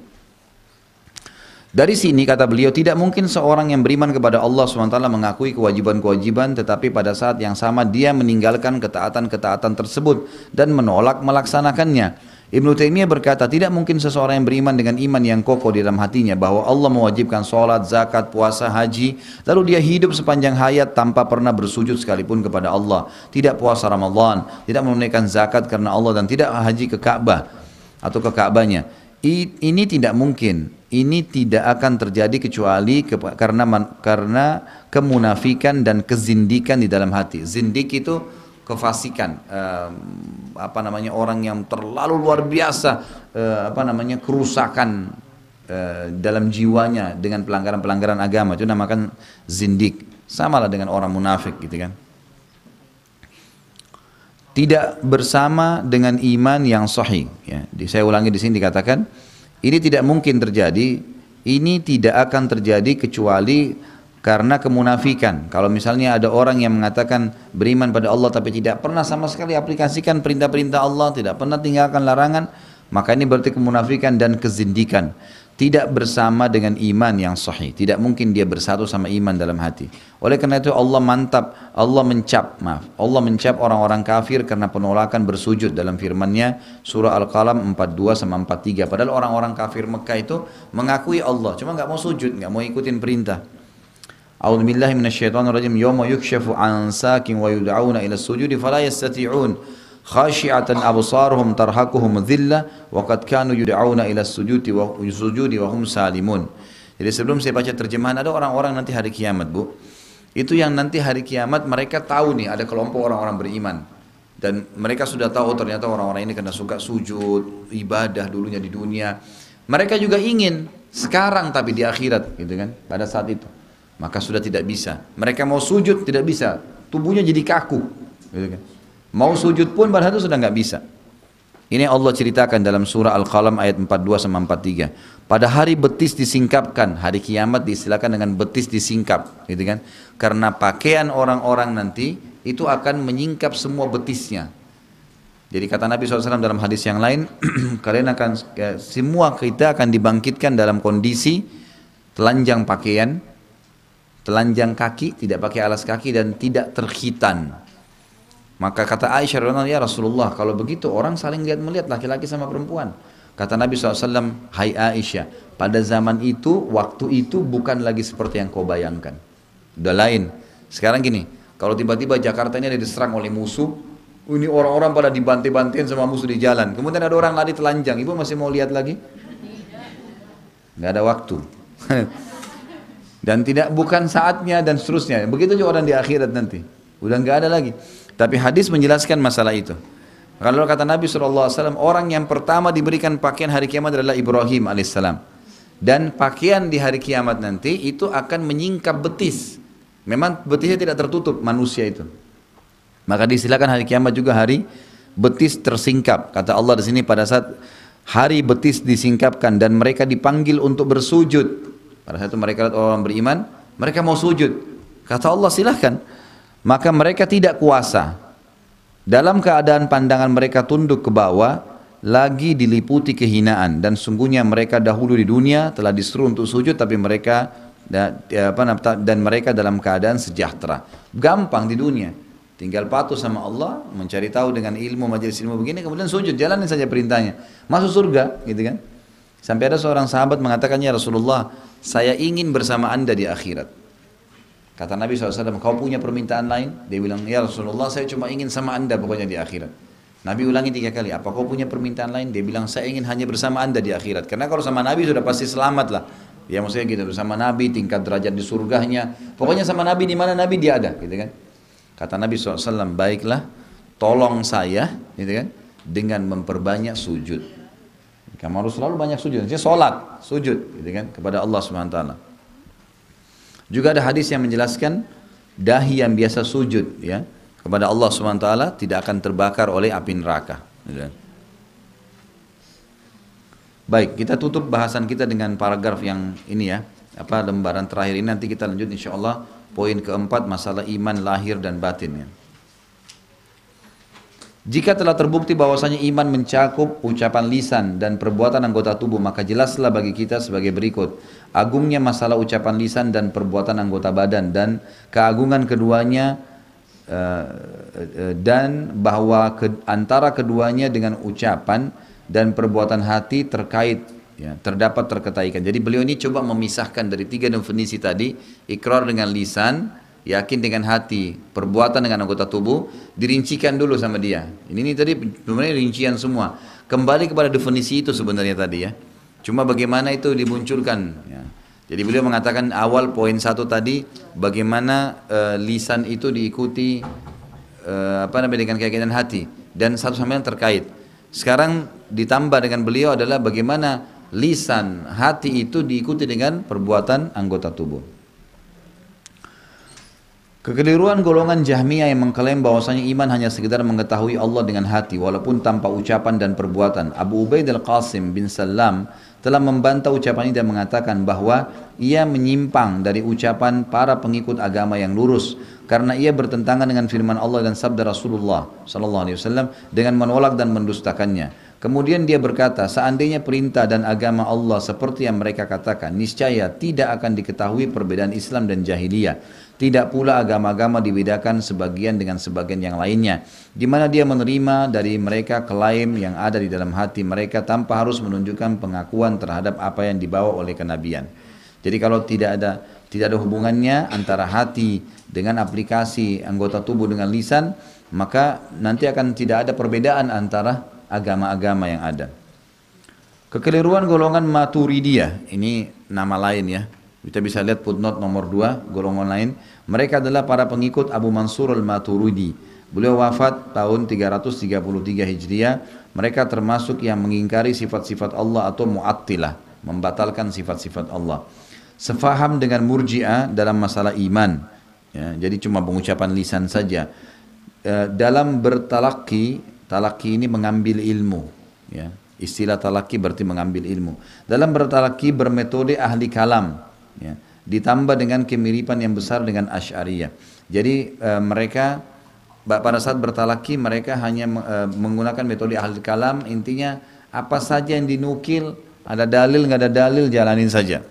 Dari sini kata beliau, tidak mungkin seorang yang beriman kepada Allah SWT mengakui kewajiban-kewajiban, tetapi pada saat yang sama dia meninggalkan ketaatan-ketaatan tersebut dan menolak melaksanakannya. Ibnu Taimiyah berkata, tidak mungkin seseorang yang beriman dengan iman yang kokoh di dalam hatinya bahwa Allah mewajibkan sholat, zakat, puasa, haji, lalu dia hidup sepanjang hayat tanpa pernah bersujud sekalipun kepada Allah, tidak puasa Ramadan, tidak menunaikan zakat karena Allah, dan tidak haji ke Ka'bah atau ke Ka'bahnya. Ini tidak mungkin. Ini tidak akan terjadi kecuali karena kemunafikan dan kezindikan di dalam hati. Zindik itu kefasikan, orang yang terlalu luar biasa, kerusakan dalam jiwanya dengan pelanggaran-pelanggaran agama, itu namakan zindik. Samalah dengan orang munafik, gitu kan. Tidak bersama dengan iman yang sahih. Ya, saya ulangi di sini dikatakan, ini tidak mungkin terjadi. Ini tidak akan terjadi kecuali karena kemunafikan. Kalau misalnya ada orang yang mengatakan beriman pada Allah tapi tidak pernah sama sekali aplikasikan perintah-perintah Allah, tidak pernah tinggalkan larangan, maka ini berarti kemunafikan dan kezindikan. Tidak bersama dengan iman yang sahih. Tidak mungkin dia bersatu sama iman dalam hati. Oleh karena itu Allah mencap orang-orang kafir karena penolakan bersujud dalam firman-Nya surah Al-Qalam 42 sama 43. Padahal orang-orang kafir Mekah itu mengakui Allah, cuma nggak mau sujud, nggak mau ikutin perintah. A'udzubillahi minasyaitonirrajim. Yawma yukshafu an sakin wa yud'auna ila sujudi fala yastati'un. Khashi'atan absaruhum tarhaquhum dhillah wa qad kanu yud'auna ila sujudi wa hum salimun. Jadi sebelum saya baca terjemahan, ada orang-orang nanti hari kiamat, Bu. Itu yang nanti hari kiamat mereka tahu nih ada kelompok orang-orang beriman. Dan mereka sudah tahu ternyata orang-orang ini kena suka sujud, ibadah dulunya di dunia. Mereka juga ingin sekarang tapi di akhirat, gitu kan? Pada saat itu. Maka sudah tidak bisa. Mereka mau sujud tidak bisa, tubuhnya jadi kaku, gitu kan? Mau sujud pun pada itu sudah nggak bisa. Ini Allah ceritakan dalam surah Al-Qalam ayat 42 sama 43. Pada hari betis disingkapkan, hari kiamat diistilahkan dengan betis disingkap, gitu kan? Karena pakaian orang-orang nanti itu akan menyingkap semua betisnya. Jadi kata Nabi SAW dalam hadis yang lain, semua kita akan dibangkitkan dalam kondisi telanjang pakaian, telanjang kaki, tidak pakai alas kaki dan tidak terkhitan. Maka kata Aisyah radhiyallahu anha, ya Rasulullah, kalau begitu orang saling lihat-melihat laki-laki sama perempuan. Kata Nabi SAW, hai Aisyah, pada zaman itu, waktu itu bukan lagi seperti yang kau bayangkan. Udah lain. Sekarang gini, kalau tiba-tiba Jakarta ini ada diserang oleh musuh, ini orang-orang pada dibantai-bantain sama musuh di jalan. Kemudian ada orang lari telanjang, ibu masih mau lihat lagi? Nggak ada waktu. Dan bukan saatnya dan seterusnya. Begitu juga orang di akhirat nanti. Udah nggak ada lagi. Tapi hadis menjelaskan masalah itu. Kalau kata Nabi SAW, orang yang pertama diberikan pakaian hari kiamat adalah Ibrahim alaihissalam. Dan pakaian di hari kiamat nanti itu akan menyingkap betis. Memang betisnya tidak tertutup manusia itu. Maka disilakan hari kiamat juga hari betis tersingkap. Kata Allah di sini pada saat hari betis disingkapkan dan mereka dipanggil untuk bersujud. Pada saat itu mereka lihat orang beriman, mereka mau sujud. Kata Allah silahkan. Maka mereka tidak kuasa. Dalam keadaan pandangan mereka tunduk ke bawah, lagi diliputi kehinaan. Dan sungguhnya mereka dahulu di dunia telah disuruh untuk sujud, tapi mereka dan mereka dalam keadaan sejahtera. Gampang di dunia. Tinggal patuh sama Allah, mencari tahu dengan ilmu, majelis ilmu begini, kemudian sujud, jalanin saja perintahnya. Masuk surga, gitu kan. Sampai ada seorang sahabat mengatakannya, Rasulullah, saya ingin bersama anda di akhirat. Kata Nabi SAW, kau punya permintaan lain? Dia bilang, ya Rasulullah, saya cuma ingin sama anda pokoknya di akhirat. Nabi ulangi 3 kali, apa kau punya permintaan lain? Dia bilang, saya ingin hanya bersama anda di akhirat. Karena kalau sama Nabi sudah pasti selamat lah. Ya maksudnya gitu, bersama Nabi, tingkat derajat di surganya. Pokoknya sama Nabi, di mana Nabi dia ada, gitu kan. Kata Nabi SAW, baiklah tolong saya gitu kan, dengan memperbanyak sujud. Kamu harus selalu banyak sujud. Jadi sholat, sujud gitu kan, kepada Allah SWT. Juga ada hadis yang menjelaskan dahi yang biasa sujud ya kepada Allah SWT tidak akan terbakar oleh api neraka. Gitu kan. Baik, kita tutup bahasan kita dengan paragraf yang ini ya, lembaran terakhir ini. Nanti kita lanjut insyaallah poin keempat, masalah iman lahir dan batin ya. Jika telah terbukti bahwasanya iman mencakup ucapan lisan dan perbuatan anggota tubuh, maka jelaslah bagi kita sebagai berikut. Agungnya masalah ucapan lisan dan perbuatan anggota badan dan keagungan keduanya, dan bahwa antara keduanya dengan ucapan dan perbuatan hati terkait ya, terdapat terketaikan. Jadi beliau ini coba memisahkan dari tiga definisi tadi, ikrar dengan lisan, yakin dengan hati, perbuatan dengan anggota tubuh, dirincikan dulu sama dia. Ini tadi sebenarnya rincian semua. Kembali kepada definisi itu sebenarnya tadi ya. Cuma bagaimana itu dimunculkan ya. Jadi beliau mengatakan awal poin 1 tadi, bagaimana lisan itu diikuti dengan keyakinan hati dan satu sama lain terkait. Sekarang ditambah dengan beliau adalah bagaimana lisan, hati itu diikuti dengan perbuatan anggota tubuh. Kekeliruan golongan Jahmiyah yang mengklaim bahwasanya iman hanya sekedar mengetahui Allah dengan hati walaupun tanpa ucapan dan perbuatan. Abu Ubaid al-Qasim bin Salam telah membantah ucapan ini dan mengatakan bahwa ia menyimpang dari ucapan para pengikut agama yang lurus karena ia bertentangan dengan firman Allah dan sabda Rasulullah SAW dengan menolak dan mendustakannya. Kemudian dia berkata, seandainya perintah dan agama Allah seperti yang mereka katakan, niscaya tidak akan diketahui perbedaan Islam dan jahiliyah. Tidak pula agama-agama dibedakan sebagian dengan sebagian yang lainnya, di mana dia menerima dari mereka klaim yang ada di dalam hati mereka tanpa harus menunjukkan pengakuan terhadap apa yang dibawa oleh kenabian. Jadi kalau tidak ada hubungannya antara hati dengan aplikasi anggota tubuh dengan lisan, maka nanti akan tidak ada perbedaan antara agama-agama yang ada. Kekeliruan golongan Maturidiyah, ini nama lain ya. Kita bisa lihat footnote nomor 2, golongan lain. Mereka adalah para pengikut Abu Mansur al-Maturidi. Beliau wafat tahun 333 Hijriah. Mereka termasuk yang mengingkari sifat-sifat Allah atau mu'attilah, membatalkan sifat-sifat Allah. Sefaham dengan Murji'ah dalam masalah iman. Ya, jadi cuma pengucapan lisan saja. Dalam bertalaki, talaki ini mengambil ilmu. Ya. Istilah talaki berarti mengambil ilmu. Dalam bertalaki bermetode ahli kalam. Ya, ditambah dengan kemiripan yang besar dengan Asy'ariyah. Jadi mereka pada saat bertalaki mereka hanya menggunakan metode ahli kalam. Intinya apa saja yang dinukil, ada dalil nggak ada dalil, jalanin saja.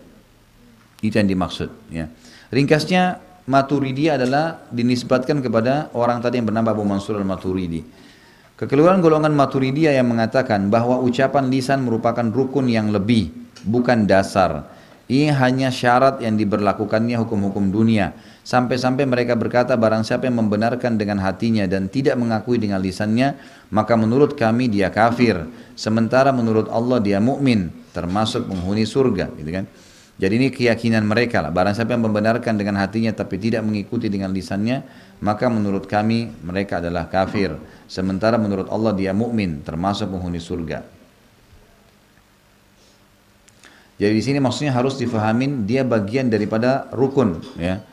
Itu yang dimaksud. Ya. Ringkasnya Maturidi adalah dinisbatkan kepada orang tadi yang bernama Abu Mansur al-Maturidi. Kekeliruan golongan Maturidiyah yang mengatakan bahwa ucapan lisan merupakan rukun yang lebih, bukan dasar. Ini hanya syarat yang diberlakukannya hukum-hukum dunia. Sampai-sampai mereka berkata, barang siapa yang membenarkan dengan hatinya dan tidak mengakui dengan lisannya, maka menurut kami dia kafir. Sementara menurut Allah dia mukmin, termasuk penghuni surga. Gitu kan? Jadi ini keyakinan mereka lah. Barang siapa yang membenarkan dengan hatinya tapi tidak mengikuti dengan lisannya, maka menurut kami mereka adalah kafir. Sementara menurut Allah dia mukmin, termasuk penghuni surga. Jadi di sini maksudnya harus difahamin dia bagian daripada rukun. Ya.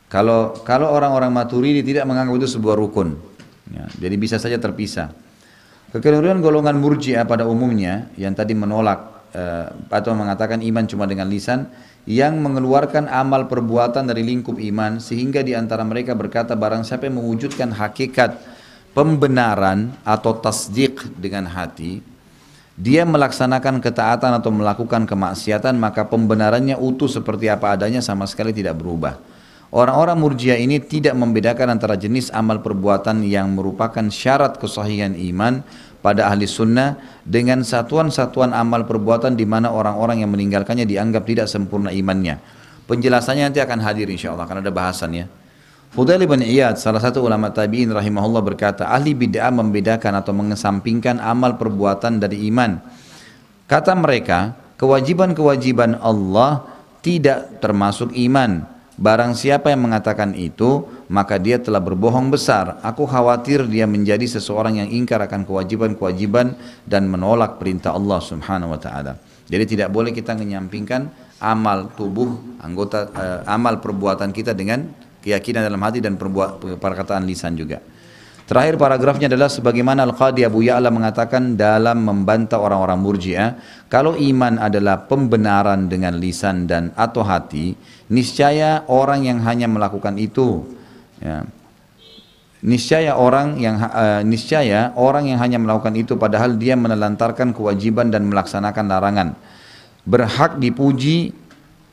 Kalau orang-orang Maturidi tidak menganggap itu sebuah rukun, ya, jadi bisa saja terpisah. Kekeliruan golongan Murji'ah pada umumnya yang tadi menolak atau mengatakan iman cuma dengan lisan, yang mengeluarkan amal perbuatan dari lingkup iman, sehingga di antara mereka berkata barang siapa yang mewujudkan hakikat pembenaran atau tasdik dengan hati, dia melaksanakan ketaatan atau melakukan kemaksiatan, maka pembenarannya utuh seperti apa adanya, sama sekali tidak berubah. Orang-orang Murji'ah ini tidak membedakan antara jenis amal perbuatan yang merupakan syarat kesahihan iman pada ahli sunnah dengan satuan-satuan amal perbuatan di mana orang-orang yang meninggalkannya dianggap tidak sempurna imannya. Penjelasannya nanti akan hadir insyaAllah, karena ada bahasannya. Fudail bin Iyad, salah satu ulama tabi'in rahimahullah berkata, ahli bid'ah membedakan atau mengesampingkan amal perbuatan dari iman. Kata mereka, kewajiban-kewajiban Allah tidak termasuk iman. Barang siapa yang mengatakan itu, maka dia telah berbohong besar. Aku khawatir dia menjadi seseorang yang ingkar akan kewajiban-kewajiban dan menolak perintah Allah Subhanahu wa taala. Jadi tidak boleh kita menyampingkan amal tubuh, amal perbuatan kita dengan keyakinan dalam hati dan perkataan lisan juga. Terakhir paragrafnya adalah sebagaimana Al-Qadhi Abu Ya'la mengatakan dalam membantah orang-orang Murji'ah, kalau iman adalah pembenaran dengan lisan dan atau hati, niscaya orang yang hanya melakukan itu, ya, niscaya orang yang hanya melakukan itu padahal dia menelantarkan kewajiban dan melaksanakan larangan, berhak dipuji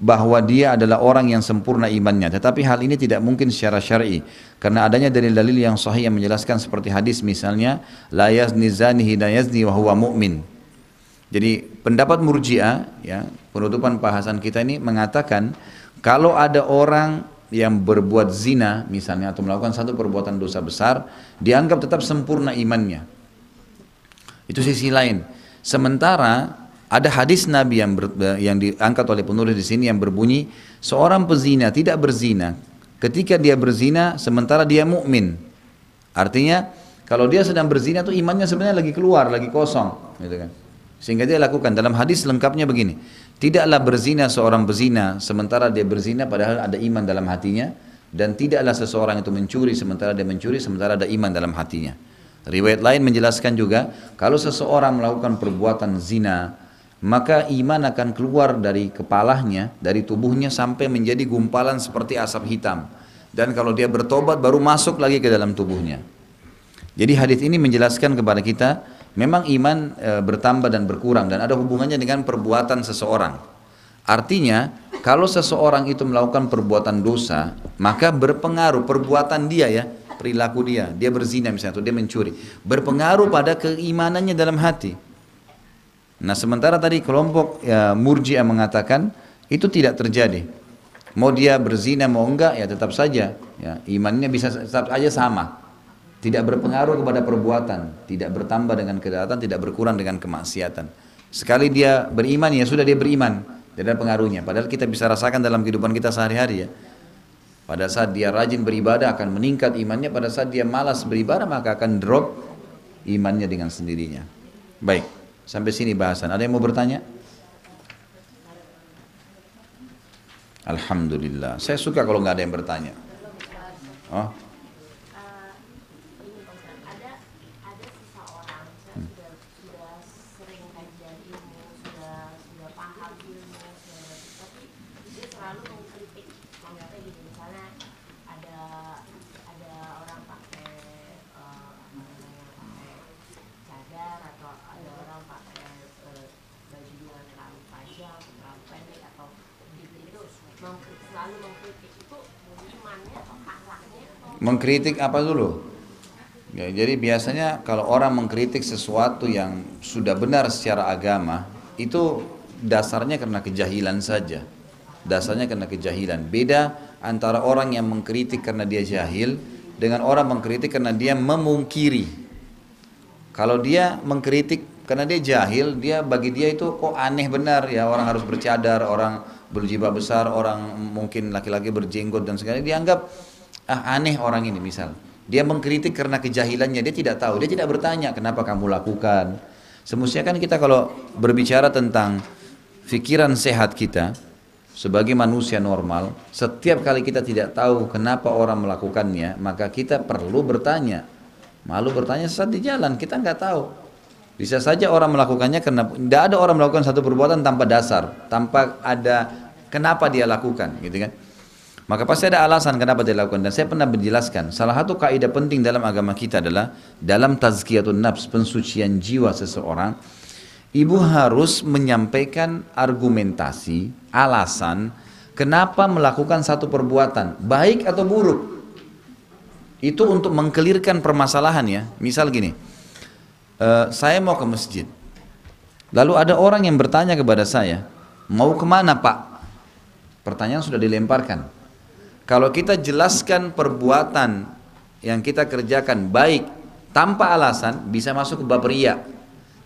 bahwa dia adalah orang yang sempurna imannya. Tetapi hal ini tidak mungkin secara syar'i karena adanya dalil-dalil yang sahih yang menjelaskan seperti hadis misalnya la yazni zani hina yazni wa huwa mu'min. Jadi pendapat Murji'ah, ya, penutupan bahasan kita ini mengatakan kalau ada orang yang berbuat zina misalnya atau melakukan satu perbuatan dosa besar, dianggap tetap sempurna imannya. Itu sisi lain. Sementara ada hadis Nabi yang diangkat oleh penulis di sini yang berbunyi, seorang pezina tidak berzina ketika dia berzina sementara dia mukmin. Artinya kalau dia sedang berzina tuh imannya sebenarnya lagi keluar, lagi kosong, gitu kan. Sehingga dia lakukan. Dalam hadis lengkapnya begini, tidaklah berzina seorang pezina sementara dia berzina padahal ada iman dalam hatinya, dan tidaklah seseorang itu mencuri sementara dia mencuri sementara ada iman dalam hatinya. Riwayat lain menjelaskan juga kalau seseorang melakukan perbuatan zina, maka iman akan keluar dari kepalanya, dari tubuhnya sampai menjadi gumpalan seperti asap hitam. Dan kalau dia bertobat baru masuk lagi ke dalam tubuhnya. Jadi hadis ini menjelaskan kepada kita, memang iman bertambah dan berkurang dan ada hubungannya dengan perbuatan seseorang. Artinya, kalau seseorang itu melakukan perbuatan dosa, maka berpengaruh perbuatan dia, ya, perilaku dia berzina misalnya atau dia mencuri, berpengaruh pada keimanannya dalam hati. Nah sementara tadi kelompok Murji'ah mengatakan itu tidak terjadi. Mau dia berzina mau enggak ya tetap saja, ya, imannya bisa tetap aja sama. Tidak berpengaruh kepada perbuatan, tidak bertambah dengan ketaatan, tidak berkurang dengan kemaksiatan. Sekali dia beriman ya sudah dia beriman, tidak ada pengaruhnya. Padahal kita bisa rasakan dalam kehidupan kita sehari-hari, ya. Pada saat dia rajin beribadah akan meningkat imannya, pada saat dia malas beribadah maka akan drop imannya dengan sendirinya. Baik. Sampai sini bahasan. Ada yang mau bertanya? Alhamdulillah. Saya suka kalau nggak ada yang bertanya. Oh. Mengkritik apa dulu? Ya, jadi biasanya kalau orang mengkritik sesuatu yang sudah benar secara agama, itu dasarnya karena kejahilan saja. Dasarnya karena kejahilan. Beda antara orang yang mengkritik karena dia jahil dengan orang mengkritik karena dia memungkiri. Kalau dia mengkritik karena dia jahil, bagi dia itu kok aneh benar, ya, orang harus bercadar, orang berjibah besar, orang mungkin laki-laki berjenggot dan segala, dianggap aneh orang ini. Misal dia mengkritik karena kejahilannya, dia tidak tahu, dia tidak bertanya kenapa kamu lakukan. Semestinya kan kita kalau berbicara tentang pikiran sehat kita sebagai manusia normal, setiap kali kita tidak tahu kenapa orang melakukannya, maka kita perlu bertanya. Malu bertanya saat di jalan, kita nggak tahu. Bisa saja orang melakukannya karena tidak ada orang melakukan satu perbuatan tanpa dasar, tanpa ada kenapa dia lakukan, gitu kan? Maka pasti ada alasan kenapa dia lakukan. Dan saya pernah menjelaskan, salah satu kaidah penting dalam agama kita adalah dalam tazkiyatun nafs, pensucian jiwa seseorang, ibu harus menyampaikan argumentasi, alasan kenapa melakukan satu perbuatan, baik atau buruk. Itu untuk mengkelirkan permasalahan, ya. Misal gini, saya mau ke masjid, lalu ada orang yang bertanya kepada saya, mau kemana Pak? Pertanyaan sudah dilemparkan. Kalau kita jelaskan perbuatan yang kita kerjakan baik tanpa alasan, bisa masuk ke bab riya.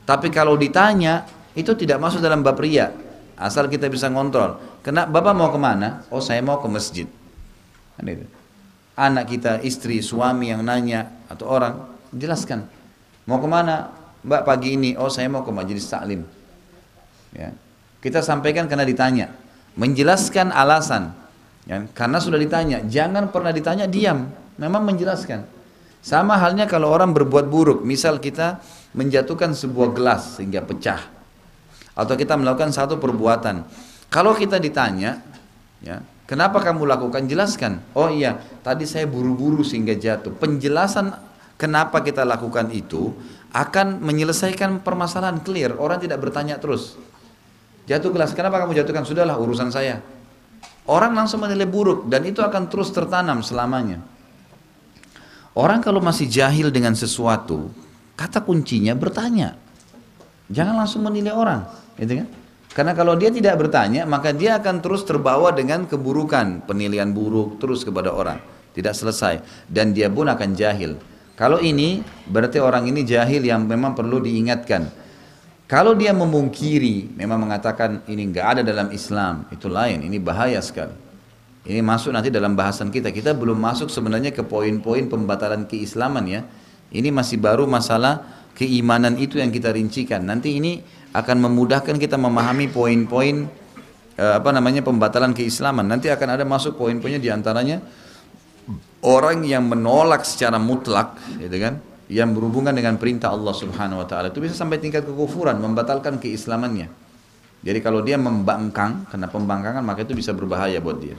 Tapi kalau ditanya, itu tidak masuk dalam bab riya. Asal kita bisa ngontrol. Bapak mau kemana? Oh, saya mau ke masjid. Kan itu. anak kita, istri, suami yang nanya atau orang, jelaskan. Mau kemana? Mbak pagi ini, oh saya mau ke majelis taklim. Ya. Kita sampaikan karena ditanya. Menjelaskan alasan. Ya. Karena sudah ditanya. Jangan pernah ditanya, diam. Memang menjelaskan. Sama halnya kalau orang berbuat buruk. Misal kita menjatuhkan sebuah gelas sehingga pecah. Atau kita melakukan satu perbuatan. Kalau kita ditanya, ya, kenapa kamu lakukan? Jelaskan. Oh iya, tadi saya buru-buru sehingga jatuh. Penjelasan kenapa kita lakukan itu akan menyelesaikan permasalahan, clear. Orang tidak bertanya terus. Jatuh gelas, kenapa kamu jatuhkan? Sudahlah, urusan saya. Orang langsung menilai buruk dan itu akan terus tertanam selamanya. Orang kalau masih jahil dengan sesuatu, kata kuncinya bertanya. Jangan langsung menilai orang, gitu kan? Karena kalau dia tidak bertanya, maka dia akan terus terbawa dengan keburukan, penilaian buruk terus kepada orang. Tidak selesai. Dan dia pun akan jahil. Kalau ini, berarti orang ini jahil yang memang perlu diingatkan. Kalau dia memungkiri, memang mengatakan ini enggak ada dalam Islam, itu lain, ini bahaya sekali. Ini masuk nanti dalam bahasan kita. Kita belum masuk sebenarnya ke poin-poin pembatalan keislaman ya. Ini masih baru masalah keimanan itu yang kita rincikan. Nanti ini akan memudahkan kita memahami poin-poin pembatalan keislaman. Nanti akan ada masuk poin-poinnya diantaranya orang yang menolak secara mutlak, gitu kan, yang berhubungan dengan perintah Allah Subhanahu Wa Taala itu bisa sampai tingkat kekufuran, membatalkan keislamannya. Jadi kalau dia membangkang, karena pembangkangan maka itu bisa berbahaya buat dia.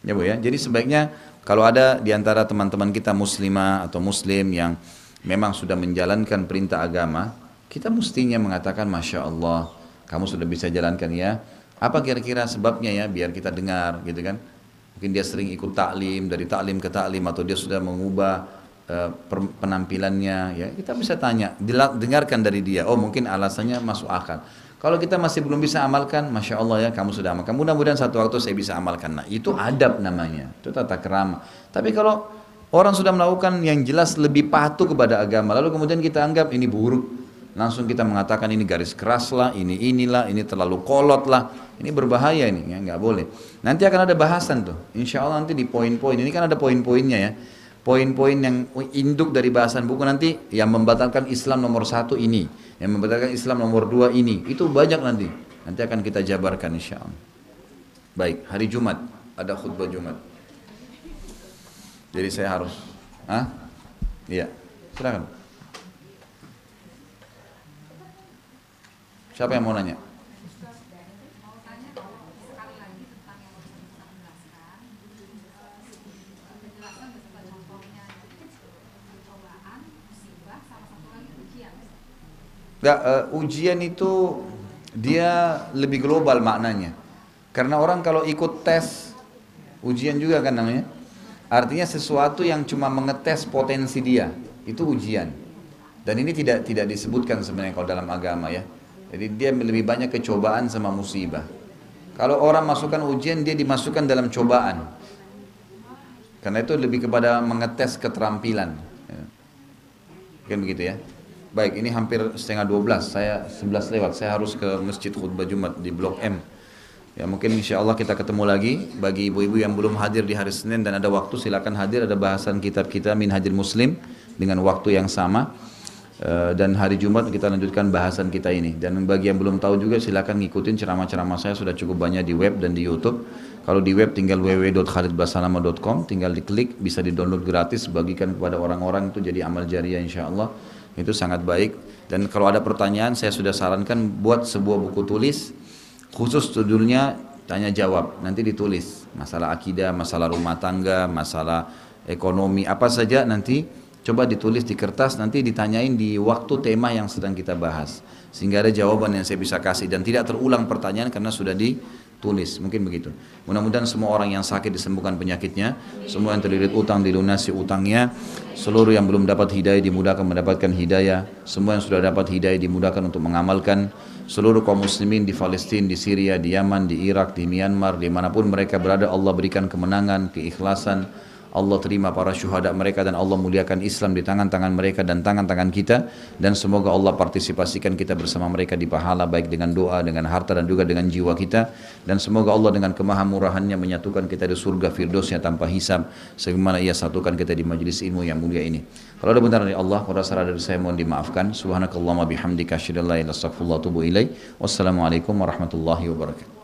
Ya Bu ya. Jadi sebaiknya kalau ada diantara teman-teman kita muslimah atau muslim yang memang sudah menjalankan perintah agama, kita mestinya mengatakan Masya Allah, kamu sudah bisa jalankan ya. Apa kira-kira sebabnya ya, biar kita dengar, gitu kan. Mungkin dia sering ikut taklim, dari taklim ke taklim, atau dia sudah mengubah penampilannya, ya kita bisa tanya, dengarkan dari dia. Oh mungkin alasannya masuk akal. Kalau kita masih belum bisa amalkan, Masya Allah ya kamu sudah amalkan. Mudah-mudahan satu waktu saya bisa amalkan. Nah itu adab namanya, itu tata kerama. Tapi kalau orang sudah melakukan yang jelas lebih patuh kepada agama, lalu kemudian kita anggap ini buruk, langsung kita mengatakan ini garis keras lah, inilah, ini terlalu kolot lah, ini berbahaya ini, ya nggak boleh. Nanti akan ada bahasan tuh, insya Allah nanti di poin-poin, ini kan ada poin-poinnya ya, poin-poin yang induk dari bahasan buku nanti, yang membatalkan Islam nomor 1 ini, yang membatalkan Islam nomor 2 ini, itu banyak nanti akan kita jabarkan insya Allah. Baik, hari Jumat, ada khutbah Jumat. Jadi saya harus, iya, silakan. Siapa yang mau nanya? Ujian itu dia lebih global maknanya. Karena orang kalau ikut tes, ujian juga kan namanya. Artinya sesuatu yang cuma mengetes potensi dia, itu ujian. Dan ini tidak disebutkan sebenarnya kalau dalam agama ya. Jadi dia lebih banyak kecobaan sama musibah. Kalau orang masukkan ujian, dia dimasukkan dalam cobaan. Karena itu lebih kepada mengetes keterampilan. Kan begitu ya. Baik, ini hampir 11:30, saya 11 lewat, saya harus ke masjid khutbah Jumat di Blok M. Ya mungkin insya Allah kita ketemu lagi. Bagi ibu-ibu yang belum hadir di hari Senin dan ada waktu, silakan hadir, ada bahasan kitab kita Minhajul Muslim dengan waktu yang sama. Dan hari Jumat kita lanjutkan bahasan kita ini. Dan bagi yang belum tahu juga silakan ngikutin ceramah-ceramah saya, sudah cukup banyak di web dan di YouTube. Kalau di web tinggal www.khalidbasalama.com, tinggal diklik, bisa di-download gratis, bagikan kepada orang-orang, itu jadi amal jariah insya Allah. Itu sangat baik. Dan kalau ada pertanyaan, saya sudah sarankan buat sebuah buku tulis khusus judulnya tanya jawab. Nanti ditulis masalah akidah, masalah rumah tangga, masalah ekonomi, apa saja nanti coba ditulis di kertas, nanti ditanyain di waktu tema yang sedang kita bahas, sehingga ada jawaban yang saya bisa kasih dan tidak terulang pertanyaan karena sudah ditulis. Mungkin begitu. Mudah-mudahan semua orang yang sakit disembuhkan penyakitnya, semua yang terlilit utang dilunasi utangnya, seluruh yang belum dapat hidayah dimudahkan mendapatkan hidayah, semua yang sudah dapat hidayah dimudahkan untuk mengamalkan, seluruh kaum muslimin di Palestina, di Syria, di Yaman, di Irak, di Myanmar, dimanapun mereka berada, Allah berikan kemenangan, keikhlasan. Allah terima para syuhada mereka dan Allah muliakan Islam di tangan-tangan mereka dan tangan-tangan kita, dan semoga Allah partisipasikan kita bersama mereka di pahala baik dengan doa, dengan harta dan juga dengan jiwa kita, dan semoga Allah dengan kemahamurahannya menyatukan kita di surga firdausnya tanpa hisab sebagaimana Ia satukan kita di majelis ilmu yang mulia ini. Kalau ada benar dari Allah, kalau salah dari saya mohon dimaafkan. Subhanakallahumma bihamdika asyhadu an la ilaha illa anta astaghfiruka wa atubu ilaik. Wassalamualaikum warahmatullahi wabarakatuh.